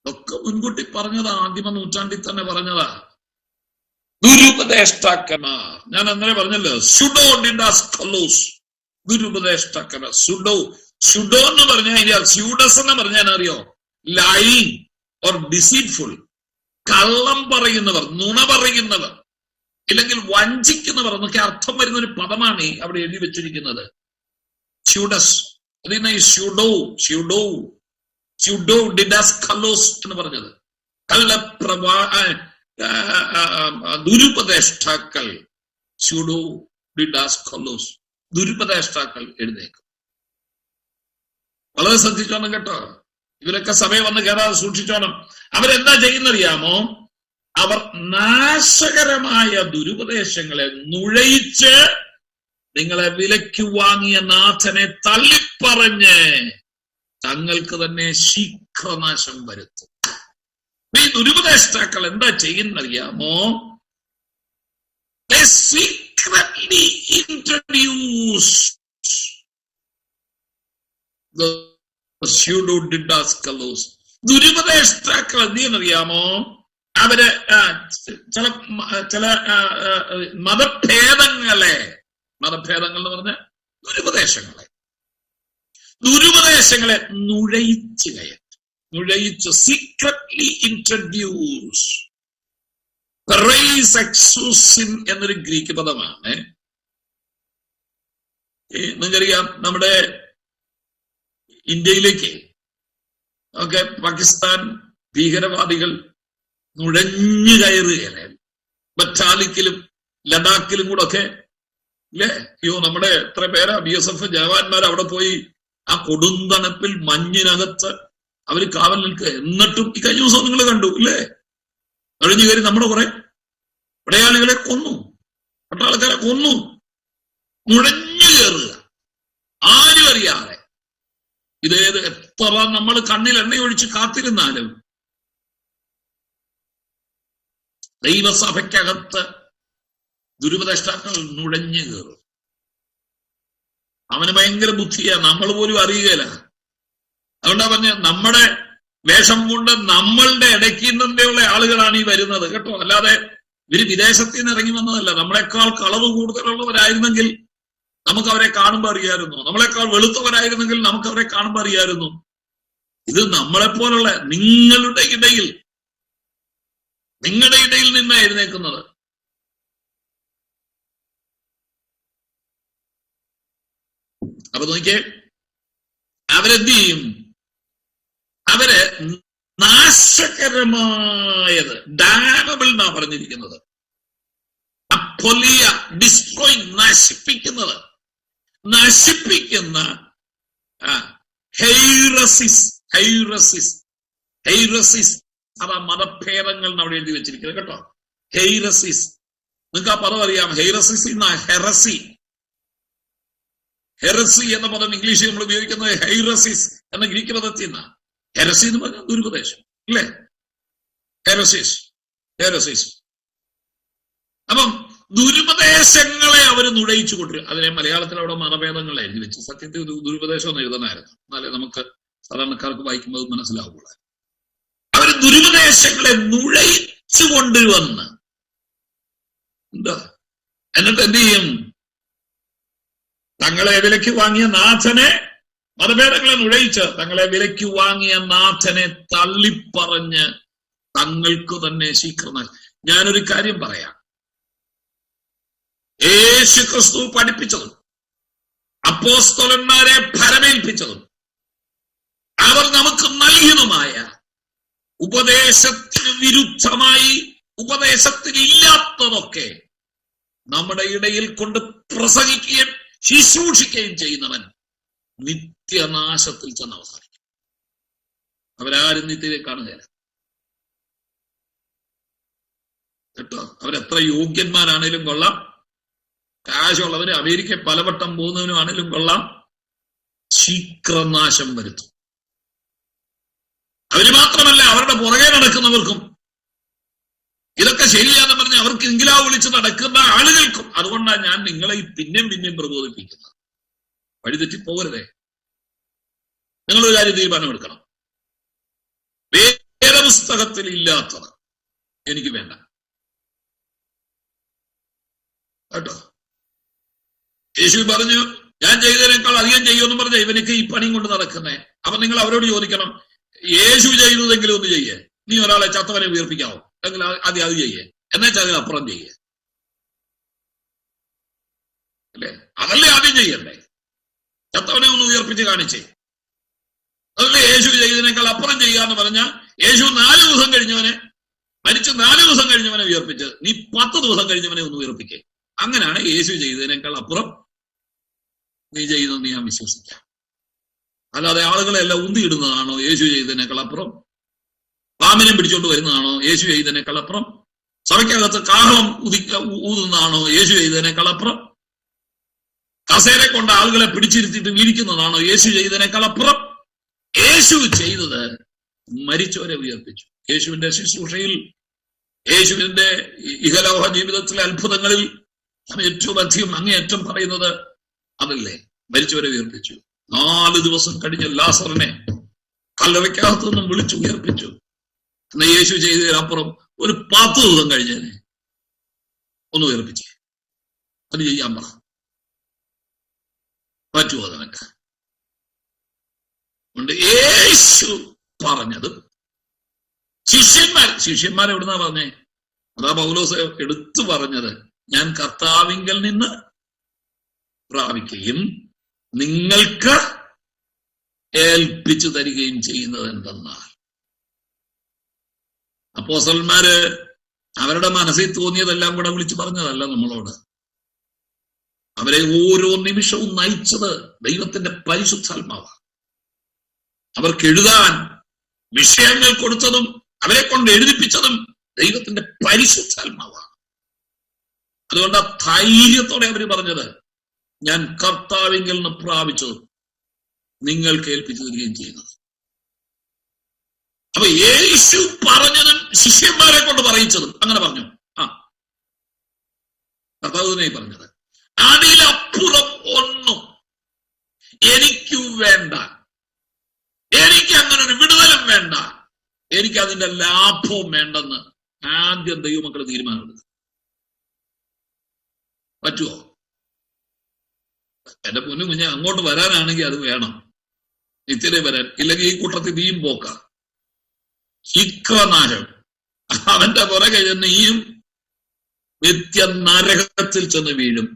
ഒക്കെ മുൻകൂട്ടി പറഞ്ഞതാ, ആദിമ നൂറ്റാണ്ടിൽ തന്നെ പറഞ്ഞതാ. ദുരുപദേഷ്ടാക്കന്മാർ, ഞാൻ അങ്ങനെ പറഞ്ഞല്ലോ, സുഡോ ഡിഡാസ്കലോസ്, ദുരുപദേഷ്ടാക്കന്മാർ. സുഡോ എന്ന് പറഞ്ഞാൽ സ്യൂഡസ് എന്ന് പറഞ്ഞാൽ അറിയോ, ലൈങ് ഓർ ഡിസീറ്റ്ഫുൾ, കള്ളം പറയുന്നവർ, നുണ പറയുന്നവർ, ഇല്ലെങ്കിൽ വഞ്ചിക്കുന്നവർ എന്നൊക്കെ അർത്ഥം വരുന്ന ഒരു പദമാണ് അവിടെ എഴുതി വെച്ചിരിക്കുന്നത്. സ്യൂഡസ്, അതിനാ സ്യൂഡോ ഡിഡാസ്കലോസ് എന്ന് പറഞ്ഞത്. ദുരുപദേഷ്ടാക്കൾ, സ്യൂഡോ ഡിഡാസ്കലോസ്, ദുരുപദേഷ്ടാക്കൾ എഴുന്നേക്കും. വളരെ ശ്രദ്ധിച്ചോണം കേട്ടോ. ഇവരൊക്കെ സഭയിൽ വന്ന് കയറാതെ സൂക്ഷിച്ചോണം. അവരെന്താ ചെയ്യുന്നറിയാമോ? അവർ നാശകരമായ ദുരുപദേശങ്ങളെ നുഴയിച്ച് നിങ്ങളെ വിലയ്ക്ക് വാങ്ങിയ നാഥനെ തള്ളിപ്പറഞ്ഞ് തങ്ങൾക്ക് തന്നെ ശീഘ്രനാശം വരുത്തും. ഈ ദുരുപദേഷ്ടാക്കൾ എന്താ ചെയ്യുന്നറിയാമോ? They secretly introduce the pseudo-didascalos. ദുരുപദേഷ്ടാക്കൾ എന്ത് ചെയ്യുന്നറിയാമോ? അവര് ചില മതഭേദങ്ങൾ എന്ന് പറഞ്ഞ ദുരുപദേശങ്ങളെ നുഴയിച്ച് സീക്രട്ട്ലി ഇൻട്രൊഡ്യൂസ്. എന്നൊരു ഗ്രീക്ക് പദമാണ്. നിങ്ങൾക്കറിയാം, നമ്മുടെ ഇന്ത്യയിലേക്ക് ഒക്കെ പാകിസ്ഥാൻ ഭീകരവാദികൾ നുഴഞ്ഞു കയറുകയല്ലേ, ബറ്റാലിക്കിലും ലഡാക്കിലും കൂടെ ഒക്കെ ഇല്ലേ. അയ്യോ, നമ്മുടെ എത്ര പേരാ BSF ജവാന്മാർ അവിടെ പോയി ആ കൊടുന്തണുപ്പിൽ മഞ്ഞിനകത്ത് അവര് കാവൽ നിൽക്കുക. എന്നിട്ടും ഈ കഴിഞ്ഞ ദിവസം നിങ്ങൾ കണ്ടു ഇല്ലേ, കഴിഞ്ഞു കയറി നമ്മുടെ കുറെ പടയാളികളെ കൊന്നു, പട്ടാളക്കാരെ കൊന്നു, നുഴഞ്ഞു കയറുക ആരും അറിയാതെ. ഇതേത് എത്ര നമ്മൾ കണ്ണിൽ എണ്ണയൊഴിച്ച് കാത്തിരുന്നാലും ദൈവസഭയ്ക്കകത്ത് ദുരുപദേഷ്ടാക്കൾ നുഴഞ്ഞു കയറും. അവന് ഭയങ്കര ബുദ്ധിയാ, നമ്മൾ പോലും അറിയുകയില്ല. അതുകൊണ്ടാ പറഞ്ഞ നമ്മുടെ വേഷം കൊണ്ട് നമ്മളുടെ ഇടയ്ക്ക് നിന്നുള്ള ആളുകളാണ് ഈ വരുന്നത് കേട്ടോ. അല്ലാതെ ഇവര് വിദേശത്ത് നിന്ന് ഇറങ്ങി വന്നതല്ല. നമ്മളെക്കാൾ കളവ് കൂടുതലുള്ളവരായിരുന്നെങ്കിൽ നമുക്ക് അവരെ കാണുമ്പോൾ അറിയായിരുന്നു. നമ്മളെക്കാൾ വെളുത്തവരായിരുന്നെങ്കിൽ നമുക്ക് അവരെ കാണുമ്പോൾ അറിയായിരുന്നു. ഇത് നമ്മളെപ്പോലുള്ള നിങ്ങളുടെ ഇടയിൽ നിന്നാണ് എഴുന്നേക്കുന്നത്. അപ്പൊ നോക്കിയേ, അവരെന്ത് ചെയ്യും? അവര് നാശകരമായത്, ഡാമബിൾ എന്നാ പറഞ്ഞിരിക്കുന്നത്, അപ്പൊലിയ, ഡിസ്ട്രോയിങ്, നശിപ്പിക്കുന്ന ഹെയ്റസിസ് അതാ മതഭേദങ്ങൾ അവിടെ എഴുതി വെച്ചിരിക്കുന്നത് കേട്ടോ. ഹെയ്റസിസ്, നിങ്ങൾക്ക് ആ പദം അറിയാം. ഹെയ്റസിസ് എന്ന ഹെറസി എന്ന പദം ഇംഗ്ലീഷിൽ നമ്മൾ ഉപയോഗിക്കുന്നത് ഹെയ്റസിസ് എന്ന ഗ്രീക്ക് പദത്തിൽ നിന്നാണ്. ഹെറസി എന്ന് പറഞ്ഞാൽ ദുരുപദേശം അല്ലേ? ഹെറസിസ്. അപ്പം ദുരുപദേശങ്ങളെ അവർ നുഴയിച്ചു കൊണ്ടിരും. അതിനെ മലയാളത്തിൽ അവിടെ മതഭേദങ്ങൾ എഴുതി വെച്ചു. സത്യത്തിൽ ദുരുപദേശം എന്ന് എഴുതണമായിരുന്നു, എന്നാലേ നമുക്ക് സാധാരണക്കാർക്ക് വായിക്കുമ്പോൾ മനസ്സിലാവുള്ളൂ. അവർ ദുരുപദേശങ്ങളെ നുഴയിച്ചു കൊണ്ടുവന്ന് എന്നിട്ട് എന്ത് ചെയ്യും? തങ്ങളെ വിലയ്ക്ക് വാങ്ങിയ നാഥനെ, മതഭേദങ്ങളെ നുഴയിച്ച് തങ്ങളെ വിലയ്ക്ക് വാങ്ങിയ നാഥനെ തള്ളിപ്പറഞ്ഞ് തങ്ങൾക്ക് തന്നെ ശീഘ്രമായി. ഞാനൊരു കാര്യം പറയാം. യേശു ക്രിസ്തു പഠിപ്പിച്ചതും അപ്പോസ്തലന്മാരെ ഭരമേൽപ്പിച്ചതും അവർ നമുക്ക് നൽകിയതുമായ ഉപദേശത്തിന് വിരുദ്ധമായി, ഉപദേശത്തിന് ഇല്ലാത്തതൊക്കെ നമ്മുടെ ഇടയിൽ കൊണ്ട് പ്രസംഗിക്കുകയും ശുശ്രൂഷിക്കുകയും ചെയ്യുന്നവൻ നിത്യനാശത്തിൽ ചെന്ന് അവസാനിക്കും. അവരാരും നിത്യതയെ കാണുകയില്ല കേട്ടോ. അവരെത്ര യോഗ്യന്മാരാണേലും കൊള്ളാം, കാശുള്ളവര് അമേരിക്ക പലവട്ടം പോകുന്നവനുമാണേലും കൊള്ളാം, ശീഘ്രനാശം വരുത്തും. അവര് മാത്രമല്ല, അവരുടെ പുറകെ നടക്കുന്നവർക്കും ഇതൊക്കെ ശരിയാന്ന് പറഞ്ഞ് അവർക്ക് ഇംഗ്ലാവ് വിളിച്ച് നടക്കുന്ന ആളുകൾക്കും. അതുകൊണ്ടാണ് ഞാൻ നിങ്ങളെ പിന്നെയും പ്രബോധിപ്പിക്കുന്നത്. വഴിതെറ്റി പോകരുതേ. നിങ്ങളൊരു കാര്യം തീരുമാനമെടുക്കണം. വേദപുസ്തകത്തിൽ ഇല്ലാത്തത് എനിക്ക് വേണ്ട കേട്ടോ. യേശു പറഞ്ഞു, ഞാൻ ചെയ്തതിനേക്കാൾ അധികം ചെയ്യുമെന്ന് പറഞ്ഞ ഇവനക്ക് ഈ പണിയും കൊണ്ട് നടക്കുന്നേ. അപ്പൊ നിങ്ങൾ അവരോട് ചോദിക്കണം, യേശു ചെയ്തതെങ്കിലും ഒന്ന് ചെയ്യേ. നീ ഒരാളെ ചത്തവനെ ഉയർപ്പിക്കാവോ? എങ്കിൽ ആദ്യം അത് ചെയ്യേ, എന്നുവെച്ചാൽ അതിനപ്പുറം ചെയ്യേ അല്ലേ? അതല്ലേ ആദ്യം ചെയ്യണ്ടേ? ചത്തവനെ ഒന്ന് ഉയർപ്പിച്ച് കാണിച്ചേ. അതല്ലേ യേശു ചെയ്തതിനേക്കാൾ അപ്പുറം ചെയ്യാന്ന് പറഞ്ഞാൽ, യേശു 4 ദിവസം കഴിഞ്ഞവനെ, മരിച്ച് 4 ദിവസം കഴിഞ്ഞവനെ ഉയർപ്പിച്ച് നീ 10 ദിവസം കഴിഞ്ഞവനെ ഒന്ന് ഉയർപ്പിക്കേ. അങ്ങനെയാണ് യേശു ചെയ്തതിനേക്കാൾ അപ്പുറം നീ ചെയ്യുന്നതെന്ന് ഞാൻ വിശ്വസിക്കാം. അല്ലാതെ ആളുകളെല്ലാം ഉന്തിയിടുന്നതാണോ യേശു ചെയ്തതിനേക്കാൾ അപ്പുറം? പാമ്പിനെ പിടിച്ചോണ്ട് വരുന്നതാണോ യേശു ചെയ്തതിനേക്കാൾ അപ്പുറം? സഭയ്ക്കകത്ത് കാഹളം ഊതുന്നതാണോ യേശു ചെയ്തതിനേക്കാൾ അപ്പുറം? കസേരെ കൊണ്ട് ആളുകളെ പിടിച്ചിരുത്തിയിട്ട് വീഴിക്കുന്നതാണോ യേശു ചെയ്തതിനേക്കാൾ അപ്പുറം? യേശു ചെയ്തത് മരിച്ചവരെ ഉയർപ്പിച്ചു. യേശുവിന്റെ ശുശ്രൂഷയിൽ, യേശുവിന്റെ ഇഹലോക ജീവിതത്തിലെ അത്ഭുതങ്ങളിൽ ഏറ്റവും അധികം അങ്ങേയറ്റം പറയുന്നത് അതല്ലേ, മരിച്ചവരെ ഉയർപ്പിച്ചു. 4 ദിവസം കഴിഞ്ഞ് ലാസറിനെ കല്ലറയ്ക്കകത്തു നിന്നും വിളിച്ചു ഉയർപ്പിച്ചു. എന്നാ യേശു ചെയ്തതിനപ്പുറം ഒരു 10 ദിവസം കഴിഞ്ഞതിനെ ഒന്ന് ഉയർപ്പിച്ചേ. അത് ചെയ്യാൻ പറ്റുമോ നിനക്ക്? കൊണ്ട് യേശു പറഞ്ഞത് ശിഷ്യന്മാർ എവിടുന്നാ പറഞ്ഞേ? അതാ പൗലോസ് എടുത്തു പറഞ്ഞത്, ഞാൻ കർത്താവിങ്കൽ നിന്ന് പ്രാപിക്കുകയും നിങ്ങൾക്ക് ഏൽപ്പിച്ചു തരികയും ചെയ്യുന്നത് എന്തെന്നാൽ. അപ്പോസ്തലന്മാര് അവരുടെ മനസ്സിൽ തോന്നിയതെല്ലാം കൂടെ വിളിച്ചു പറഞ്ഞതല്ല നമ്മളോട്. അവരെ ഓരോ നിമിഷവും നയിച്ചത് ദൈവത്തിന്റെ പരിശുദ്ധാത്മാവാണ്. അവർക്ക് എഴുതാൻ വിഷയങ്ങൾ കൊടുത്തതും അവരെ കൊണ്ട് എഴുതിപ്പിച്ചതും ദൈവത്തിന്റെ പരിശുദ്ധാത്മാവാണ്. അതുകൊണ്ട് ധൈര്യത്തോടെ അവര് പറഞ്ഞത്, ഞാൻ കർത്താവിങ്കിൽ നിന്ന് പ്രാപിച്ചത് നിങ്ങൾക്ക് ഏൽപ്പിച്ചു തരികയും ചെയ്യുന്നത്. അപ്പൊ യേശു പറഞ്ഞതും ശിഷ്യന്മാരെ കൊണ്ട് പറയിച്ചതും അങ്ങനെ പറഞ്ഞു. കർത്താവ് തന്നെ പറഞ്ഞത്, അതിലപ്പുറം ഒന്നും എനിക്ക് വേണ്ട, എനിക്ക് അങ്ങനെ ഒരു വിടുതലും വേണ്ട, എനിക്ക് അതിന്റെ ലാഭവും വേണ്ടെന്ന് ആദ്യം ദൈവമക്കൾ തീരുമാനമെടുക്കും. പറ്റുമോ? എന്റെ പൊന്നു കുഞ്ഞെ, അങ്ങോട്ട് വരാനാണെങ്കിൽ അത് വേണം, നിത്യതയിൽ വരാൻ. ഇല്ലെങ്കിൽ ഈ കൂട്ടത്തിൽ നീയും പോക്ക. ശീഘ്രനാശം അവന്റെ പുറകെ ചെന്ന് നീയും നിത്യ നരകത്തിൽ ചെന്ന് വീഴും.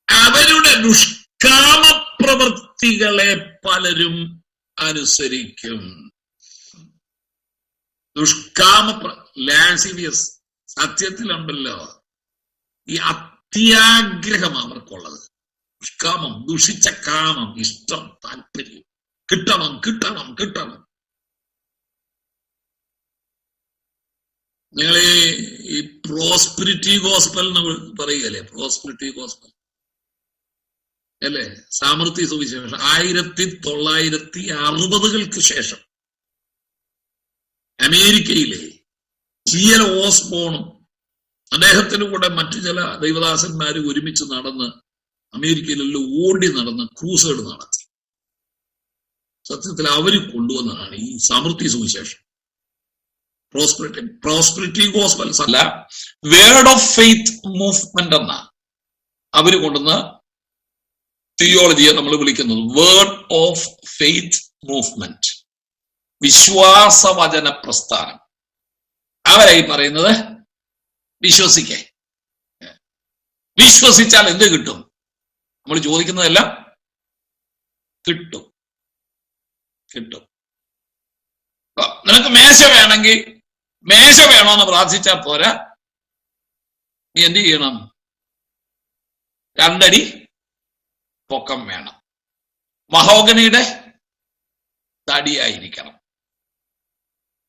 അവരുടെ ദുഷ്കാമ പ്രവൃത്തികളെ പലരും അനുസരിക്കും. ലാസിവിയസ് സത്യത്തിലുണ്ടല്ലോ, ഈ അത്യാഗ്രഹം അവർക്കുള്ളത്. ദുഷ്കാമം, ദുഷിച്ച കാമം, ഇഷ്ടം, താല്പര്യം, കിട്ടണം കിട്ടണം കിട്ടണം. നിങ്ങൾ ഈ പ്രോസ്പിരിറ്റി ഗോസ്പൽ എന്ന് പറയുകയല്ലേ, പ്രോസ്പിരിറ്റി ഗോസ്പൽ അല്ലേ, സാമർത്ഥ്യ സുവിശേഷം 1960-കൾക്ക് ശേഷം അമേരിക്കയിലെ CL ഓസ്ബോണും അദ്ദേഹത്തിന് കൂടെ മറ്റു ചില ദൈവദാസന്മാരും ഒരുമിച്ച് നടന്ന് അമേരിക്കയിലെല്ലാം ഓടി നടന്ന് ക്രൂസേഡ് നടത്തി. സത്യത്തിൽ അവര് കൊണ്ടുവന്നതാണ് ഈ സാമർത്ഥ്യ സുവിശേഷം. പ്രോസ്പെരിറ്റി ഗോസ്പൽസ് അല്ല, വേർഡ് ഓഫ് ഫെയ്ത്ത് മൂവ്മെന്റ് എന്ന അവര് കൊണ്ടുവന്ന തിയോളജിയെ നമ്മൾ വിളിക്കുന്നത് വേർഡ് ഓഫ് ഫെയ്ത്ത് മൂവ്മെന്റ്, വിശ്വാസവചന പ്രസ്ഥാനം. അവരായി പറയുന്നത് വിശ്വസിക്കേ, വിശ്വസിച്ചാൽ എന്ത് കിട്ടും? നമ്മൾ ചോദിക്കുന്നതെല്ലാം കിട്ടും. കിട്ടും. നിനക്ക് മേശ വേണമെങ്കിൽ മേശ വേണോന്ന് പ്രാർത്ഥിച്ചാൽ പോരാ, നീ എന്ത് ചെയ്യണം? 2 അടി പൊക്കം വേണം, മഹോഗനിയുടെ തടിയായിരിക്കണം,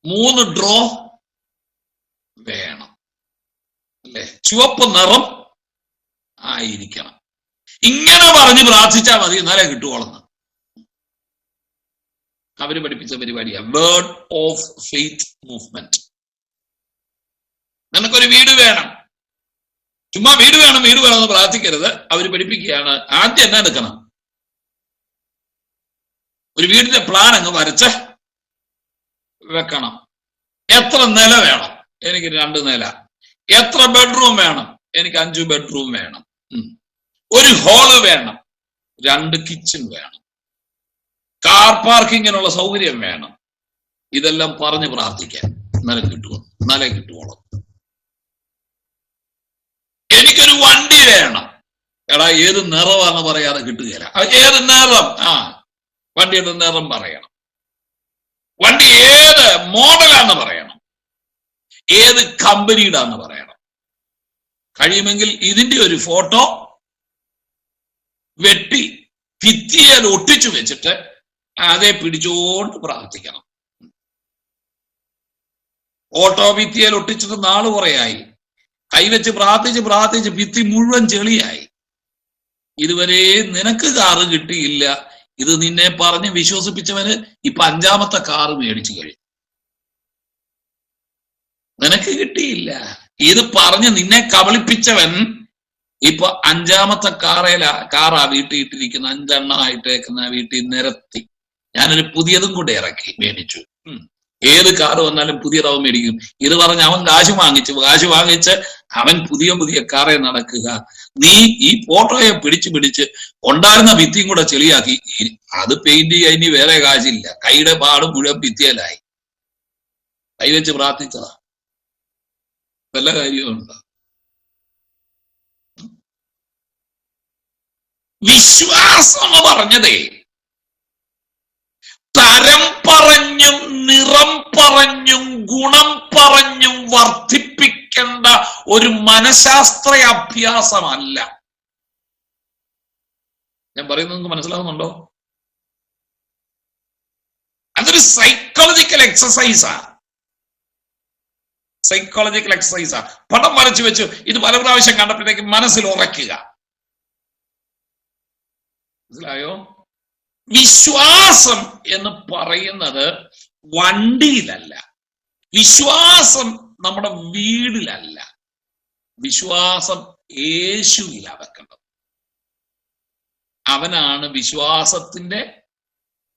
3 ഡ്രോ വേണം, അല്ലെ, ചുവപ്പ് നിറം ആയിരിക്കണം. ഇങ്ങനെ പറഞ്ഞ് പ്രാർത്ഥിച്ചാൽ മതി, എന്നാലേ കിട്ടുവോളന്ന്. അവര് പഠിപ്പിച്ച പരിപാടിയാണ് വേർഡ് ഓഫ് ഫെയ്ത്ത് മൂവ്മെന്റ്. നിനക്കൊരു വീട് വേണം, ചുമ്മാ വീട് വേണം വീട് വേണമെന്ന് പ്രാർത്ഥിക്കരുത്. അവര് പഠിപ്പിക്കുകയാണ്, ആദ്യം എന്നാ എടുക്കണം? ഒരു വീടിന്റെ പ്ലാൻ അങ്ങ് വരച്ച് വെക്കണം. എത്ര നില വേണം? എനിക്ക് 2 നില. എത്ര ബെഡ്റൂം വേണം? എനിക്ക് 5 ബെഡ്റൂം വേണം. ഒരു ഹാള് വേണം, 2 കിച്ചൺ വേണം, കാർ പാർക്കിങ്ങിനുള്ള സൗകര്യം വേണം. ഇതെല്ലാം പറഞ്ഞ് പ്രാർത്ഥിക്കാൻ എന്നാലേ കിട്ടുവോളൂ. എനിക്കൊരു വണ്ടി വേണം. എടാ, ഏത് നിറമാണെന്ന് പറയാതെ കിട്ടുകയില്ല. ഏത് നിറം? വണ്ടിയുടെ നിറം പറയണം. വണ്ടി ഏത് മോഡലാന്ന് പറയണം. ഏത് കമ്പനിയുടെന്ന് പറയണം. കഴിയുമെങ്കിൽ ഇതിന്റെ ഒരു ഫോട്ടോ വെട്ടി ഭിത്തിയിൽ ഒട്ടിച്ചു വെച്ചിട്ട് അതേ പിടിച്ചോണ്ട് പ്രാർത്ഥിക്കണം. ഓട്ടോ ഭിത്തിയിൽ ഒട്ടിച്ചിട്ട് നാള് കുറയായി, കൈവച്ച് പ്രാർത്ഥിച്ച് ഭിത്തി മുഴുവൻ ചെളിയായി. ഇതുവരെ നിനക്ക് കാറ് കിട്ടിയില്ല. ഇത് നിന്നെ പറഞ്ഞ് വിശ്വസിപ്പിച്ചവന് ഇപ്പൊ 5ാമത്തെ കാറ് മേടിച്ചു കഴിഞ്ഞു. നിനക്ക് കിട്ടിയില്ല. ഇത് പറഞ്ഞ് നിന്നെ കബളിപ്പിച്ചവൻ ഇപ്പൊ 5ാമത്തെ കാറാ വീട്ടിൽ ഇട്ടിരിക്കുന്ന, 5 എണ്ണമായിട്ടേക്കുന്ന വീട്ടിൽ നിരത്തി. ഞാനൊരു പുതിയതും കൂടെ ഇറക്കി മേടിച്ചു. ഏത് കാറ് വന്നാലും പുതിയതാവും മേടിക്കും. ഇത് പറഞ്ഞ് അവൻ കാശ് വാങ്ങിച്ച് അവൻ പുതിയ കാറെ നടക്കുക. നീ ഈ ഫോട്ടോയെ പിടിച്ച് ഉണ്ടായിരുന്ന ഭിത്തിയും കൂടെ ചെളിയാക്കി. അത് പെയിന്റ് ചെയ്യാൻ ഇനി വേറെ കാശില്ല. കൈയുടെ പാടും മുഴുവൻ ഭിത്തിയിലായി. കൈവച്ച് പ്രാർത്ഥിച്ചതാ. വല്ല കാര്യമുണ്ടോ? വിശ്വാസം എന്ന് പറഞ്ഞതേ തരം പറഞ്ഞും നിറം പറഞ്ഞും ഗുണം പറഞ്ഞും വർദ്ധിപ്പിക്കേണ്ട ഒരു മനഃശാസ്ത്ര അഭ്യാസമല്ല. ഞാൻ പറയുന്നത് നിങ്ങൾക്ക് മനസ്സിലാവുന്നുണ്ടോ? അതൊരു സൈക്കോളജിക്കൽ എക്സസൈസാ. പടം വരച്ചു വെച്ചു ഇത് പല പ്രാവശ്യം കണ്ടപ്പോഴേക്ക് മനസ്സിൽ ഉറയ്ക്കുക. മനസ്സിലായോ? വിശ്വാസം എന്ന് പറയുന്നത് വണ്ടിയിലല്ല, വിശ്വാസം നമ്മുടെ വീടിലല്ല, വിശ്വാസം യേശുവിലാ വെക്കേണ്ടത്. അവനാണ് വിശ്വാസത്തിന്റെ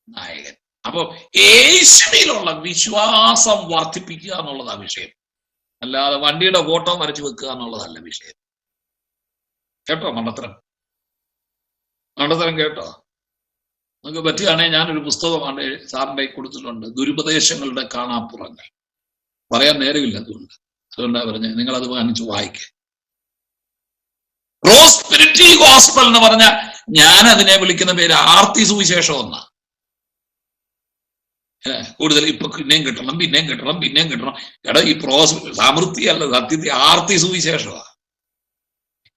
നായകൻ. അപ്പൊ യേശുവിലുള്ള വിശ്വാസം വർദ്ധിപ്പിക്കുക എന്നുള്ളതാ വിഷയം, അല്ലാതെ വണ്ടിയുടെ ഫോട്ടോ വരച്ചു വെക്കുക എന്നുള്ളതല്ല വിഷയം. കേട്ടോ മണ്ടത്തരം? മണ്ടത്തരം കേട്ടോ? നിങ്ങൾക്ക് പറ്റുകയാണെങ്കിൽ ഞാനൊരു പുസ്തകമാണ് സാറിന്റെ കൊടുത്തിട്ടുണ്ട്, ദുരുപദേശങ്ങളുടെ കാണാപ്പുറങ്ങൾ. പറയാൻ നേരമില്ല, അതുകൊണ്ടാണ് പറഞ്ഞത്, നിങ്ങൾ അത് വാങ്ങിച്ച് വായിക്കുക. പ്രോസ്പെരിറ്റി ഗോസ്പൽ എന്ന് പറഞ്ഞ ഞാൻ അതിനെ വിളിക്കുന്ന പേര് ആർത്തി സുവിശേഷം എന്നാ. കൂടുതൽ ഇപ്പൊ പിന്നെയും കിട്ടണം, പിന്നെയും കിട്ടണം, പിന്നെയും കിട്ടണം. എടാ, ഈ സമൃദ്ധി അല്ല, സത്യത്തിൽ ആർത്തി സുവിശേഷമാണ്.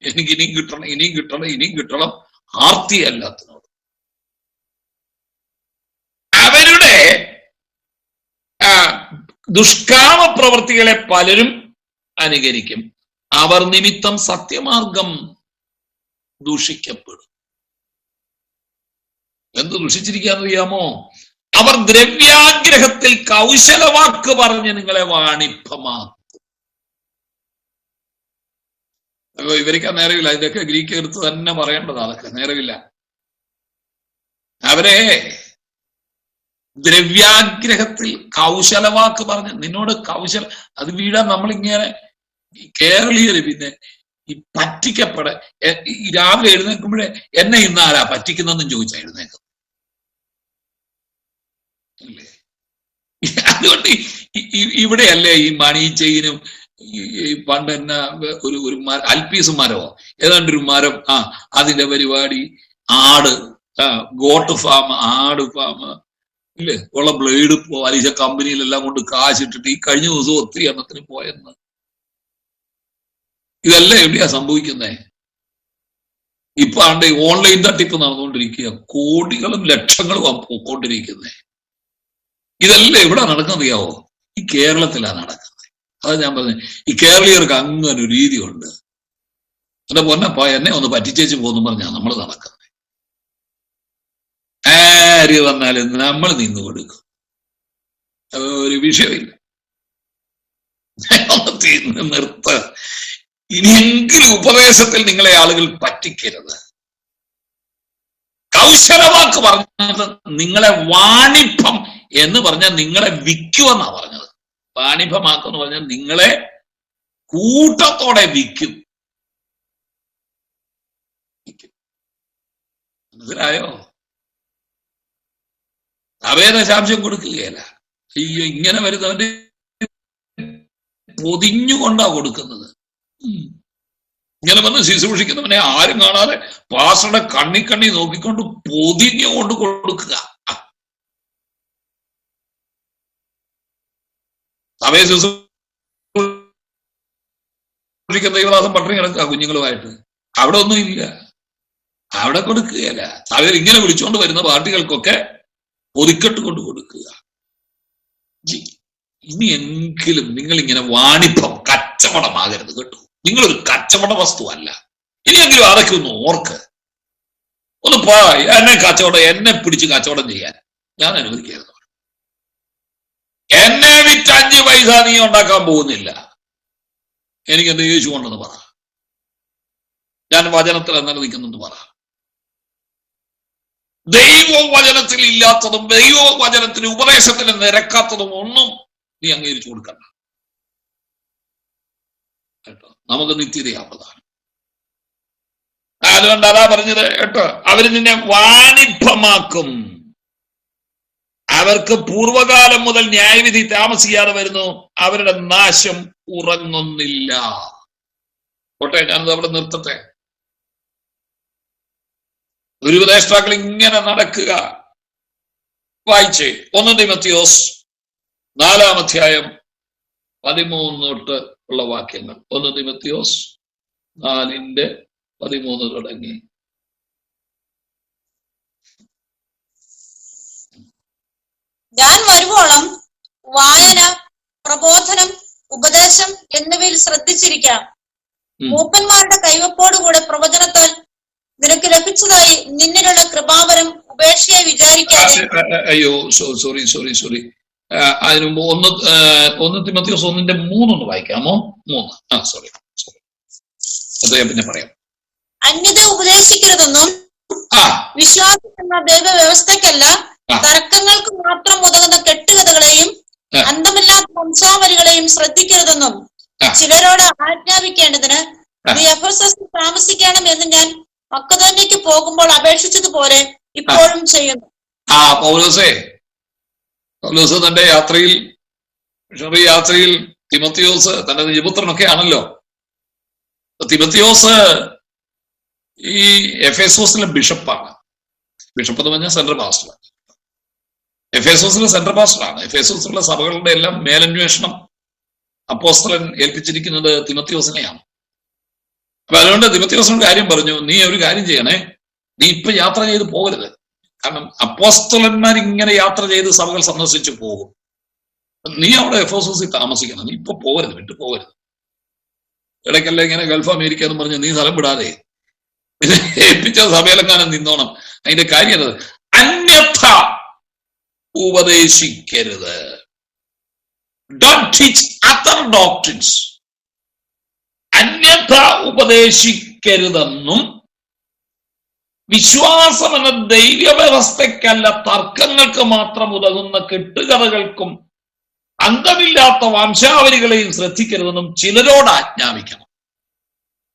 എനിക്ക് ഇനിയും കിട്ടണം, ഇനിയും കിട്ടണം, ഇനിയും കിട്ടണം, ആർത്തി അല്ലാത്തതിനോട്. അവരുടെ ദുഷ്കാമ പ്രവൃത്തികളെ പലരും അനുകരിക്കും. അവർ നിമിത്തം സത്യമാർഗം ദൂഷിക്കപ്പെടും. എന്ത് ദുഷിച്ചിരിക്കാന്നറിയാമോ? അവർ ദ്രവ്യാഗ്രഹത്തിൽ കൗശലവാക്ക് പറഞ്ഞ് നിങ്ങളെ വാണിഭമാക്കും. ഇവർക്ക് നേരമില്ല, ഇതൊക്കെ ഗ്രീക്ക് എടുത്ത് തന്നെ പറയേണ്ടത്, അതൊക്കെ നേരമില്ല. അവരെ ദ്രവ്യാഗ്രഹത്തിൽ കൗശലവാക്ക് പറഞ്ഞ് നിന്നോട് അത് വീഴാൻ നമ്മളിങ്ങനെ കേരളീയര് പിന്നെ ഈ പറ്റിക്കപ്പെടെ രാവിലെ എഴുന്നേൽക്കുമ്പോഴേ എന്നെ ഇന്നാരാ പറ്റിക്കുന്നെന്നും ചോദിച്ചാ എഴുന്നേക്കും. അതുകൊണ്ട് ഇവിടെയല്ലേ ഈ മണി ചെയിനും പണ്ട് എന്നാ ഒരു അൽപ്പീസ് മരമോ ഏതാണ്ടൊരു മരം, അതിന്റെ പരിപാടി ആട്, ഗോട്ട് ഫാം, ആട് ഫാം ഇല്ലേ, ഉള്ള ബ്ലേഡ് വലിച്ച കമ്പനിയിലെല്ലാം കൊണ്ട് കാശിട്ടിട്ട് ഈ കഴിഞ്ഞ ദിവസം ഒത്തിരി എണ്ണത്തിന് പോയെന്ന്. ഇതെല്ലാം എവിടെയാ സംഭവിക്കുന്നേ? ഇപ്പൊ ആണ്ട് ഓൺലൈൻ തട്ടിപ്പ് നടന്നുകൊണ്ടിരിക്കുക, കോടികളും ലക്ഷങ്ങളും പോയിക്കൊണ്ടിരിക്കുന്നേ. ഇതെല്ലാം എവിടെ നടക്കുന്നത് അറിയാവോ? ഈ കേരളത്തിലാണ് നടക്കുന്നത്. അതാ ഞാൻ പറഞ്ഞത്, ഈ കേരളീയർക്ക് അങ്ങനെ ഒരു രീതിയുണ്ട്. എന്റെ പൊന്നപ്പ എന്നെ ഒന്ന് പറ്റിച്ചേച്ച് പോകുന്നു പറഞ്ഞാ നമ്മൾ നടക്കുന്നത്. ആര് വന്നാലും നമ്മൾ നിന്ന് കൊടുക്കും, ഒരു വിഷയമില്ല. നിർത്ത. ഇനിയെങ്കിലും ഉപദേശത്തിൽ നിങ്ങളെ ആളുകൾ പറ്റിക്കരുത്. കൗശലവാക്ക് പറഞ്ഞത് നിങ്ങളെ വാണിഭം എന്ന് പറഞ്ഞാൽ നിങ്ങളെ വിൽക്കുമെന്നാ പറഞ്ഞത്. വാണിഭമാക്കെന്ന് പറഞ്ഞാൽ നിങ്ങളെ കൂട്ടത്തോടെ വിൽക്കും. മനസ്സിലായോ? അവേദശാംശം കൊടുക്കുകയല്ല. അയ്യോ, ഇങ്ങനെ വരുന്നവന്റെ പൊതിഞ്ഞുകൊണ്ടാ കൊടുക്കുന്നത്. ഇങ്ങനെ വന്ന് ശുശ്രൂഷിക്കുന്നവനെ ആരും കാണാതെ പാസ്റ്ററുടെ കണ്ണി നോക്കിക്കൊണ്ട് പൊതിഞ്ഞുകൊണ്ട് കൊടുക്കുക. സഭയെ ശുശ്രൂഷിക്കുന്ന ദൈവദാസം പട്ടിണി കിടക്കുക കുഞ്ഞുങ്ങളുമായിട്ട്. അവിടെ ഒന്നും ഇല്ല, അവിടെ കൊടുക്കുകയല്ല. സഭയിൽ ഇങ്ങനെ വിളിച്ചുകൊണ്ട് വരുന്ന പാർട്ടികൾക്കൊക്കെ ഒതുക്കെട്ട് കൊണ്ട് കൊടുക്കുക. ഇനിയെങ്കിലും നിങ്ങൾ ഇങ്ങനെ വാണിഭം, കച്ചവടമാകരുത് കേട്ടോ. നിങ്ങളൊരു കച്ചവട വസ്തു അല്ല. ഇനിയെങ്കിലും അതൊക്കെ ഒന്ന് ഓർക്ക്. ഒന്ന് എന്നെ കച്ചവടം, എന്നെ പിടിച്ച് കച്ചവടം ചെയ്യാൻ ഞാൻ അനുവദിക്കരുത്. എന്നെ വിറ്റ് 5 പൈസ നീ ഉണ്ടാക്കാൻ പോകുന്നില്ല. എനിക്ക് എന്ത് യേശു കൊണ്ടെന്ന് പറ. ഞാൻ വചനത്തിൽ എങ്ങനെ നിൽക്കുന്നെന്ന് പറ. ദൈവവചനത്തിൽ ഇല്ലാത്തതും ദൈവവചനത്തിന് ഉപദേശത്തിന് നിരക്കാത്തതും ഒന്നും നീ അംഗീകരിച്ചു കൊടുക്കണ്ട കേട്ടോ. നമുക്ക് നിത്യതയാവുന്നതാണ്. അതുകൊണ്ട് അതാ പറഞ്ഞത് കേട്ടോ, അവര് നിന്നെ വാണിഭമാക്കും. അവർക്ക് പൂർവകാലം മുതൽ ന്യായവിധി താമസിയാതെ വരുന്നു, അവരുടെ നാശം ഉറങ്ങുന്നില്ല. കോട്ടെ, ഞാനത് അവിടെ നിർത്തട്ടെ. ഒരു ഉപദേഷ്ടാക്കൾ ഇങ്ങനെ നടക്കുക. വായിച്ചേ 1 തിമോത്തിയോസ് 4-ാം അധ്യായം 13 തൊട്ട് ഉള്ള വാക്യങ്ങൾ. 1 തിമോത്തിയോസ് 4:13 തുടങ്ങി. ഞാൻ വരുവോളം വായന, പ്രബോധനം, ഉപദേശം എന്നിവയിൽ ശ്രദ്ധിച്ചിരിക്കാം. മൂപ്പന്മാരുടെ കൈവപ്പോടുകൂടെ പ്രവചനത്താൽ നിനക്ക് ലഭിച്ചതായി നിന്നിലുള്ള കൃപാവരം ഉപേക്ഷയെ വിചാരിക്കാതെ. അയ്യോ, സോറി. അതിന് മുമ്പ് 1 തിമോത്തിയോസ് 1:3 വായിക്കാമോ? 3. സോറി, പിന്നെ പറയാം. അന്യത ഉപദേശിക്കരുതെന്നും വിശ്വാസം എന്ന ദൈവവ്യവസ്ഥയ്ക്കല്ല, തർക്കങ്ങൾക്ക് മാത്രം ഉതകുന്ന കെട്ടുകഥകളെയും അന്തമില്ലാത്ത വംശാവലികളെയും ശ്രദ്ധിക്കരുതെന്നും ചിലരോട് ആജ്ഞാപിക്കേണ്ടതിന് നീ എഫെസസിൽ താമസിക്കണം എന്ന് ഞാൻ മക്കതോന്യയ്ക്ക് പോകുമ്പോൾ അപേക്ഷിച്ചതുപോലെ ഇപ്പോഴും ചെയ്യുന്നു. പൗലോസ് തന്റെ യാത്രയിൽ, മിഷണറി യാത്രയിൽ തിമോത്തിയോസ് തന്റെ നിജപുത്രനൊക്കെ ആണല്ലോ. തിമോത്തിയോസ് ഈ എഫേസോസിലെ ബിഷപ്പാണ്. ബിഷപ്പ് എന്ന് പറഞ്ഞാൽ സെൻട്രൽ പാസ്റ്റർ. എഫേസോസിലെ സെൻട്രൽ പാസ്റ്ററാണ്. എഫേസോസിലുള്ള സഭകളുടെ എല്ലാം മേലന്വേഷണം അപ്പോസ്തലൻ ഏൽപ്പിച്ചിരിക്കുന്നത് തിമോത്തിയോസിനെയാണ്. അപ്പൊ അതുകൊണ്ട് തിമോത്തിയോസിനോട് കാര്യം പറഞ്ഞു, നീ ഒരു കാര്യം ചെയ്യണേ, നീ ഇപ്പൊ യാത്ര ചെയ്ത് പോകരുത്. കാരണം അപ്പോസ്തലന്മാർ ഇങ്ങനെ യാത്ര ചെയ്ത് സഭകൾ സന്ദർശിച്ചു പോകും. നീ അവിടെ എഫേസോസിൽ താമസിക്കണം, നീ ഇപ്പൊ പോകരുത്, വിട്ടു പോകരുത്. ഇടയ്ക്കല്ല ഇങ്ങനെ ഗൾഫ് അമേരിക്ക എന്ന് പറഞ്ഞ് നീ സ്ഥലം വിടാതെ ഏൽപ്പിച്ച സഭയിലെങ്ങാനും നിന്നോണം. അതിന്റെ കാര്യം അത് അന്യഥ ഉപദേശിക്കരുത്. Don't teach other doctrines. അന്യഥ ഉപദേശിക്കരുതെന്നും വിശ്വാസം എന്ന ദൈവവ്യവസ്ഥയ്ക്കല്ല തർക്കങ്ങൾക്ക് മാത്രം ഉതകുന്ന കെട്ടുകഥകൾക്കും അന്തമില്ലാത്ത വംശാവലികളെയും ശ്രദ്ധിക്കരുതെന്നും ചിലരോട് ആജ്ഞാപിക്കണം.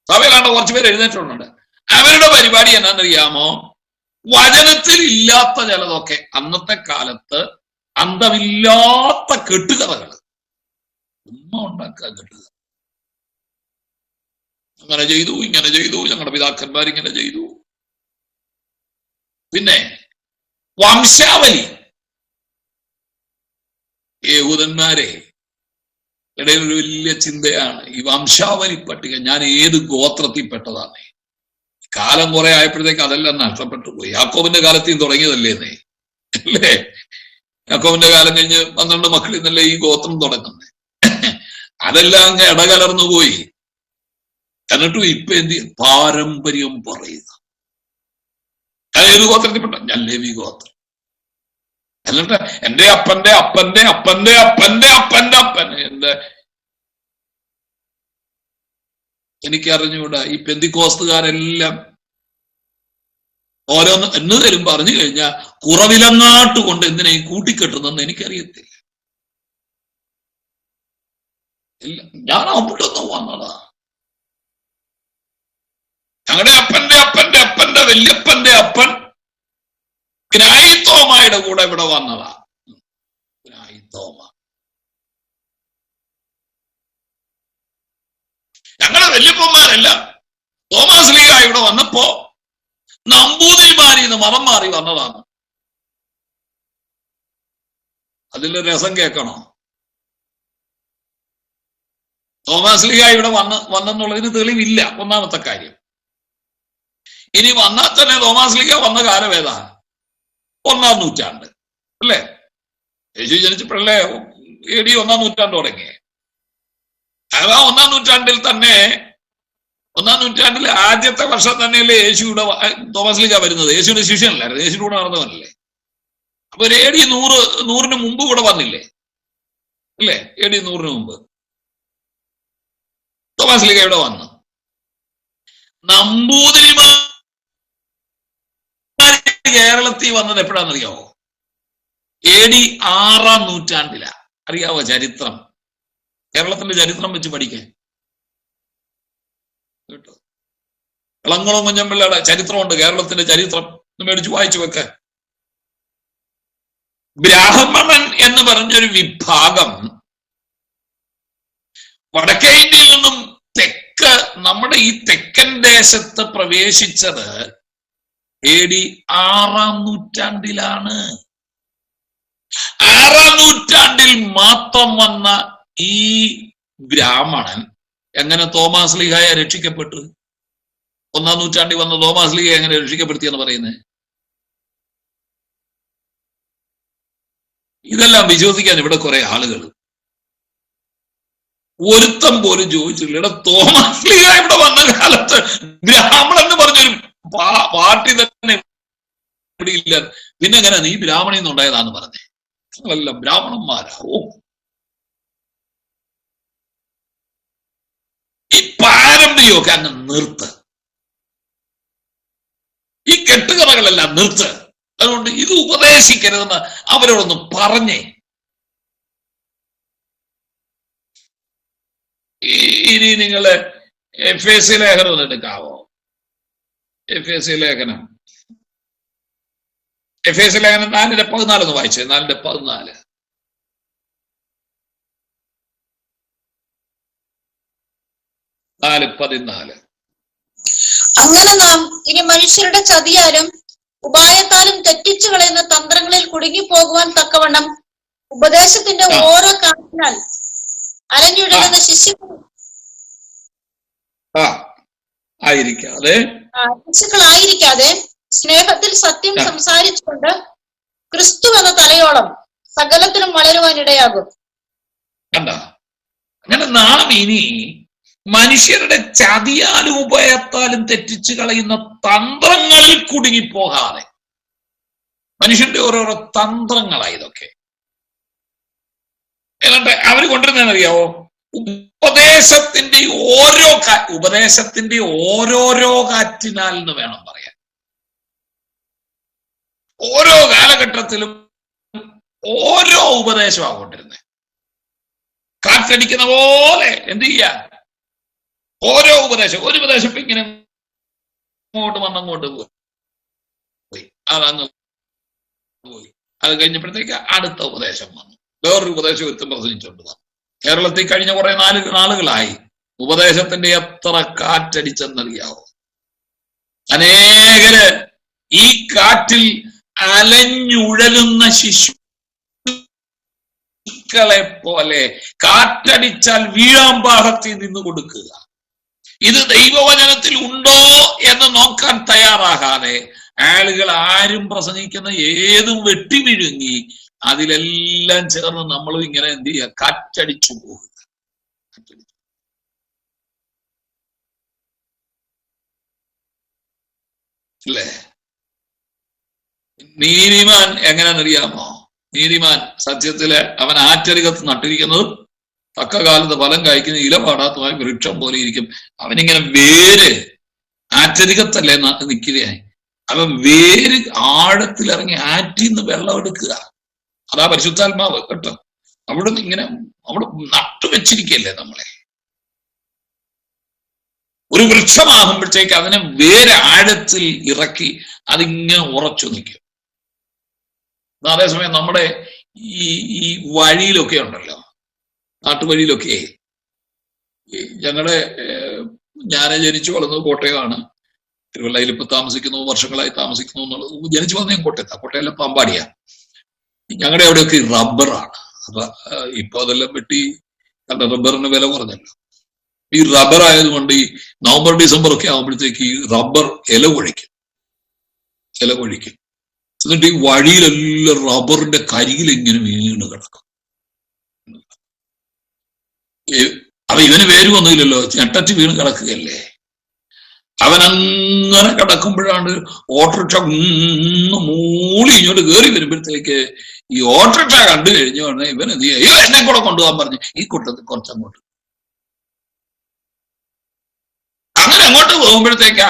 സഭയിലാണ്ട് കുറച്ചുപേർ എഴുന്നേറ്റുണ്ട്. അവരുടെ പരിപാടി എന്നാന്നറിയാമോ? വചനത്തിൽ ഇല്ലാത്ത ചിലതൊക്കെ അന്നത്തെ കാലത്ത് അന്തമില്ലാത്ത കെട്ടുകഥകൾ ഉണ്ടാക്കാൻ കെട്ടുക. അങ്ങനെ ചെയ്തു, ഇങ്ങനെ ചെയ്തു, ഞങ്ങളുടെ പിതാക്കന്മാർ ഇങ്ങനെ ചെയ്തു. പിന്നെ വംശാവലി. യഹൂദന്മാരെ ഇടയിൽ ഒരു വലിയ ചിന്തയാണ് ഈ വംശാവലി പട്ടിക. ഞാൻ ഏത് ഗോത്രത്തിൽപ്പെട്ടതാണ്? കാലം കുറെ ആയപ്പോഴത്തേക്ക് അതെല്ലാം നഷ്ടപ്പെട്ടു പോയി. യാക്കോബിന്റെ കാലത്തിൽ തുടങ്ങിയതല്ലേന്നേ, അല്ലേ? യാക്കോബിന്റെ കാലം കഴിഞ്ഞ് 12 മക്കളിൽ നിന്നല്ലേ ഈ ഗോത്രം തുടങ്ങുന്നത്. അതെല്ലാം അങ്ങ് ഇടകലർന്നു പോയി. എന്നിട്ടും ഇപ്പൊ എന്ത് പാരമ്പര്യം പറയുക. ഞാൻ ഏത് ഗോത്രത്തിൽപ്പെട്ട? ഞാൻ ലേവി ഗോത്രം. എന്നിട്ട് എന്റെ അപ്പന്റെ അപ്പന്റെ അപ്പന്റെ അപ്പന്റെ അപ്പന്റെ അപ്പൻ എനിക്കറിഞ്ഞുകൂടാ. ഈ പെന്തിക്കോസ്തുകാരെല്ലാം ഓരോന്ന് എന്ന് തരും പറഞ്ഞു കഴിഞ്ഞാൽ കുറവിലങ്ങാട്ട് കൊണ്ട് എന്തിനാ ഈ കൂട്ടിക്കെട്ടുന്നെന്ന് എനിക്കറിയത്തില്ല. ഞാൻ അവിടെ നിന്ന് വന്നതാ. ഞങ്ങളുടെ അപ്പന്റെ അപ്പന്റെ അപ്പന്റെ വല്യപ്പന്റെ അപ്പൻ ഗ്നായിത്തോമയുടെ കൂടെ ഇവിടെ വന്നതാ. ഗ്നായിത്തോമ ഞങ്ങളുടെ വല്യപ്പന്മാരെല്ലാം തോമാസ് ലീഗ ഇവിടെ വന്നപ്പോ നമ്പൂതിരിമാരിന്ന് മതം മാറി വന്നതാണ്. അതിന്റെ രസം കേൾക്കണോ? തോമാസ് ലീഗ ഇവിടെ വന്നെന്നുള്ളതിന് തെളിവില്ല, ഒന്നാമത്തെ കാര്യം. ഇനി വന്നാൽ തന്നെ തോമാസ് ലീഗ വന്ന കാലം ഏതാ? 1-ാം നൂറ്റാണ്ട് അല്ലേ? യേശു ജനിച്ചപ്പോഴല്ലേ AD 1-ാം നൂറ്റാണ്ട് തുടങ്ങിയേ. അതാ 1-ാം നൂറ്റാണ്ടിൽ തന്നെ, 1-ാം നൂറ്റാണ്ടിലെ ആദ്യത്തെ വർഷം തന്നെയല്ലേ യേശുവിടെ തോമസ് ലീഗ വരുന്നത്. യേശുവിന്റെ ശിഷ്യനല്ലായിരുന്നു, യേശുവിന്റെ കൂടെ നടന്നവനല്ലേ. അപ്പൊ ഒരു AD 100-ന് മുമ്പ് കൂടെ വന്നില്ലേ, അല്ലേ? AD 100-ന് മുമ്പ് തോമസ് ലീഗ ഇവിടെ വന്നു. നമ്പൂതിരിമാർ കേരളത്തിൽ വന്നത് എപ്പോഴാണെന്നറിയാവോ? AD 6-ാം നൂറ്റാണ്ടിലാ. അറിയാവോ ചരിത്രം? കേരളത്തിന്റെ ചരിത്രം വെച്ച് പഠിക്കാൻ കേട്ടോ. ഇളംകുളം കുഞ്ഞമ്പിള്ളയുടെ ചരിത്രമുണ്ട്, കേരളത്തിന്റെ ചരിത്രം. മേടിച്ച് വായിച്ചു വെക്ക. ബ്രാഹ്മണൻ എന്ന് പറഞ്ഞൊരു വിഭാഗം വടക്കേ ഇന്ത്യയിൽ നിന്നും തെക്ക് നമ്മുടെ ഈ തെക്കൻ ദേശത്ത് പ്രവേശിച്ചത് AD 6-ാം നൂറ്റാണ്ടിലാണ്. 6-ാം നൂറ്റാണ്ടിൽ മാത്രം വന്ന ഈ ബ്രാഹ്മണൻ എങ്ങനെ തോമാസ് ലീഗയെ രക്ഷിക്കപ്പെട്ടു? 1-ാം നൂറ്റാണ്ടിൽ വന്ന തോമാസ് ലീഗ എങ്ങനെ രക്ഷിക്കപ്പെടുത്തിയെന്ന് പറയുന്നത്? ഇതെല്ലാം വിശ്വസിക്കാൻ ഇവിടെ കുറെ ആളുകൾ. ഒരുത്തം പോലും ചോദിച്ചില്ല, ഇവിടെ തോമാസ് ലീഗ ഇവിടെ വന്ന കാലത്ത് ബ്രാഹ്മണൻ എന്ന് പറഞ്ഞൊരു പാർട്ടി തന്നെ ഇവിടെ ഇല്ല. പിന്നെ എങ്ങനെ നീ ബ്രാഹ്മണിൽ നിന്നുണ്ടായതാന്ന് പറഞ്ഞേ? നിങ്ങളെല്ലാം ബ്രാഹ്മണന്മാരാ. ഓ, ഈ പാരമ്പര്യമൊക്കെ അങ്ങ് നിർത്ത്, ഈ കെട്ടുകഥകളെല്ലാം നിർത്ത്. അതുകൊണ്ട് ഇത് ഉപദേശിക്കരുതെന്ന് അവരോടൊന്ന് പറഞ്ഞേ. ഇനി നിങ്ങള് FAC ലേഖനം എടുക്കാവോ? എഫേസ്യ ലേഖനം 4:14 ഒന്ന് വായിച്ചേ. 4:14. അങ്ങനെ നാം ഇനി മനുഷ്യരുടെ ചതിയാലും ഉപായത്താലും തെറ്റിച്ചു കളയുന്ന തന്ത്രങ്ങളിൽ കുടുങ്ങിപ്പോകുവാൻ തക്കവണ്ണം ഉപദേശത്തിന്റെ ഓരോ കാറ്റിനാൽ അലഞ്ഞുഴലുന്ന ശിശുക്കളായിരിക്കാതെ സ്നേഹത്തിൽ സത്യം സംസാരിച്ചുകൊണ്ട് ക്രിസ്തു എന്ന തലയോളം സകലത്തിലും വളരുവാൻ ഇടയാകും. അങ്ങനെ നാം ഇനി മനുഷ്യരുടെ ചതിയാലും ഉപായത്താലും തെറ്റിച്ചു കളയുന്ന തന്ത്രങ്ങളിൽ കുടുങ്ങിപ്പോകാതെ, മനുഷ്യന്റെ ഓരോരോ തന്ത്രങ്ങളാണ് ഇതൊക്കെ. എന്നിട്ട് അവര് കൊണ്ടുവരുന്നറിയാവോ? ഉപദേശത്തിന്റെ ഓരോരോ കാറ്റിനാൽ എന്ന് വേണം പറയാൻ. ഓരോ കാലഘട്ടത്തിലും ഓരോ ഉപദേശമാണ് കൊണ്ടിരുന്നത്. കാറ്റടിക്കുന്ന പോലെ എന്ത് ചെയ്യാ? ഓരോ ഉപദേശം. ഒരു ഉപദേശം ഇപ്പൊ ഇങ്ങനെ അങ്ങോട്ട് വന്നങ്ങോട്ട് പോയി, അതങ്ങ് പോയി. അത് കഴിഞ്ഞപ്പോഴത്തേക്ക് അടുത്ത ഉപദേശം വന്നു, വേറൊരു ഉപദേശം എത്തും പ്രസംഗിച്ചുകൊണ്ട് വന്നു. കേരളത്തിൽ കഴിഞ്ഞ കുറെ നാളുകളായി ഉപദേശത്തിന്റെ എത്ര കാറ്റടിച്ചെന്നറിയാവോ? അനേകര് ഈ കാറ്റിൽ അലഞ്ഞുഴലുന്ന ശിശുക്കളെ പോലെ കാറ്റടിച്ചാൽ വീഴാൻ പാകത്തിൽ നിന്ന് കൊടുക്കുക. ഇത് ദൈവവചനത്തിൽ ഉണ്ടോ എന്ന് നോക്കാൻ തയ്യാറാകാതെ ആളുകൾ ആരും പ്രസംഗിക്കുന്ന ഏതും വെട്ടി വിഴുങ്ങി അതിലെല്ലാം ചേർന്ന് നമ്മളും ഇങ്ങനെ എന്ത് ചെയ്യുക? കാറ്റടിച്ചു പോകുക. അല്ലേ? നീതിമാൻ എങ്ങനെയാണെന്നറിയാമോ? നീതിമാൻ സത്യത്തില് അവൻ ആറ്റരികത്ത് നട്ടിരിക്കുന്നതും തക്ക കാലത്ത് ഫലം കായ്ക്കുന്ന ഇലപാടാത്തമായ വൃക്ഷം പോലെ ഇരിക്കും. അവനിങ്ങനെ വേര് ആറ്റരികത്തല്ലേ നിൽക്കുകയായി. അവൻ വേര് ആഴത്തിലിറങ്ങി ആറ്റിന്ന് വെള്ളം എടുക്കുക. അതാ പരിശുദ്ധാത്മാവ് കേട്ടോ. അവിടെ നട്ടുവെച്ചിരിക്കല്ലേ നമ്മളെ. ഒരു വൃക്ഷമാകുമ്പോഴത്തേക്ക് അതിനെ വേര് ആഴത്തിൽ ഇറക്കി അതിങ്ങനെ ഉറച്ചു നിൽക്കും. അതേസമയം നമ്മുടെ ഈ വഴിയിലൊക്കെ ഉണ്ടല്ലോ, നാട്ടുവഴിയിലൊക്കെ ഞാൻ ജനിച്ചു വളർന്നത് കോട്ടയമാണ്. തിരുവല്ലയിൽ ഇപ്പൊ താമസിക്കുന്നു, വർഷങ്ങളായി താമസിക്കുന്നു എന്നുള്ളത്. ജനിച്ചു വന്ന ഞാൻ കോട്ടയല്ല പാമ്പാടിയാ. ഞങ്ങളുടെ അവിടെയൊക്കെ റബ്ബറാണ്. അപ്പൊ ഇപ്പൊ അതെല്ലാം വെട്ടി റബ്ബറിന് വില കുറഞ്ഞല്ലോ. ഈ റബ്ബർ ആയതുകൊണ്ട് ഈ നവംബർ ഡിസംബർ ഒക്കെ ആകുമ്പോഴത്തേക്ക് ഈ റബ്ബർ ഇല കൊഴിക്കും. എന്നിട്ട് ഈ വഴിയിലെല്ലാം റബ്ബറിന്റെ കരികിൽ ഇങ്ങനെ വീണ് കിടക്കും. അപ്പൊ ഇവന് വേര് വന്നില്ലല്ലോ, ഞെട്ടച്ച് വീണ് കിടക്കുകയല്ലേ. അവനങ്ങനെ കിടക്കുമ്പോഴാണ് ഓട്ടോറിക്ഷ മൂളി ഇങ്ങോട്ട് കയറി വരുമ്പോഴത്തേക്ക് ഈ ഓട്ടോറിക്ഷ കണ്ടു കഴിഞ്ഞോണ്ട് ഇവൻ എന്ത് ചെയ്യുക? അയ്യോ എന്നെ കൂടെ കൊണ്ടുപോകാൻ പറഞ്ഞു ഈ കൂട്ടത്തിൽ കുറച്ചങ്ങോട്ട്. അങ്ങനെ അങ്ങോട്ട് പോകുമ്പോഴത്തേക്ക്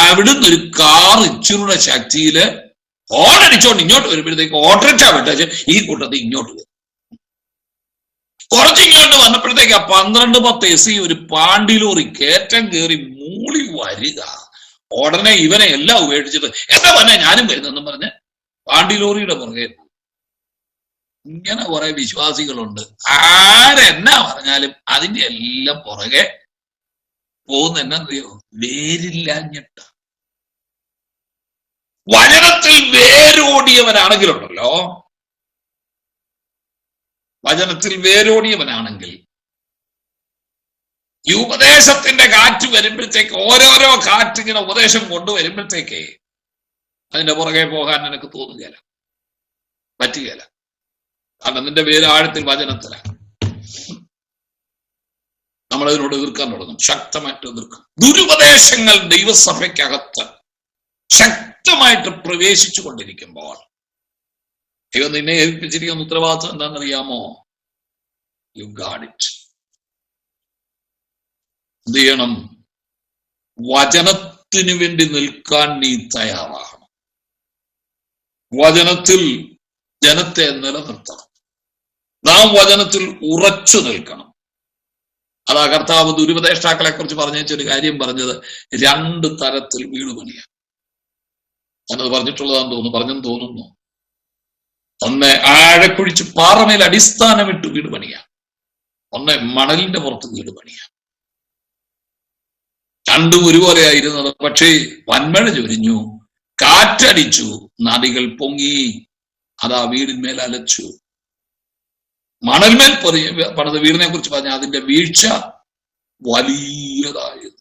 അവിടുന്ന് ഒരു കാർ ഇച്ചിരുടെ ശക്തിയില് ഹോണടിച്ചോണ്ട് ഇങ്ങോട്ട് വരുമ്പോഴത്തേക്ക് ഓട്ടോറിക്ഷ വിട്ടേച്ച് ഈ കൂട്ടത്തിൽ ഇങ്ങോട്ട് വരും. കുറച്ചിങ്ങോട്ട് വന്നപ്പോഴത്തേക്ക് 12-10 SC ഒരു പാണ്ടി ലോറി കയറ്റം കയറി മൂളി വരിക. ഉടനെ ഇവനെ എല്ലാം ഉപേക്ഷിച്ചിട്ട് എന്താ പറഞ്ഞ ഞാനും വരുന്നെന്നും പറഞ്ഞ് പാണ്ടി ലോറിയുടെ പുറകെ. ഇങ്ങനെ കുറെ വിശ്വാസികളുണ്ട്. ആരെന്നാ പറഞ്ഞാലും അതിന്റെ എല്ലാം പുറകെ പോകുന്ന എന്നറിയോ? വേരില്ലാഞ്ഞിട്ട. വചനത്തിൽ വേരോടിയവനാണെങ്കിലുണ്ടല്ലോ, വചനത്തിൽ വേരോടിയവനാണെങ്കിൽ ഈ ഉപദേശത്തിന്റെ കാറ്റ് വരുമ്പോഴത്തേക്ക് ഓരോരോ കാറ്റ് ഇങ്ങനെ ഉപദേശം കൊണ്ടുവരുമ്പോഴത്തേക്ക് അതിന്റെ പുറകെ പോകാൻ എനിക്ക് തോന്നുകയില്ല, പറ്റുകയില്ല. കാരണം നിന്റെ വേര് ആഴത്തിൽ വചനത്തിലാണ്. നമ്മളതിനോട് എതിർക്കാൻ തുടങ്ങും, ശക്തമായിട്ട് എതിർക്കും. ദുരുപദേശങ്ങൾ ദൈവസഭയ്ക്കകത്ത് ശക്തമായിട്ട് പ്രവേശിച്ചു കൊണ്ടിരിക്കുമ്പോൾ ദൈവം നിന്നെ ഏൽപ്പിച്ചിരിക്കുന്ന ഉത്തരവാദിത്വം എന്താണെന്നറിയാമോ? You guard it. എന്ത് ചെയ്യണം? വചനത്തിന് വേണ്ടി നിൽക്കാൻ നീ തയ്യാറാകണം. വചനത്തിൽ ജനത്തെ നിലനിർത്തണം. നാം വചനത്തിൽ ഉറച്ചു നിൽക്കണം. അതാ കർത്താവ് ദുരുപദേഷ്ടാക്കളെ കുറിച്ച് പറഞ്ഞ ഒരു കാര്യം പറഞ്ഞത്, 2 തരത്തിൽ വീട് പണിയാം. ഞാനത് പറഞ്ഞിട്ടുള്ളതാന്ന് തോന്നുന്നു, പറഞ്ഞെന്ന് തോന്നുന്നു. ഒന്ന് ആഴക്കുഴിച്ച് പാറമേൽ അടിസ്ഥാനമിട്ട് വീട് പണിയാം, ഒന്ന് മണലിന്റെ പുറത്ത് വീട് പണിയാം. രണ്ടും ഒരുപോലെ ആയിരുന്നത്. പക്ഷേ വൻമഴ ചൊരിഞ്ഞു, കാറ്റടിച്ചു, നദികൾ പൊങ്ങി, അതാ വീടിന്മേൽ അലച്ചു. മണൽമേൽ പണിത വീടിനെ കുറിച്ച് പറഞ്ഞ അതിന്റെ വീഴ്ച വലിയതായിരുന്നു.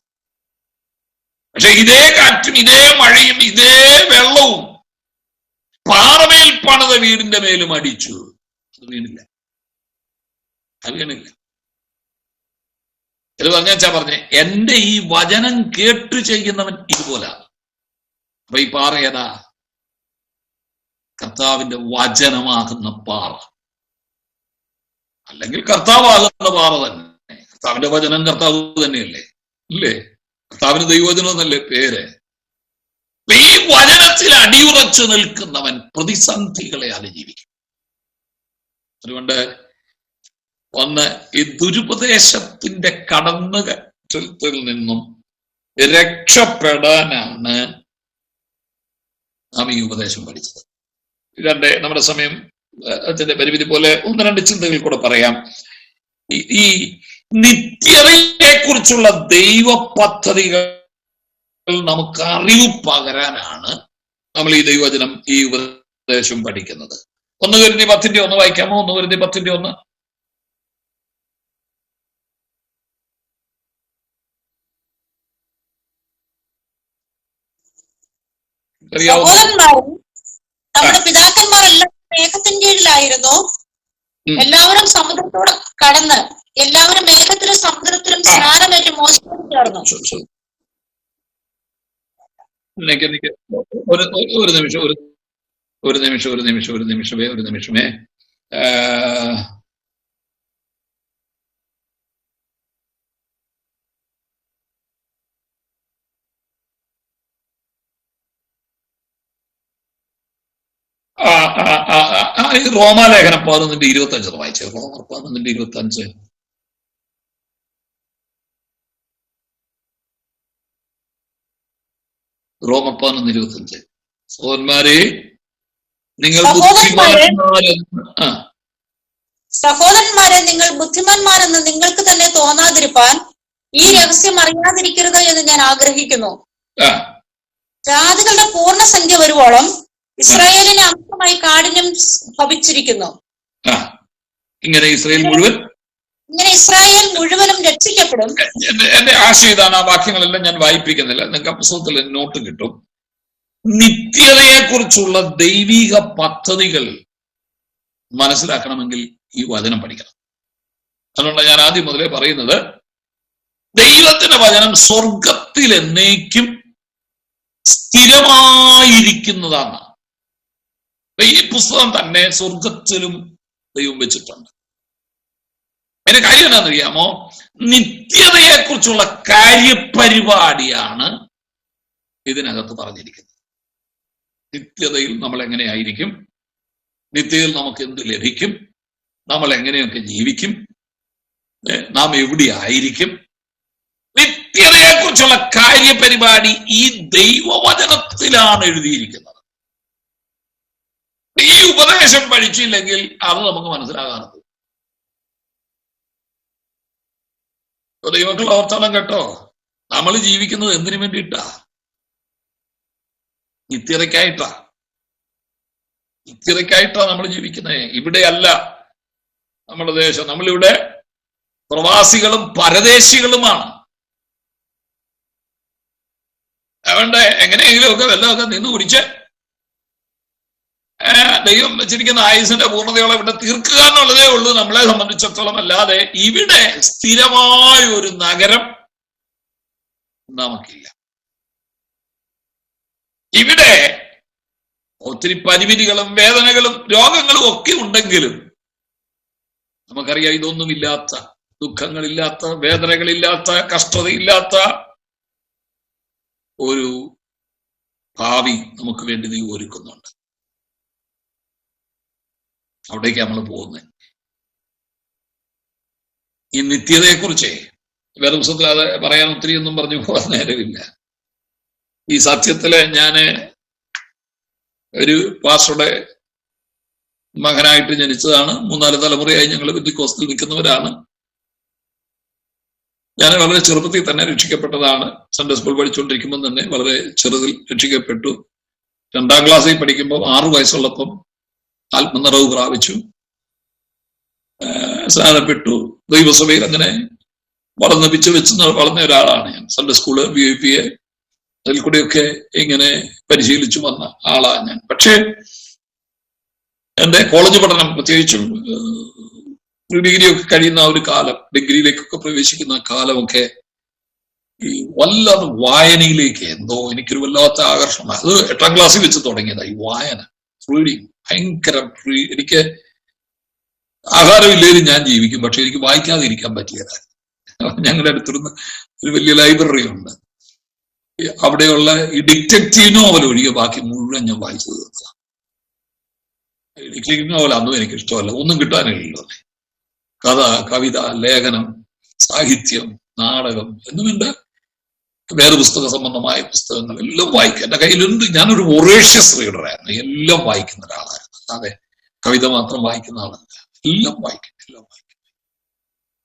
പക്ഷെ ഇതേ കാറ്റും ഇതേ മഴയും ഇതേ വെള്ളവും പാറമേൽ പണിത വീടിന്റെ മേലും അടിച്ചു. അത് വീണില്ല, അത് വീണില്ല. ഇത് പറഞ്ഞേ എന്റെ ഈ വചനം കേട്ടു ചെയ്യുന്നവൻ ഇതുപോലാണ്. അപ്പൊ ഈ പാറ ഏതാ? കർത്താവിന്റെ വചനമാകുന്ന പാറ, അല്ലെങ്കിൽ കർത്താവാകുന്ന പാറ തന്നെ. കർത്താവിന്റെ വചനം കർത്താവ് തന്നെയല്ലേ, ഇല്ലേ? കർത്താവിന് ദൈവവചനം എന്നല്ലേ പേര്. ഈ വചനത്തിൽ അടിയുറച്ചു നിൽക്കുന്നവൻ പ്രതിസന്ധികളെ അതിജീവിക്കും. അതുകൊണ്ട് ഒന്ന്, ഈ ദുരുപദേശത്തിന്റെ കടന്നുകയറ്റത്തിൽ നിന്നും രക്ഷപ്പെടാനാണ് നാം ഈ ഉപദേശം പഠിച്ചത്. നമ്മുടെ സമയം അതിന്റെ പരിമിതി പോലെ ഒന്ന് രണ്ട് ചിന്തകൾ കൂടെ പറയാം. ഈ നിത്യതയെ കുറിച്ചുള്ള ദൈവ പദ്ധതികൾ നമുക്ക് അറിവ് പകരാനാണ് നമ്മൾ ഈ ദൈവവചനം, ഈ ഉപദേശം പഠിക്കുന്നത്. 1 Corinthians 10:1 വായിക്കാമോ? 1 Corinthians 10:1. നമ്മുടെ പിതാക്കന്മാരെല്ലാം മേഘത്തിന് കീഴിലായിരുന്നു. എല്ലാവരും സമുദ്രത്തോട് കടന്ന് എല്ലാവരും മേഘത്തിലും സമുദ്രത്തിലും സ്നാനമേറ്റ് മോശത്തോട് ചേർന്നു. ഒരു നിമിഷമേ. റോമാലേഖനം 11:25 വായിച്ചേ. റോമർ 11:25. റോമർ 11:25. സഹോദരന്മാരെ നിങ്ങൾ ബുദ്ധിമാന്മാരെന്ന് നിങ്ങൾക്ക് തന്നെ തോന്നാതിരിപ്പാൻ ഈ രഹസ്യം അറിയാതിരിക്കരുത് എന്ന് ഞാൻ ആഗ്രഹിക്കുന്നു. ജാതികളുടെ പൂർണ്ണസംഖ്യ വരുവോളം ഇസ്രായേലിന് അംശമായി കാഠിന്യം ഭവിച്ചിരിക്കുന്നു. ഇങ്ങനെ ഇസ്രായേൽ മുഴുവനും രക്ഷിക്കപ്പെടും. എന്റെ ആശയം ഇതാണ്. ആ വാക്യങ്ങളെല്ലാം ഞാൻ വായിപ്പിക്കുന്നില്ല, നിങ്ങൾക്ക് പുസ്തകത്തിൽ നോട്ട് കിട്ടും. നിത്യതയെ കുറിച്ചുള്ള ദൈവിക പദ്ധതികൾ മനസ്സിലാക്കണമെങ്കിൽ ഈ വചനം പഠിക്കണം. അതുകൊണ്ടാണ് ഞാൻ ആദ്യം മുതലേ പറയുന്നത്, ദൈവത്തിന്റെ വചനം സ്വർഗത്തിൽ എന്നേക്കും സ്ഥിരമായിരിക്കുന്നതാണ്. ഈ പുസ്തകം തന്നെ സ്വർഗത്തിലും ദൈവം വെച്ചിട്ടുണ്ട്. അതിന്റെ കാര്യം എന്താണെന്നറിയാമോ? നിത്യതയെ കുറിച്ചുള്ള കാര്യപരിപാടിയാണ് ഇതിനകത്ത് പറഞ്ഞിരിക്കുന്നത്. നിത്യതയിൽ നമ്മൾ എങ്ങനെയായിരിക്കും, നിത്യതയിൽ നമുക്ക് എന്ത് ലഭിക്കും, നമ്മൾ എങ്ങനെയൊക്കെ ജീവിക്കും, നാം എവിടെയായിരിക്കും, നിത്യതയെ കുറിച്ചുള്ള കാര്യപരിപാടി ഈ ദൈവവചനത്തിലാണ് എഴുതിയിരിക്കുന്നത്. ഈ ഉപദേശം പഠിച്ചില്ലെങ്കിൽ അത് നമുക്ക് മനസ്സിലാകാറുണ്ട്. ദൈവങ്ങൾ ഓർത്തോളം കേട്ടോ, നമ്മൾ ജീവിക്കുന്നത് എന്തിനു വേണ്ടിയിട്ടാ? നിത്യതയ്ക്കായിട്ടാ നമ്മൾ ജീവിക്കുന്നത്. ഇവിടെയല്ല നമ്മുടെ ദേശം. നമ്മളിവിടെ പ്രവാസികളും പരദേശികളുമാണ്. അതുകൊണ്ട് എങ്ങനെയെങ്കിലും ഒക്കെ വല്ലതൊക്കെ നിന്ന് കുടിച്ച് ദൈവം വെച്ചിരിക്കുന്ന ആയുസിന്റെ പൂർണ്ണതയോളം ഇവിടെ തീർക്കുക എന്നുള്ളതേ ഉള്ളൂ നമ്മളെ സംബന്ധിച്ചിടത്തോളം. അല്ലാതെ ഇവിടെ സ്ഥിരമായ ഒരു നഗരം നമുക്കില്ല. ഇവിടെ ഒത്തിരി പരിമിതികളും വേദനകളും രോഗങ്ങളും ഒക്കെ ഉണ്ടെങ്കിലും നമുക്കറിയാം, ഇതൊന്നുമില്ലാത്ത, ദുഃഖങ്ങളില്ലാത്ത, വേദനകളില്ലാത്ത, കഷ്ടതയില്ലാത്ത ഒരു ഭാവി നമുക്ക് വേണ്ടി നീ ഒരുക്കുന്നുണ്ട്. അവിടേക്ക് നമ്മൾ പോകുന്നത്. ഈ നിത്യതയെക്കുറിച്ച് വേദപുസ്തകത്തിൽ അത് പറയാൻ ഒത്തിരി ഒന്നും പറഞ്ഞു പോകാൻ നേരമില്ല. ഈ സത്യത്തില് ഞാന് ഒരു പാസ്റ്ററുടെ മകനായിട്ട് ജനിച്ചതാണ്. 3-4 തലമുറയായി ഞങ്ങൾ പെന്തിക്കോസ്തിൽ നിൽക്കുന്നവരാണ്. ഞാൻ വളരെ ചെറുപ്പത്തിൽ തന്നെ രക്ഷിക്കപ്പെട്ടതാണ്. സൺഡേ സ്കൂൾ പഠിച്ചുകൊണ്ടിരിക്കുമ്പോൾ തന്നെ വളരെ ചെറുതിൽ രക്ഷിക്കപ്പെട്ടു. 2ാം ക്ലാസ്സിൽ പഠിക്കുമ്പോൾ 6 വയസ്സുള്ളപ്പം ആത്മനിറവ് പ്രാപിച്ചു, സ്നാനപ്പെട്ടു. ദൈവസഭയിൽ അങ്ങനെ വളർന്ന് പിച്ച് വെച്ച് വളർന്ന ഒരാളാണ് ഞാൻ. സൺഡേ സ്കൂള്, VIP അതിൽ കൂടെയൊക്കെ ഇങ്ങനെ പരിശീലിച്ചു വന്ന ആളാണ് ഞാൻ. പക്ഷേ എന്റെ കോളേജ് പഠനം, പ്രത്യേകിച്ചും ഡിഗ്രിയൊക്കെ കഴിയുന്ന ആ ഒരു കാലം, ഡിഗ്രിയിലേക്കൊക്കെ പ്രവേശിക്കുന്ന കാലമൊക്കെ ഈ വല്ലാതെ വായനയിലേക്ക് എന്തോ എനിക്കൊരു വല്ലാത്ത ആകർഷണം. അത് 8ാം ക്ലാസ്സിൽ വെച്ച് തുടങ്ങിയതായി വായന, റീഡിങ്. ഭയങ്കര എനിക്ക് ആഹാരമില്ലേലും ഞാൻ ജീവിക്കും, പക്ഷെ എനിക്ക് വായിക്കാതെ ഇരിക്കാൻ പറ്റിയതായി. ഞങ്ങളുടെ അടുത്തിരുന്ന് ഒരു വലിയ ലൈബ്രറി ഉണ്ട്. അവിടെയുള്ള ഈ ഡിറ്റക്റ്റീവ് നോവൽ ഒഴികെ ബാക്കി മുഴുവൻ ഞാൻ വായിച്ചു തീർക്കുക. ഡിറ്റക്റ്റീവ് നോവൽ അന്നും എനിക്ക് ഇഷ്ടമല്ല, ഒന്നും കിട്ടാനില്ലല്ലോ. കഥ, കവിത, ലേഖനം, സാഹിത്യം, നാടകം എന്നുമുണ്ട്. വേദപുസ്തക സംബന്ധമായ പുസ്തകങ്ങൾ എല്ലാം വായിക്കും. എന്റെ കയ്യിലുണ്ട്. ഞാനൊരു വൊറേഷ്യസ് റീഡറായിരുന്നു, എല്ലാം വായിക്കുന്ന ഒരാളായിരുന്നു. അതെ, കവിത മാത്രം വായിക്കുന്ന ആളല്ല, എല്ലാം വായിക്കും.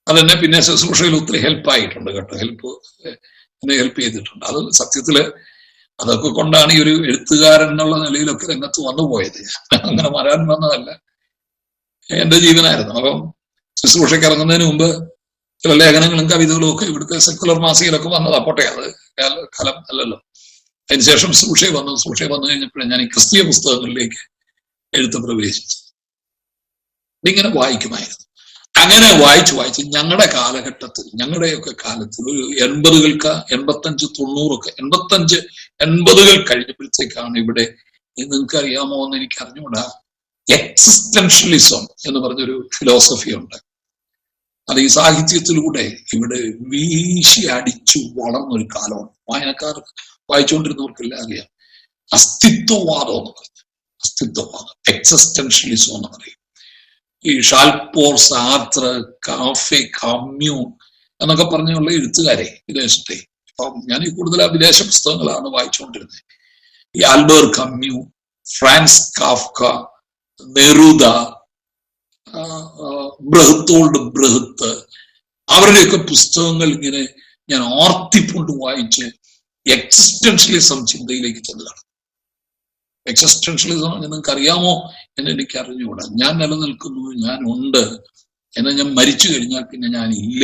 അതെന്നെ പിന്നെ ശുശ്രൂഷയിൽ ഒത്തിരി ഹെൽപ്പായിട്ടുണ്ട് കേട്ടോ. എന്നെ ഹെൽപ്പ് ചെയ്തിട്ടുണ്ട്. അത് സത്യത്തില് അതൊക്കെ കൊണ്ടാണ് ഈ ഒരു എഴുത്തുകാരൻ എന്നുള്ള നിലയിലൊക്കെ രംഗത്ത് വന്നു പോയത്. അങ്ങനെ വരാൻ വന്നതല്ല, എന്റെ ജീവനായിരുന്നു. അപ്പം ശുശ്രൂഷയ്ക്ക് ഇറങ്ങുന്നതിന് മുമ്പ് ചില ലേഖനങ്ങളും കവിതകളും ഒക്കെ ഇവിടുത്തെ സെക്കുലർ മാസികയിലൊക്കെ വന്നത്. അപ്പോട്ടെ, അത് കാലം അല്ലല്ലോ. അതിനുശേഷം ശുശ്രൂഷ വന്നു കഴിഞ്ഞപ്പോഴേ ഞാൻ ഈ ക്രിസ്തീയ പുസ്തകങ്ങളിലേക്ക് എഴുത്ത് പ്രവേശിച്ചു. ഇതിങ്ങനെ വായിക്കുമായിരുന്നു. അങ്ങനെ വായിച്ച് ഞങ്ങളുടെ കാലഘട്ടത്തിൽ, ഞങ്ങളുടെയൊക്കെ കാലത്തിൽ ഒരു 80കൾക്ക് 85, 90 85, 80 കഴിഞ്ഞപ്പോഴത്തേക്കാണ് ഇവിടെ, നിങ്ങൾക്ക് അറിയാമോ എന്ന് എനിക്ക് അറിഞ്ഞുകൂടാ, എക്സിസ്റ്റൻഷ്യലിസം എന്ന് പറഞ്ഞൊരു ഫിലോസഫി ഉണ്ട്. അത് ഈ സാഹിത്യത്തിലൂടെ ഇവിടെ വീശി അടിച്ചു വളർന്നൊരു കാലമാണ്. വായനക്കാർ വായിച്ചുകൊണ്ടിരുന്നവർക്കെല്ലാം അറിയാം. അസ്തിത്വവാദം എന്ന് പറഞ്ഞു, അസ്തിത്വവാദം, എക്സിസ്റ്റൻഷ്യലിസം എന്ന് പറയും. ഈ ഷാൽപോർ, സാർത്ര, കാഫെ, കാമ്യൂ എന്നൊക്കെ പറഞ്ഞുള്ള എഴുത്തുകാരെ വിദേശത്തെ, ഇപ്പം ഞാൻ ഈ കൂടുതൽ വിദേശ പുസ്തകങ്ങളാണ് വായിച്ചുകൊണ്ടിരുന്നത്. ഈ ആൽബർ കാമ്യൂ, ഫ്രാൻസ് കാഫ്ക, നെരൂദ, ബ്രഹത്തോൾഡ് ബ്രഹത്ത്, അവരുടെയൊക്കെ പുസ്തകങ്ങൾ ഇങ്ങനെ ഞാൻ ഓർത്തിക്കൊണ്ട് വായിച്ച് എക്സിസ്റ്റൻഷ്യലിസം ചിന്തയിലേക്ക് ചെന്നതാണ്. എക്സിസ്റ്റൻഷ്യലിസം നിങ്ങൾക്ക് അറിയാമോ എന്ന് എനിക്ക് അറിഞ്ഞുകൂടാ. ഞാൻ നിലനിൽക്കുന്നു, ഞാൻ ഉണ്ട്, എന്നാൽ ഞാൻ മരിച്ചു കഴിഞ്ഞാൽ പിന്നെ ഞാൻ ഇല്ല,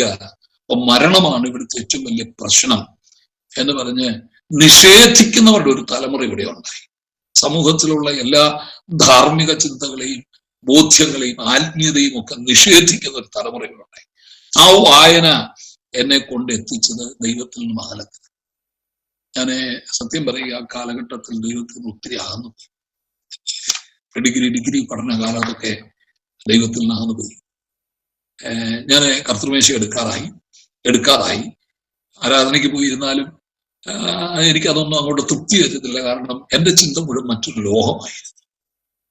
അപ്പൊ മരണമാണ് ഇവിടുത്തെ ഏറ്റവും വലിയ പ്രശ്നം എന്ന് പറഞ്ഞ് നിഷേധിക്കുന്നവരുടെ ഒരു തലമുറ ഇവിടെ ഉണ്ടായി. സമൂഹത്തിലുള്ള എല്ലാ ധാർമ്മിക ചിന്തകളെയും ബോധ്യങ്ങളെയും ആത്മീയതയും ഒക്കെ നിഷേധിക്കുന്ന ഒരു തലമുറ ഇവിടെ ഉണ്ടായി. ആ വായന എന്നെ കൊണ്ട് എത്തിച്ചത് ദൈവത്തിൽ നിന്നും അകലത്തിൽ. ഞാൻ സത്യം പറയുക, ആ കാലഘട്ടത്തിൽ ദൈവത്തിൽ നിന്ന് ഒത്തിരി അകന്നു പോയി. ഡിഗ്രി പഠനകാലത്തൊക്കെ ദൈവത്തിൽ നിന്ന് അകന്നു പോയി. ഞാൻ കർത്തൃമേശ എടുക്കാതായി ആരാധനയ്ക്ക് പോയിരുന്നാലും എനിക്കതൊന്നും അങ്ങോട്ട് തൃപ്തി വരുന്നില്ല. കാരണം എന്റെ ചിന്ത മുഴുവൻ മറ്റൊരു ലോകമായിരുന്നു,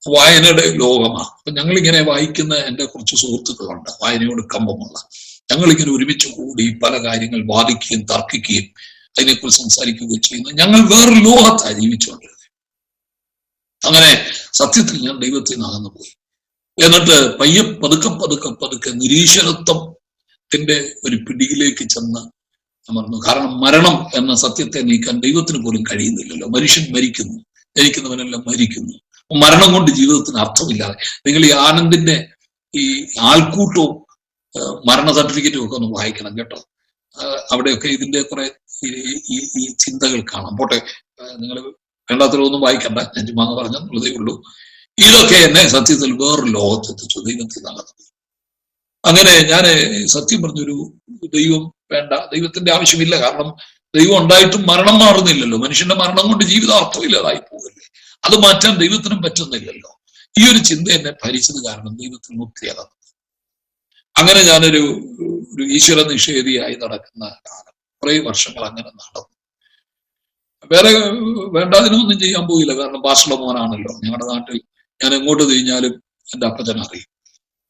വായനയുടെ ലോകമാണ്. അപ്പൊ ഞങ്ങളിങ്ങനെ വായിക്കുന്ന എന്റെ കുറച്ച് സുഹൃത്തുക്കളുണ്ട്, വായനയോട് കമ്പമുള്ള. ഞങ്ങളിങ്ങനെ ഒരുമിച്ച് കൂടി പല കാര്യങ്ങൾ വാദിക്കുകയും തർക്കിക്കുകയും അതിനെക്കുറിച്ച് സംസാരിക്കുകയും ചെയ്യുന്നു. ഞങ്ങൾ വേറൊരു ലോകത്താണ് ജീവിച്ചുകൊണ്ടിരുന്നത്. അങ്ങനെ സത്യത്തിൽ ഞാൻ ദൈവത്തിൽ നിന്ന് അകന്നു പോയി. എന്നിട്ട് പതുക്കെ നിരീശ്വരത്വത്തിന്റെ ഒരു പിടിയിലേക്ക് ചെന്ന് പറഞ്ഞു. കാരണം മരണം എന്ന സത്യത്തെ നീക്കാൻ ദൈവത്തിന് പോലും കഴിയുന്നില്ലല്ലോ. മനുഷ്യൻ മരിക്കുന്നു, ജനിക്കുന്നവനെല്ലാം മരിക്കുന്നു. മരണം കൊണ്ട് ജീവിതത്തിന് അർത്ഥമില്ലാതെ. നിങ്ങൾ ഈ ആനന്ദിന്റെ ഈ ആൾക്കൂട്ടവും മരണ സർട്ടിഫിക്കറ്റും ഒക്കെ ഒന്ന് വായിക്കണം കേട്ടോ. അവിടെയൊക്കെ ഇതിന്റെ കുറെ ഈ ചിന്തകൾ കാണാം. പോട്ടെ, നിങ്ങൾ വേണ്ടാത്തതൊന്നും വായിക്കണ്ട, ഞാൻ ചുമ്മാ പറഞ്ഞതേ ഉള്ളൂ. ഇതൊക്കെ എന്നെ സത്യത്തിൽ വേറൊരു ലോകത്തെത്തിച്ചു, ദൈവത്തിൽ നടന്നു. അങ്ങനെ ഞാൻ സത്യം പറഞ്ഞൊരു ദൈവം വേണ്ട, ദൈവത്തിന്റെ ആവശ്യമില്ല. കാരണം ദൈവം ഉണ്ടായിട്ടും മരണം മാറുന്നില്ലല്ലോ. മനുഷ്യന്റെ മരണം കൊണ്ട് ജീവിതാർത്ഥമില്ലാതായി പോകല്ലേ. അത് മാറ്റാൻ ദൈവത്തിനും പറ്റുന്നില്ലല്ലോ. ഈ ഒരു ചിന്ത എന്നെ ഭരിച്ചത് കാരണം ദൈവത്തിന് ഒത്തിരി അകന്നു. അങ്ങനെ ഞാനൊരു ഈശ്വര നിഷേധിയായി നടക്കുന്ന കാലം, കുറെ വർഷങ്ങൾ അങ്ങനെ നടന്നു. വേറെ വേണ്ടാതിനൊന്നും ചെയ്യാൻ പോയില്ല. കാരണം പാസ്റ്ററുടെ മോനാണല്ലോ. ഞങ്ങളുടെ നാട്ടിൽ ഞാൻ എങ്ങോട്ട് തിരിഞ്ഞാലും എൻ്റെ അപ്പച്ചൻ അറിയും.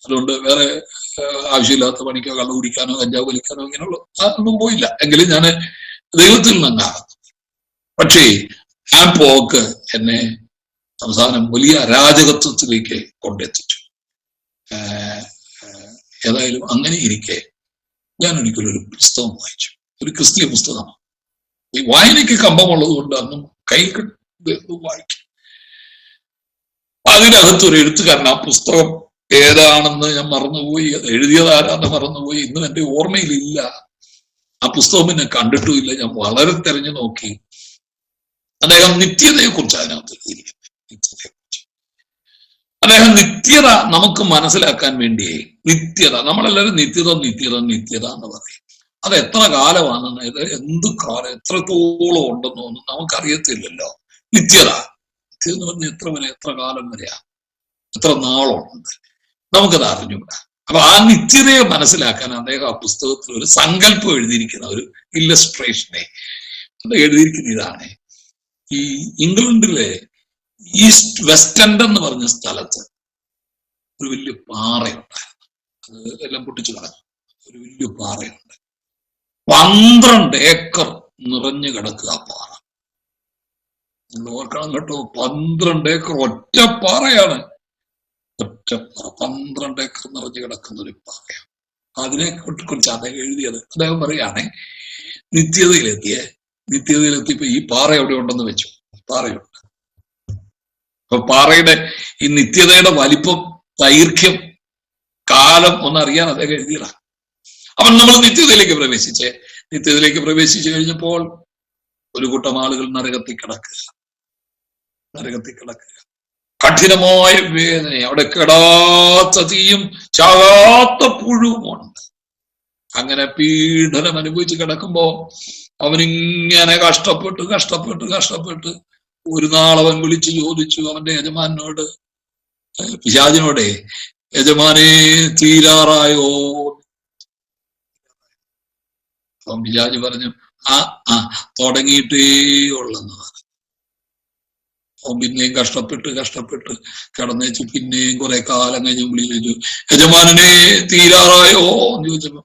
അതുകൊണ്ട് വേറെ ആവശ്യമില്ലാത്ത പണിക്കോ കള്ളു കുടിക്കാനോ കഞ്ചാവ് വലിക്കാനോ ഇങ്ങനെയുള്ള ഒന്നും പോയില്ല. എങ്കിലും ഞാൻ ദൈവത്തിൽ നിന്നാകുന്നു. പക്ഷേ ആ പോക്ക് എന്നെ അവസാനം വലിയ അരാജകത്വത്തിലേക്ക് കൊണ്ടെത്തിച്ചു. ഏതായാലും അങ്ങനെ ഇരിക്കെ ഞാൻ ഒരിക്കലും ഒരു പുസ്തകം വായിച്ചു, ഒരു ക്രിസ്തീയ പുസ്തകമാണ്. ഈ വായനയ്ക്ക് കമ്പമുള്ളത് കൊണ്ട് അന്നും കൈ വായിക്കും. അതിനകത്തൊരു എഴുത്തുകാരൻ, ആ പുസ്തകം ഏതാണെന്ന് ഞാൻ മറന്നുപോയി, അത് എഴുതിയത് ആരാന്ന് മറന്നുപോയി, ഇന്നും എന്റെ ഓർമ്മയിലില്ല. ആ പുസ്തകം പിന്നെ കണ്ടിട്ടുമില്ല. ഞാൻ വളരെ തെരഞ്ഞു നോക്കി. അദ്ദേഹം നിത്യതയെ കുറിച്ച് അതിനകത്ത് എഴുതിയിരിക്കുന്നത്. നിത്യതയെക്കുറിച്ച് അദ്ദേഹം നിത്യത നമുക്ക് മനസ്സിലാക്കാൻ വേണ്ടിയേ, നിത്യത, നമ്മളെല്ലാവരും നിത്യത നിത്യത നിത്യത എന്ന് പറയും. അത് എത്ര കാലമാണെന്ന്, എന്ത് കാലം, എത്രത്തോളം ഉണ്ടെന്നൊന്നും നമുക്കറിയത്തില്ലല്ലോ. നിത്യത എന്ന് പറഞ്ഞാൽ എത്ര കാലം വരെയാ, എത്ര നാളുണ്ട്, നമുക്കത് അറിഞ്ഞൂടാ. അപ്പൊ ആ നിത്യതയെ മനസ്സിലാക്കാൻ അദ്ദേഹം ആ പുസ്തകത്തിൽ ഒരു സങ്കല്പം എഴുതിയിരിക്കുന്ന, ഒരു ഇല്ലസ്ട്രേഷനെ അത് എഴുതിയിരിക്കുന്ന ഇതാണ്. ഈ ഇംഗ്ലണ്ടിലെ ഈസ്റ്റ് വെസ്റ്റ് എൻഡ് എന്ന് പറഞ്ഞ സ്ഥലത്ത് ഒരു വലിയ പാറയുണ്ടായിരുന്നു. അത് എല്ലാം പൊട്ടിച്ചു കളഞ്ഞു. ഒരു വലിയ പാറയുണ്ട്, 12 ഏക്കർ നിറഞ്ഞു കിടക്കുക ആ പാറ. നിങ്ങൾ ഓർക്കണം കേട്ടോ, 12 ഏക്കർ ഒറ്റ പാറയാണ്. ഒറ്റ പാറ, 12 ഏക്കർ നിറഞ്ഞു കിടക്കുന്ന ഒരു പാറയാണ്. അതിനെ കുറിച്ച് അദ്ദേഹം എഴുതിയത്. അദ്ദേഹം പറയുകയാണെ, നിത്യതയിലെത്തിയപ്പോ ഈ പാറ എവിടെ ഉണ്ടെന്ന് വെച്ചു. പാറയുണ്ട്. അപ്പൊ പാറയുടെ ഈ നിത്യതയുടെ വലിപ്പം, ദൈർഘ്യം, കാലം ഒന്നറിയാൻ അദ്ദേഹം എഴുതിയതാണ്. അപ്പൊ നമ്മൾ നിത്യതയിലേക്ക് പ്രവേശിച്ചു കഴിഞ്ഞപ്പോൾ ഒരു കൂട്ടം ആളുകൾ നരകത്തിൽ കിടക്കുക. കഠിനമായ വേദന, അവിടെ കെടാത്ത തീയും ചാകാത്ത പുഴുവുമുണ്ട്. അങ്ങനെ പീഡനം അനുഭവിച്ച് കിടക്കുമ്പോ അവനിങ്ങനെ കഷ്ടപ്പെട്ട് ഒരു നാൾ അവൻ വിളിച്ചു ചോദിച്ചു അവന്റെ യജമാനോട്, പിശാചിനോടെ, യജമാനെ തീരാറായോ? അപ്പം പിശാചി പറഞ്ഞു, തുടങ്ങിയിട്ടേ ഉള്ളെന്ന് പറഞ്ഞു. അവൻ പിന്നെയും കഷ്ടപ്പെട്ട് കിടന്നേച്ചു. പിന്നെയും കുറെ കാലം കഴിഞ്ഞ് വിളിച്ചു, യജമാനെ തീരാറായോ എന്ന് ചോദിച്ചപ്പോ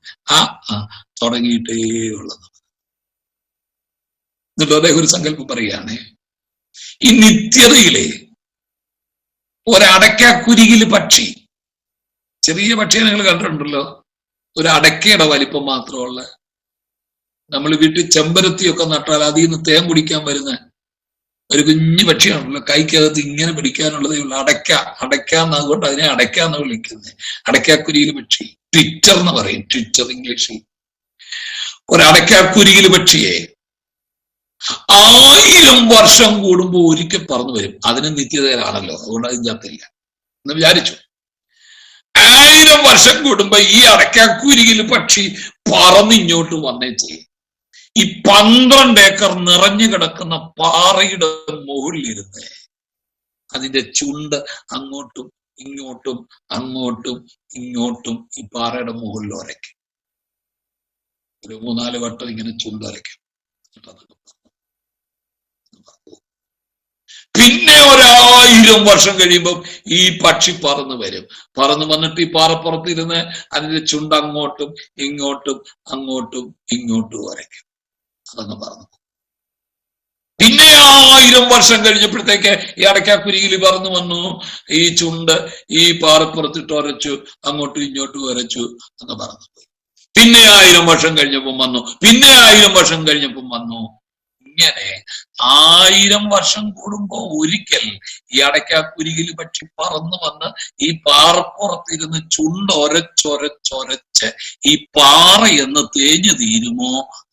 തുടങ്ങിയിട്ടേ ഉള്ളെന്ന്. എന്നിട്ട് അദ്ദേഹം ഒരു സങ്കല്പം പറയുകയാണേ, ഈ നിത്യതയിലെ ഒരടയ്ക്കാക്കുരുകില് പക്ഷി, ചെറിയ പക്ഷിയെ നിങ്ങൾ കണ്ടിട്ടുണ്ടല്ലോ, ഒരു അടയ്ക്കയുടെ വലിപ്പം മാത്രമുള്ള, നമ്മൾ വീട്ടിൽ ചെമ്പരത്തിയൊക്കെ നട്ടാൽ അതിൽ നിന്ന് തേൻ കുടിക്കാൻ വരുന്ന ഒരു കുഞ്ഞു പക്ഷിയാണല്ലോ, കൈക്കകത്ത് ഇങ്ങനെ പിടിക്കാനുള്ളതേ ഉള്ളൂ. അടയ്ക്കാന്ന്, അതുകൊണ്ട് അതിനെ അടയ്ക്കാന്ന് വിളിക്കുന്നത്. അടയ്ക്കാക്കുരുകില് പക്ഷി, ട്വിറ്റർ എന്ന് പറയും, ട്വിറ്റർ ഇംഗ്ലീഷിൽ. ഒരടയ്ക്കാക്കുരുകില് പക്ഷിയെ 1000 വർഷം കൂടുമ്പോ ഒരിക്കൽ പറന്നു വരും. അതിന് നിത്യതയിലാണല്ലോ, അതുകൊണ്ട് അതിന് ചത്തില്ല എന്ന് വിചാരിച്ചു. 1000 വർഷം കൂടുമ്പോ ഈ അടയ്ക്കാക്കുരുകില് പക്ഷി പറന്നിങ്ങോട്ട് വന്നേ ചെയ്യും. ഈ 12 ഏക്കർ നിറഞ്ഞു കിടക്കുന്ന പാറയുടെ മുകളിലിരുന്ന് അതിന്റെ ചുണ്ട് അങ്ങോട്ടും ഇങ്ങോട്ടും ഈ പാറയുടെ മുകളിൽ ഉരയ്ക്കും. ഒരു 3-4 വട്ടം ഇങ്ങനെ ചുണ്ടരയ്ക്കും. പിന്നെ 1000 വർഷം കഴിയുമ്പോൾ ഈ പക്ഷി പറന്നു വരും. പറന്നു വന്നിട്ട് ഈ പാറപ്പുറത്തിരുന്ന് അതിന്റെ ചുണ്ട് അങ്ങോട്ടും ഇങ്ങോട്ടും വരയ്ക്കും. അതങ്ങ് പറന്നു. പിന്നെ 1000 വർഷം കഴിഞ്ഞപ്പോഴത്തേക്ക് ഈ അടയ്ക്കാക്കുരുകിൽ പറന്നു വന്നു. ഈ ചുണ്ട് ഈ പാറപ്പുറത്തിട്ട് ഉരച്ചു, അങ്ങോട്ടും ഇങ്ങോട്ടും ഉരച്ചു, അങ്ങ് പറന്നു പോയി. പിന്നെ 1000 വർഷം കഴിഞ്ഞപ്പം വന്നു. പിന്നെ 1000 വർഷം കഴിഞ്ഞപ്പം വന്നു. ഇങ്ങനെ 1000 വർഷം കൂടുമ്പോ ഒരിക്കൽ ഈ അടയ്ക്കാക്കുരുകിൽ പക്ഷി പറന്നു വന്ന് ഈ പാറപ്പുറത്തിരുന്ന് ചുണ്ട് ഒരച്ചൊരച്ച് ഈ പാറ എന്ന് തേഞ്ഞു തീരുമോ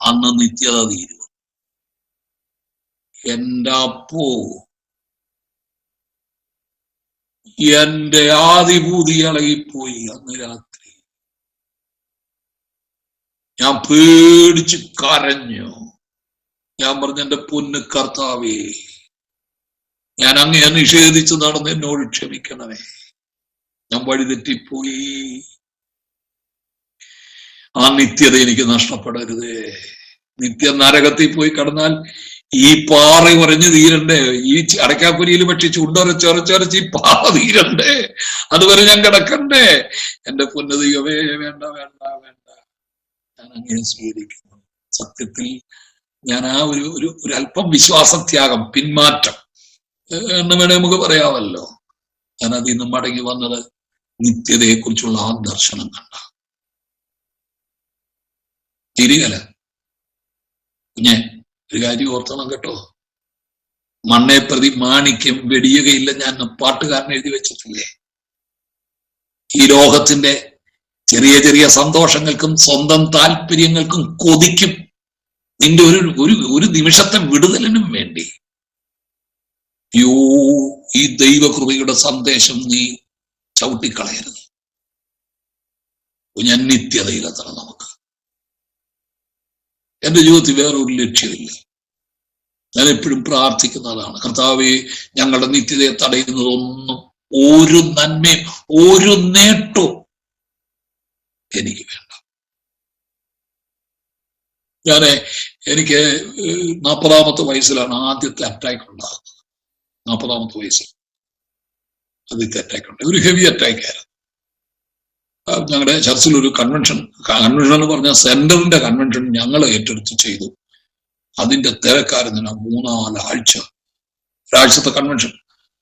അന്ന് നിത്യത തീരുമോ? എന്റെ അപ്പോ, എന്റെ ആദിഭൂതി ഇളകിപ്പോയി. അന്ന് രാത്രി ഞാൻ പേടിച്ച് കരഞ്ഞു. ഞാൻ പറഞ്ഞു, എന്റെ പൊന്ന് കർത്താവേ, ഞാൻ അങ്ങയെ നിഷേധിച്ച് നടന്ന് എന്നോട് ക്ഷമിക്കണമേ. ഞാൻ വഴിതെറ്റിപ്പോയി. ആ നിത്യത എനിക്ക് നഷ്ടപ്പെടരുതേ. നിത്യ നരകത്തിൽ പോയി കടന്നാൽ ഈ പാറ ഉരഞ്ഞു തീരണ്ടേ? ഈ അടയ്ക്കാക്കുരിയിൽ പക്ഷി ചുണ്ടൊരച്ചൊരച്ചൊരച്ച് ഈ പാറ തീരണ്ടേ? അതുവരെ ഞാൻ കിടക്കണ്ടേ? എന്റെ പൊന്നു ദൈവമേ, വേണ്ട, ഞാൻ അങ്ങനെ സ്വീകരിക്കുന്നു. സത്യത്തിൽ ഞാൻ ആ ഒരു അല്പം വിശ്വാസത്യാഗം, പിന്മാറ്റം എന്ന് വേണേ നമുക്ക് പറയാമല്ലോ. ഞാൻ അതിൽ നിന്ന് മടങ്ങി വന്നത് നിത്യതയെ കുറിച്ചുള്ള ആ ദർശനം കണ്ട തിരികല. കുഞ്ഞെ, ഒരു കാര്യം ഓർത്തണം കേട്ടോ, മണ്ണെ പ്രതി മാണിക്യം വെടിയുകയില്ല ഞാൻ പാട്ടുകാരൻ എഴുതി വെച്ചിട്ടില്ലേ? ഈ ലോകത്തിന്റെ ചെറിയ ചെറിയ സന്തോഷങ്ങൾക്കും സ്വന്തം താല്പര്യങ്ങൾക്കും കൊതിക്കും നിന്റെ ഒരു നിമിഷത്തെ വിടുതലിനും വേണ്ടി ഈ ദൈവകൃപയുടെ സന്ദേശം നീ ചവിട്ടിക്കളയരുത്. ഞാൻ നിത്യതയിലെത്തണം. നമുക്ക് എന്റെ ജീവിതത്തിൽ വേറൊരു ലക്ഷ്യമില്ല. ഞാൻ എപ്പോഴും പ്രാർത്ഥിക്കുന്നതാണ്, കർത്താവേ, ഞങ്ങളുടെ നിത്യതയെ തടയുന്നതൊന്നും ഒരു നന്മയും ഒരു നേട്ടവും എനിക്ക് വേണ്ട. എനിക്ക് 40-ാമത്തെ വയസ്സിലാണ് ആദ്യത്തെ അറ്റാക്ക് ഉണ്ടാകുന്നത്. 40-ാമത്തെ വയസ്സിൽ ആദ്യത്തെ അറ്റാക്ക് ഉണ്ട്. ഒരു ഹെവി അറ്റാക്ക് ആയിരുന്നു. ഞങ്ങളുടെ ചർച്ചിൽ ഒരു കൺവെൻഷൻ എന്ന് പറഞ്ഞാൽ സെന്ററിന്റെ കൺവെൻഷൻ ഞങ്ങൾ ഏറ്റെടുത്ത് ചെയ്തു. അതിന്റെ തിരക്കായിരുന്നു 3-4 ആഴ്ച, ഒരാഴ്ചത്തെ കൺവെൻഷൻ.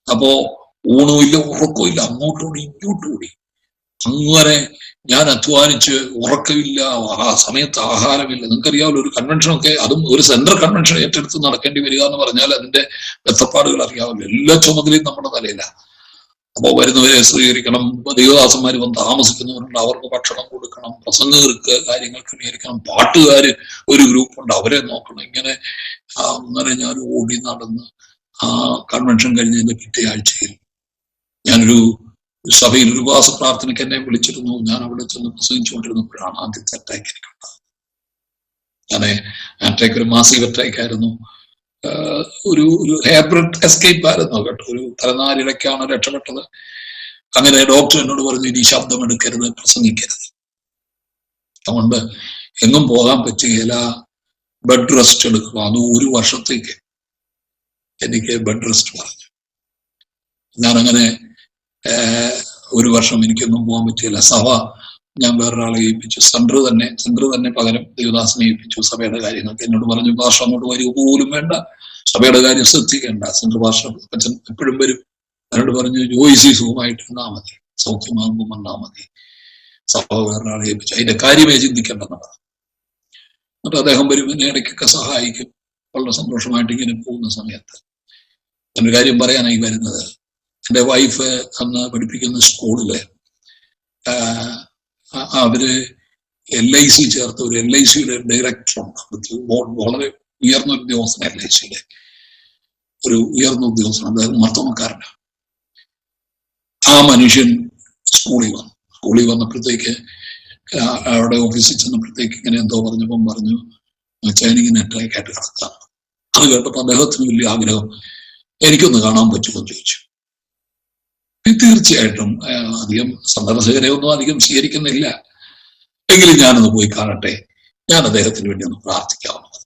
അപ്പോ ഊണുമില്ല, ഉറക്കമില്ല, അങ്ങോട്ടുകൂടി ഇങ്ങോട്ടുകൂടി. അങ്ങനെ ഞാൻ അധ്വാനിച്ച് ഉറക്കമില്ല, ആ സമയത്ത് ആഹാരമില്ല. നിങ്ങൾക്കറിയാമല്ലോ, ഒരു കൺവെൻഷനൊക്കെ, അതും ഒരു സെൻട്രൽ കൺവെൻഷൻ ഏറ്റെടുത്ത് നടക്കേണ്ടി വരിക എന്ന് പറഞ്ഞാൽ അതിന്റെ ബന്ധപ്പാടുകൾ അറിയാമല്ലോ. എല്ലാ ചുമതലയും നമ്മുടെ തലയിലാണ്. അപ്പോൾ വരുന്നവരെ സ്വീകരിക്കണം, ദൈവദാസന്മാർ വന്ന് താമസിക്കുന്നവരുണ്ട്, അവർക്ക് ഭക്ഷണം കൊടുക്കണം, പ്രസംഗകർക്ക് കാര്യങ്ങൾ ക്രമീകരിക്കണം, പാട്ടുകാര് ഒരു ഗ്രൂപ്പുണ്ട്, അവരെ നോക്കണം. അങ്ങനെ ഞാൻ ഓടി നടന്ന് ആ കൺവെൻഷൻ കഴിഞ്ഞതിന്റെ പിറ്റേ ആഴ്ചയിൽ ഞാനൊരു സഭയിൽ ഒരു ഉപവാസ പ്രാർത്ഥനയ്ക്ക് എന്നെ വിളിച്ചിരുന്നു. ഞാൻ അവിടെ ചെന്ന് പ്രസംഗിച്ചുകൊണ്ടിരുന്നപ്പോഴാണ് ആദ്യത്തെ അറ്റാക്ക് എനിക്കുണ്ടാകുന്നത്. അറ്റാക്ക് ഒരു മാസീവ് അറ്റാക്ക് ആയിരുന്നു. ഒരു ഹെയർബ്രെഡ് എസ്കേപ്പ് ആയിരുന്നു കേട്ടോ. ഒരു തലനാരിഴയ്ക്കാണ് രക്ഷപ്പെട്ടത്. അങ്ങനെ ഡോക്ടർ എന്നോട് പറഞ്ഞു, ഇനി ശബ്ദം എടുക്കരുത്, പ്രസംഗിക്കരുത്. അതുകൊണ്ട് എങ്ങും പോകാൻ പറ്റുകയില്ല, ബെഡ് റെസ്റ്റ് എടുക്കണം. അത് 1 വർഷത്തേക്ക് എനിക്ക് ബെഡ് റെസ്റ്റ് പറഞ്ഞു. ഞാനങ്ങനെ 1 വർഷം എനിക്കൊന്നും പോകാൻ പറ്റിയില്ല. സഭ ഞാൻ വേറൊരാളെ ഏൽപ്പിച്ചു, സെന്റർ തന്നെ പകരം ദേവദാസനെ ഏൽപ്പിച്ചു സഭയുടെ കാര്യങ്ങൾക്ക്. എന്നോട് പറഞ്ഞു, ഭാഷ അങ്ങോട്ട് വരിക പോലും വേണ്ട, സഭയുടെ കാര്യം ശ്രദ്ധിക്കേണ്ട, സെന്റർ ഭാഷ അച്ഛൻ എപ്പോഴും വരും. എന്നോട് പറഞ്ഞു, ജോയിസി സുഖമായിട്ട് വന്നാ മതി, സൗഖ്യമാകുമ്പോൾ വന്നാ മതി, സഭ വേറൊരാളെ ഏൽപ്പിച്ചു, അതിന്റെ കാര്യമേ ചിന്തിക്കേണ്ടെന്നാണ്. എന്നിട്ട് അദ്ദേഹം വരും, എന്നെ ഇടയ്ക്കൊക്കെ സഹായിക്കും. വളരെ സന്തോഷമായിട്ട് ഇങ്ങനെ പോകുന്ന സമയത്ത് എന്നൊരു കാര്യം പറയാനായി വരുന്നത്, എന്റെ വൈഫ് അന്ന് പഠിപ്പിക്കുന്ന സ്കൂളില് അവര് LIC ചേർത്ത് ഒരു LICയുടെ ഡയറക്ടറുണ്ട്. വളരെ ഉയർന്ന ഉദ്യോഗസ്ഥൻ, LICയുടെ ഒരു ഉയർന്ന ഉദ്യോഗസ്ഥൻ. അദ്ദേഹം മർത്തമക്കാരനാണ്. ആ മനുഷ്യൻ സ്കൂളിൽ വന്നപ്പോഴത്തേക്ക് അവിടെ ഓഫീസിൽ ചെന്നപ്പോഴത്തേക്ക് ഇങ്ങനെ എന്തോ പറഞ്ഞപ്പം പറഞ്ഞു, ചൈനിങ്ങനെ അറ്റാക്കായിട്ട് കിടക്കാം. അത് കേട്ടപ്പോൾ അദ്ദേഹത്തിന് വലിയ ആഗ്രഹം, എനിക്കൊന്ന് കാണാൻ പറ്റുമോ എന്ന് ചോദിച്ചു. തീർച്ചയായിട്ടും അധികം സന്ദർശകരെ ഒന്നും അധികം സ്വീകരിക്കുന്നില്ല, എങ്കിലും ഞാനൊന്ന് പോയി കാണട്ടെ, ഞാൻ അദ്ദേഹത്തിന് വേണ്ടി ഒന്ന് പ്രാർത്ഥിക്കാവുന്നത്.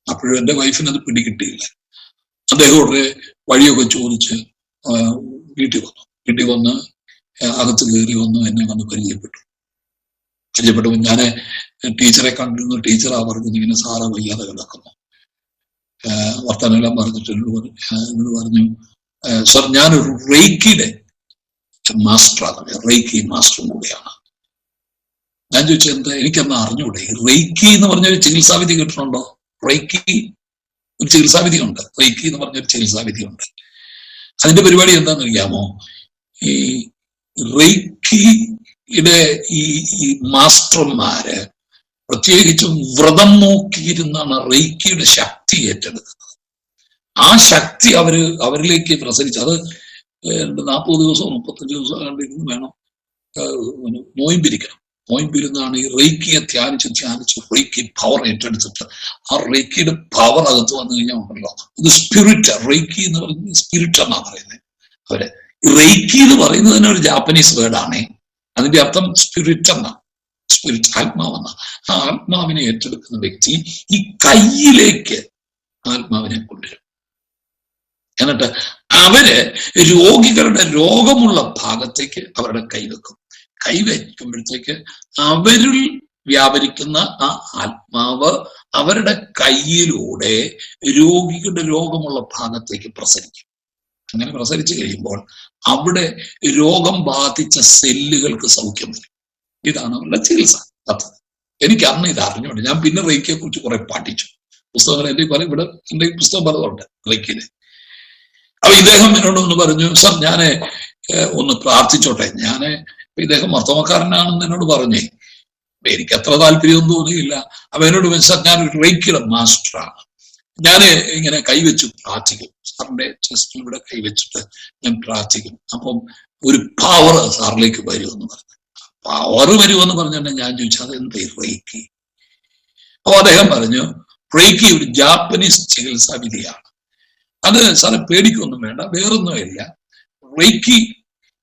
അപ്പോഴും എന്റെ വൈഫിന് അത് പിടികിട്ടിയില്ല. അദ്ദേഹത്തോടെ വഴിയൊക്കെ ചോദിച്ച് വീട്ടിൽ വന്ന് അകത്ത് കയറി വന്നു, എന്നെ വന്ന് പരിചയപ്പെട്ടു. ഞാൻ ടീച്ചറെ കണ്ടിരുന്നു. ടീച്ചറാ പറഞ്ഞത്, ഇങ്ങനെ സാറ വയ്യാതെ കിടക്കുന്നു. വർത്തമാനം പറഞ്ഞിട്ട് എന്നോട് പറഞ്ഞു, സർ, ഞാനൊരു റേക്കിയുടെ മാസ്റ്ററാണ്, റേക്കി മാസ്റ്ററും കൂടിയാണ്. ഞാൻ ചോദിച്ചത് എന്താ, എനിക്കെന്നാ അറിഞ്ഞൂടെ? റേക്കി എന്ന് പറഞ്ഞൊരു ചികിത്സാവിധി കേട്ടിട്ടുണ്ടോ? റേക്കി ഒരു ചികിത്സാവിധി ഉണ്ട്, റേക്കി എന്ന് പറഞ്ഞൊരു ചികിത്സാവിധി ഉണ്ട്. അതിന്റെ പരിപാടി എന്താണെന്ന് അറിയാമോ? ഈ റേക്കിയുടെ ഈ മാസ്റ്റർമാര് പ്രത്യേകിച്ചും വ്രതം നോക്കിയിരുന്നാണ് റേക്കിയുടെ ശക്തി ഏറ്റെടുക്കുന്നത്. ആ ശക്തി അവരിലേക്ക് പ്രസരിച്ച് അത് 40 ദിവസമോ 35 ദിവസമോ കണ്ടിരുന്ന് വേണം നോയമ്പിരിക്കണം. നോയമ്പിരുന്നാണ് ഈ റേക്കിയെ ധ്യാനിച്ച് റേക്കി പവർ ഏറ്റെടുത്തിട്ട് ആ റേക്കിയുടെ പവർ അകത്ത് വന്നു കഴിഞ്ഞാൽ ഉണ്ടല്ലോ, ഇത് സ്പിരിറ്റ്. റേക്കി എന്ന് പറയുന്നത് സ്പിരിറ്റ് എന്നാ പറയുന്നത്. അവര് റേക്കി എന്ന് പറയുന്നത് തന്നെ ഒരു ജാപ്പനീസ് വേർഡാണേ. അതിന്റെ അർത്ഥം സ്പിരിറ്റ് എന്നാണ്, സ്പിരിറ്റ്, ആത്മാവെന്ന. ആ ആത്മാവിനെ ഏറ്റെടുക്കുന്ന വ്യക്തി ഈ കയ്യിലേക്ക് ആത്മാവിനെ കൊണ്ടുവരും. എന്നിട്ട് അവര് രോഗികളുടെ രോഗമുള്ള ഭാഗത്തേക്ക് അവരുടെ കൈവെക്കും. കൈവയ്ക്കുമ്പോഴത്തേക്ക് അവരിൽ വ്യാപരിക്കുന്ന ആ ആത്മാവ് അവരുടെ കയ്യിലൂടെ രോഗികളുടെ രോഗമുള്ള ഭാഗത്തേക്ക് പ്രസരിക്കും. അങ്ങനെ പ്രസരിച്ചു കഴിയുമ്പോൾ അവിടെ രോഗം ബാധിച്ച സെല്ലുകൾക്ക് സൗഖ്യം വരും. ഇതാണ് അവരുടെ ചികിത്സ പദ്ധതി. എനിക്ക് അന്ന് ഇത് അറിഞ്ഞുകൊണ്ട് ഞാൻ പിന്നെ റേക്കിയെ കുറിച്ച് കുറെ പഠിച്ചു. പുസ്തകങ്ങൾ എന്റെ പല ഇവിടെ എന്റെ പുസ്തകം പലതുണ്ട് റേക്കിന്. അപ്പൊ ഇദ്ദേഹം എന്നോടൊന്ന് പറഞ്ഞു, സർ ഞാന് ഒന്ന് പ്രാർത്ഥിച്ചോട്ടെ. ഇദ്ദേഹം മർത്തോമക്കാരനാണെന്ന് എന്നോട് പറഞ്ഞേ. എനിക്ക് അത്ര താല്പര്യമൊന്നും തോന്നിയില്ല. അപ്പൊ എന്നോട് സർ ഞാനൊരു റേക്കിയുടെ മാസ്റ്ററാണ്, ഞാന് ഇങ്ങനെ കൈവച്ചു പ്രാർത്ഥിക്കും. സാറിന്റെ ചെസ്റ്റിൽ ഇവിടെ കൈവച്ചിട്ട് ഞാൻ പ്രാർത്ഥിക്കും. അപ്പം ഒരു പവർ സാറിലേക്ക് വരുമെന്ന് പറഞ്ഞു. പവർ വരുമെന്ന് പറഞ്ഞാൽ ഞാൻ ചോദിച്ചു അതെന്താ റേക്കി? അപ്പൊ അദ്ദേഹം പറഞ്ഞു റേക്കി ഒരു ജാപ്പനീസ് ചികിത്സാ വിധിയാണ്. അത് സാറെ പേടിക്കൊന്നും വേണ്ട, വേറൊന്നുമില്ല. റേക്കി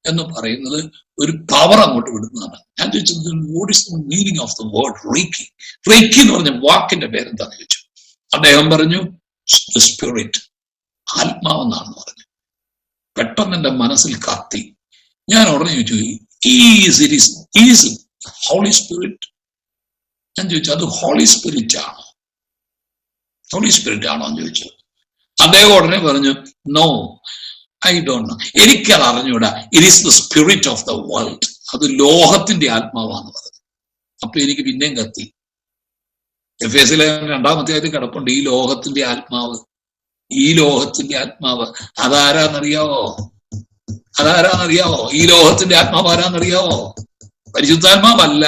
എന്ന് പറയുന്നത് ഒരു പവർ അങ്ങോട്ട് വിടുന്നതാണ്. ഞാൻ ചോദിച്ചത് what is the meaning of the word reiki? Reiki എന്ന് പറഞ്ഞ വാക്കിന്റെ പേരെന്താന്ന് ചോദിച്ചു. അദ്ദേഹം പറഞ്ഞു സ്പിരിറ്റ്, ആത്മാവെന്നാണെന്ന് പറഞ്ഞു. പെട്ടെന്ന് എന്റെ മനസ്സിൽ കത്തി. ഞാൻ ഉടനെ ചോദിച്ചു ഈസ് ഹോളി സ്പിരിറ്റ്? ഞാൻ ചോദിച്ചു അത് ഹോളി സ്പിരിറ്റ് ആണോ? ഹോളി സ്പിരിറ്റ് ആണോ എന്ന് ചോദിച്ചു. അദ്ദേഹം ഉടനെ പറഞ്ഞു നോ ഐ ഡോണ്ട് നോ, എനിക്കത് അറിഞ്ഞൂടാ. It is the spirit of the world, അത് ലോകത്തിന്റെ ആത്മാവാന്ന് പറഞ്ഞു. അപ്പൊ എനിക്ക് പിന്നെയും കത്തി. എഫേസിലെ 2-ാം അധ്യായത്തിൽ കിടപ്പുണ്ട് ഈ ലോകത്തിന്റെ ആത്മാവ്. ഈ ലോകത്തിന്റെ ആത്മാവ് അതാരാന്നറിയാവോ? ഈ ലോകത്തിന്റെ ആത്മാവ് ആരാന്നറിയാവോ? പരിശുദ്ധാത്മാവല്ല,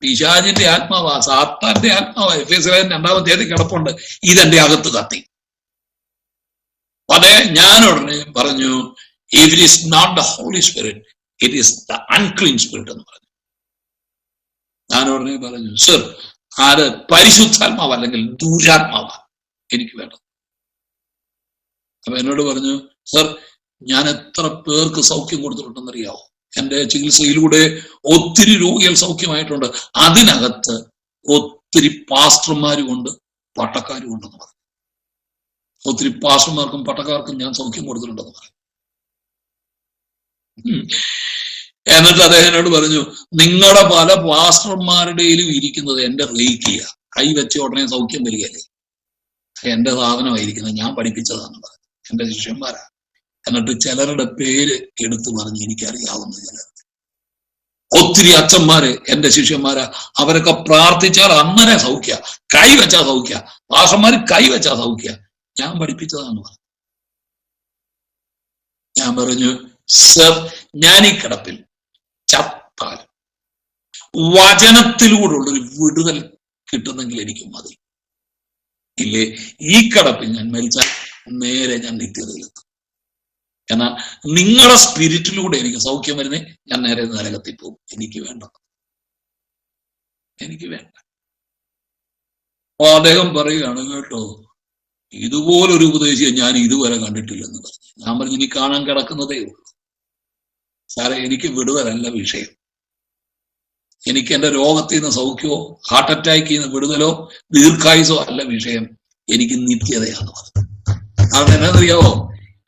പിശാചിന്റെ ആത്മാവാ, സാത്താന്റെ ആത്മാവാ. എഫേസിലെ 2-ാം അധ്യായത്തിൽ കിടപ്പുണ്ട്. ഇതെന്റെ അകത്ത് കത്തി. അതെ, ഞാൻ ഉടനെ പറഞ്ഞു if it is not the holy spirit it is the unclean spirit എന്ന് പറഞ്ഞു. ഞാൻ ഉടനെ പറഞ്ഞു സർ അത് പരിശുദ്ധാത്മാവ് അല്ലെങ്കിൽ ദുരാത്മാവാ എനിക്ക് വേണ്ടത്. അപ്പൊ എന്നോട് പറഞ്ഞു സർ ഞാൻ എത്ര പേർക്ക് സൗഖ്യം കൊടുത്തിട്ടുണ്ടെന്നറിയാവോ? എന്റെ ചികിത്സയിലൂടെ ഒത്തിരി രോഗികൾ സൗഖ്യമായിട്ടുണ്ട്. അതിനകത്ത് ഒത്തിരി പാസ്റ്റർമാരും ഉണ്ട്, പട്ടക്കാരും ഉണ്ടെന്ന് പറഞ്ഞു. ഒത്തിരി പാസ്റ്റർമാർക്കും പട്ടക്കാർക്കും ഞാൻ സൗഖ്യം കൊടുത്തിട്ടുണ്ടെന്ന് പറഞ്ഞു. എന്നിട്ട് അദ്ദേഹം എന്നോട് പറഞ്ഞു നിങ്ങളുടെ പല പാസ്റ്റർമാരുടെയിലും ഇരിക്കുന്നത് എന്റെ റേക്കിയ, കൈവച്ച ഉടനെ സൗഖ്യം വരികയല്ലേ, എന്റെ സാധനമായിരിക്കുന്നത്, ഞാൻ പഠിപ്പിച്ചതാണെന്ന് പറഞ്ഞു. എന്റെ ശിഷ്യന്മാരാ. എന്നിട്ട് ചിലരുടെ പേര് എടുത്തു പറഞ്ഞ് എനിക്കറിയാവുന്ന ചിലർ, ഒത്തിരി അച്ഛന്മാര് എന്റെ ശിഷ്യന്മാരാ. അവരൊക്കെ പ്രാർത്ഥിച്ചാൽ അന്നേരം സൗഖ്യ, കൈവച്ചാ സൗഖ്യ, പാസ്റ്റർമാര് കൈവച്ചാ സൗഖ്യ, ഞാൻ പഠിപ്പിച്ചതാണെന്ന് പറഞ്ഞു. ഞാൻ പറഞ്ഞു സർ ഞാൻ ഈ കിടപ്പിൽ ചത്താൽ വചനത്തിലൂടെയുള്ളൊരു വിടുതൽ കിട്ടുന്നെങ്കിൽ എനിക്ക് മതി. ഇല്ലേ ഈ കിടപ്പിൽ ഞാൻ മരിച്ചാൽ നേരെ ഞാൻ നിത്യതയിലെത്തും. എന്നാൽ നിങ്ങളുടെ സ്പിരിറ്റിലൂടെ എനിക്ക് സൗഖ്യം വരുന്നേ ഞാൻ നേരെ നരകത്തിൽ പോകും. എനിക്ക് വേണ്ട. അപ്പൊ അദ്ദേഹം പറയുകയാണ് കേട്ടോ ഇതുപോലൊരു ഉപദേശിയെ ഞാൻ ഇതുവരെ കണ്ടിട്ടില്ലെന്ന് പറഞ്ഞു. ഞാൻ പറഞ്ഞു ഇനി കാണാൻ കിടക്കുന്നതേ ഉള്ളൂ സാറേ, എനിക്ക് വിടുതലല്ല വിഷയം. എനിക്ക് എന്റെ രോഗത്തിൽ നിന്ന് സൗഖ്യമോ ഹാർട്ട് അറ്റാക്കിൽ നിന്ന് വിടുതലോ ദീർഘായുസോ അല്ല വിഷയം, എനിക്ക് നിത്യതയാന്ന് പറഞ്ഞു. കാരണം എന്നറിയാവോ,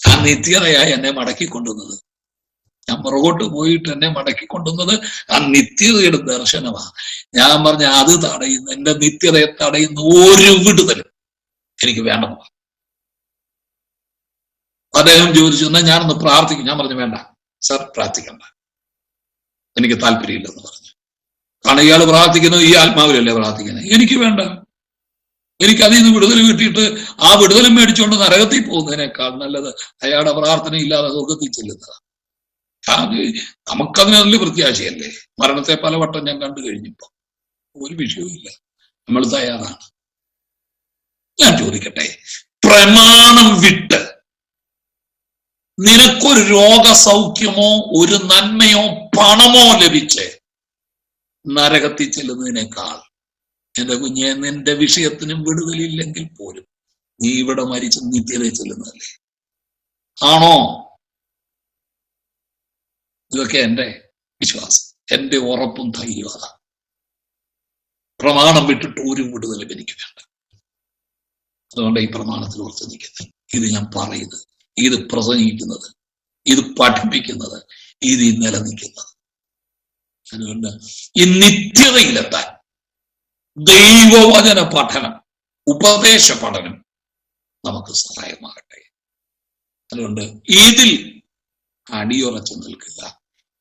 ആ നിത്യതയായി എന്നെ മടക്കിക്കൊണ്ടുവന്നത്, ഞാൻ പുറകോട്ട് പോയിട്ട് എന്നെ മടക്കിക്കൊണ്ടുവന്നത് ആ നിത്യതയുടെ ദർശനമാണ്. ഞാൻ പറഞ്ഞ അത് തടയുന്ന, എന്റെ നിത്യതയെ തടയുന്ന ഒരു വിടുതലും എനിക്ക് വേണമെന്ന്. അദ്ദേഹം ചോദിച്ചു എന്നാൽ ഞാനൊന്ന് പ്രാർത്ഥിക്കും. ഞാൻ പറഞ്ഞു വേണ്ട സർ, പ്രാർത്ഥിക്കണ്ട, എനിക്ക് താല്പര്യമില്ലെന്ന് പറഞ്ഞു. കാരണം ഇയാൾ പ്രാർത്ഥിക്കുന്നത് ഈ ആത്മാവിലല്ലേ പ്രാർത്ഥിക്കുന്നത്, എനിക്ക് വേണ്ട. എനിക്ക് അതിൽ നിന്ന് വിടുതൽ കിട്ടിയിട്ട് ആ വിടുതലും മേടിച്ചുകൊണ്ട് നരകത്തിൽ പോകുന്നതിനേക്കാൾ നല്ലത് അയാളുടെ പ്രാർത്ഥന ഇല്ലാതെ സ്വർഗത്തിൽ ചെല്ലുന്നതാണ്. നമുക്കതിന് നല്ല പ്രത്യാശയല്ലേ. മരണത്തെ പലവട്ടം ഞാൻ കണ്ടു കഴിഞ്ഞപ്പോ ഒരു വിഷയവും ഇല്ല, നമ്മൾ തയ്യാറാണ്. ഞാൻ ചോദിക്കട്ടെ, പ്രമാണം വിട്ട് നിനക്കൊരു രോഗസൗഖ്യമോ ഒരു നന്മയോ പണമോ ലഭിച്ച് നരകത്തിൽ ചെല്ലുന്നതിനേക്കാൾ എന്റെ കുഞ്ഞെ നിന്റെ വിഷയത്തിനും വിടുതലില്ലെങ്കിൽ പോലും നീ ഇവിടെ മരിച്ച് നിത്യതയിൽ ചെല്ലുന്നതല്ലേ? ആണോ? ഇതൊക്കെ എന്റെ വിശ്വാസം, എന്റെ ഉറപ്പും ധൈര്യവും. പ്രമാണം വിട്ടിട്ട് ഒരു വിടുതലും എനിക്ക് വേണ്ട. അതുകൊണ്ട് ഈ പ്രമാണത്തിൽ ഓർത്ത് നിൽക്കുന്നത്, ഇത് ഞാൻ പറയുന്നത്, ഇത് പ്രസംഗിക്കുന്നത്, ഇത് പഠിപ്പിക്കുന്നത്, ഇത് നിലനിൽക്കുന്നത്. അതുകൊണ്ട് ഈ നിത്യതയിലെത്താൻ ദൈവവചന പഠനം, ഉപദേശ പഠനം നമുക്ക് സഹായമാകട്ടെ. അതുകൊണ്ട് ഇതിൽ അടിയുറച്ചു നിൽക്കുക,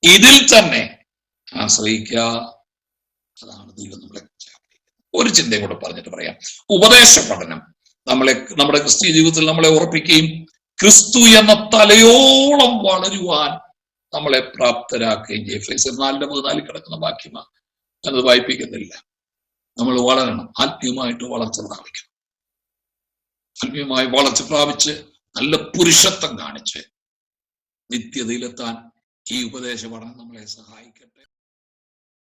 ഇതിൽ തന്നെ ആശ്രയിക്കുക. അതാണ് ദൈവം നമ്മളെ കുറിച്ച് ആഗ്രഹിക്കുന്നത്. ഒരു ചിന്തയും കൂടെ പറഞ്ഞിട്ട് പറയാം. ഉപദേശ പഠനം നമ്മുടെ ക്രിസ്തീയ ജീവിതത്തിൽ നമ്മളെ ഉറപ്പിക്കുകയും ക്രിസ്തു എന്ന തലയോളം വളരുവാൻ നമ്മളെ പ്രാപ്തരാക്കുകയും ചെയ്യും. എഫേസ്യർ 4:14 കിടക്കുന്ന വാക്യമാണ്, ഞാനത് വായിപ്പിക്കുന്നില്ല. നമ്മൾ വളരണം, ആത്മീയമായിട്ട് വളർച്ച പ്രാപിക്കണം. ആത്മീയമായി വളർച്ച പ്രാപിച്ച് നല്ല പുരുഷത്വം കാണിച്ച് നിത്യതയിലെത്താൻ ഈ ഉപദേശ പഠനം നമ്മളെ സഹായിക്കട്ടെ.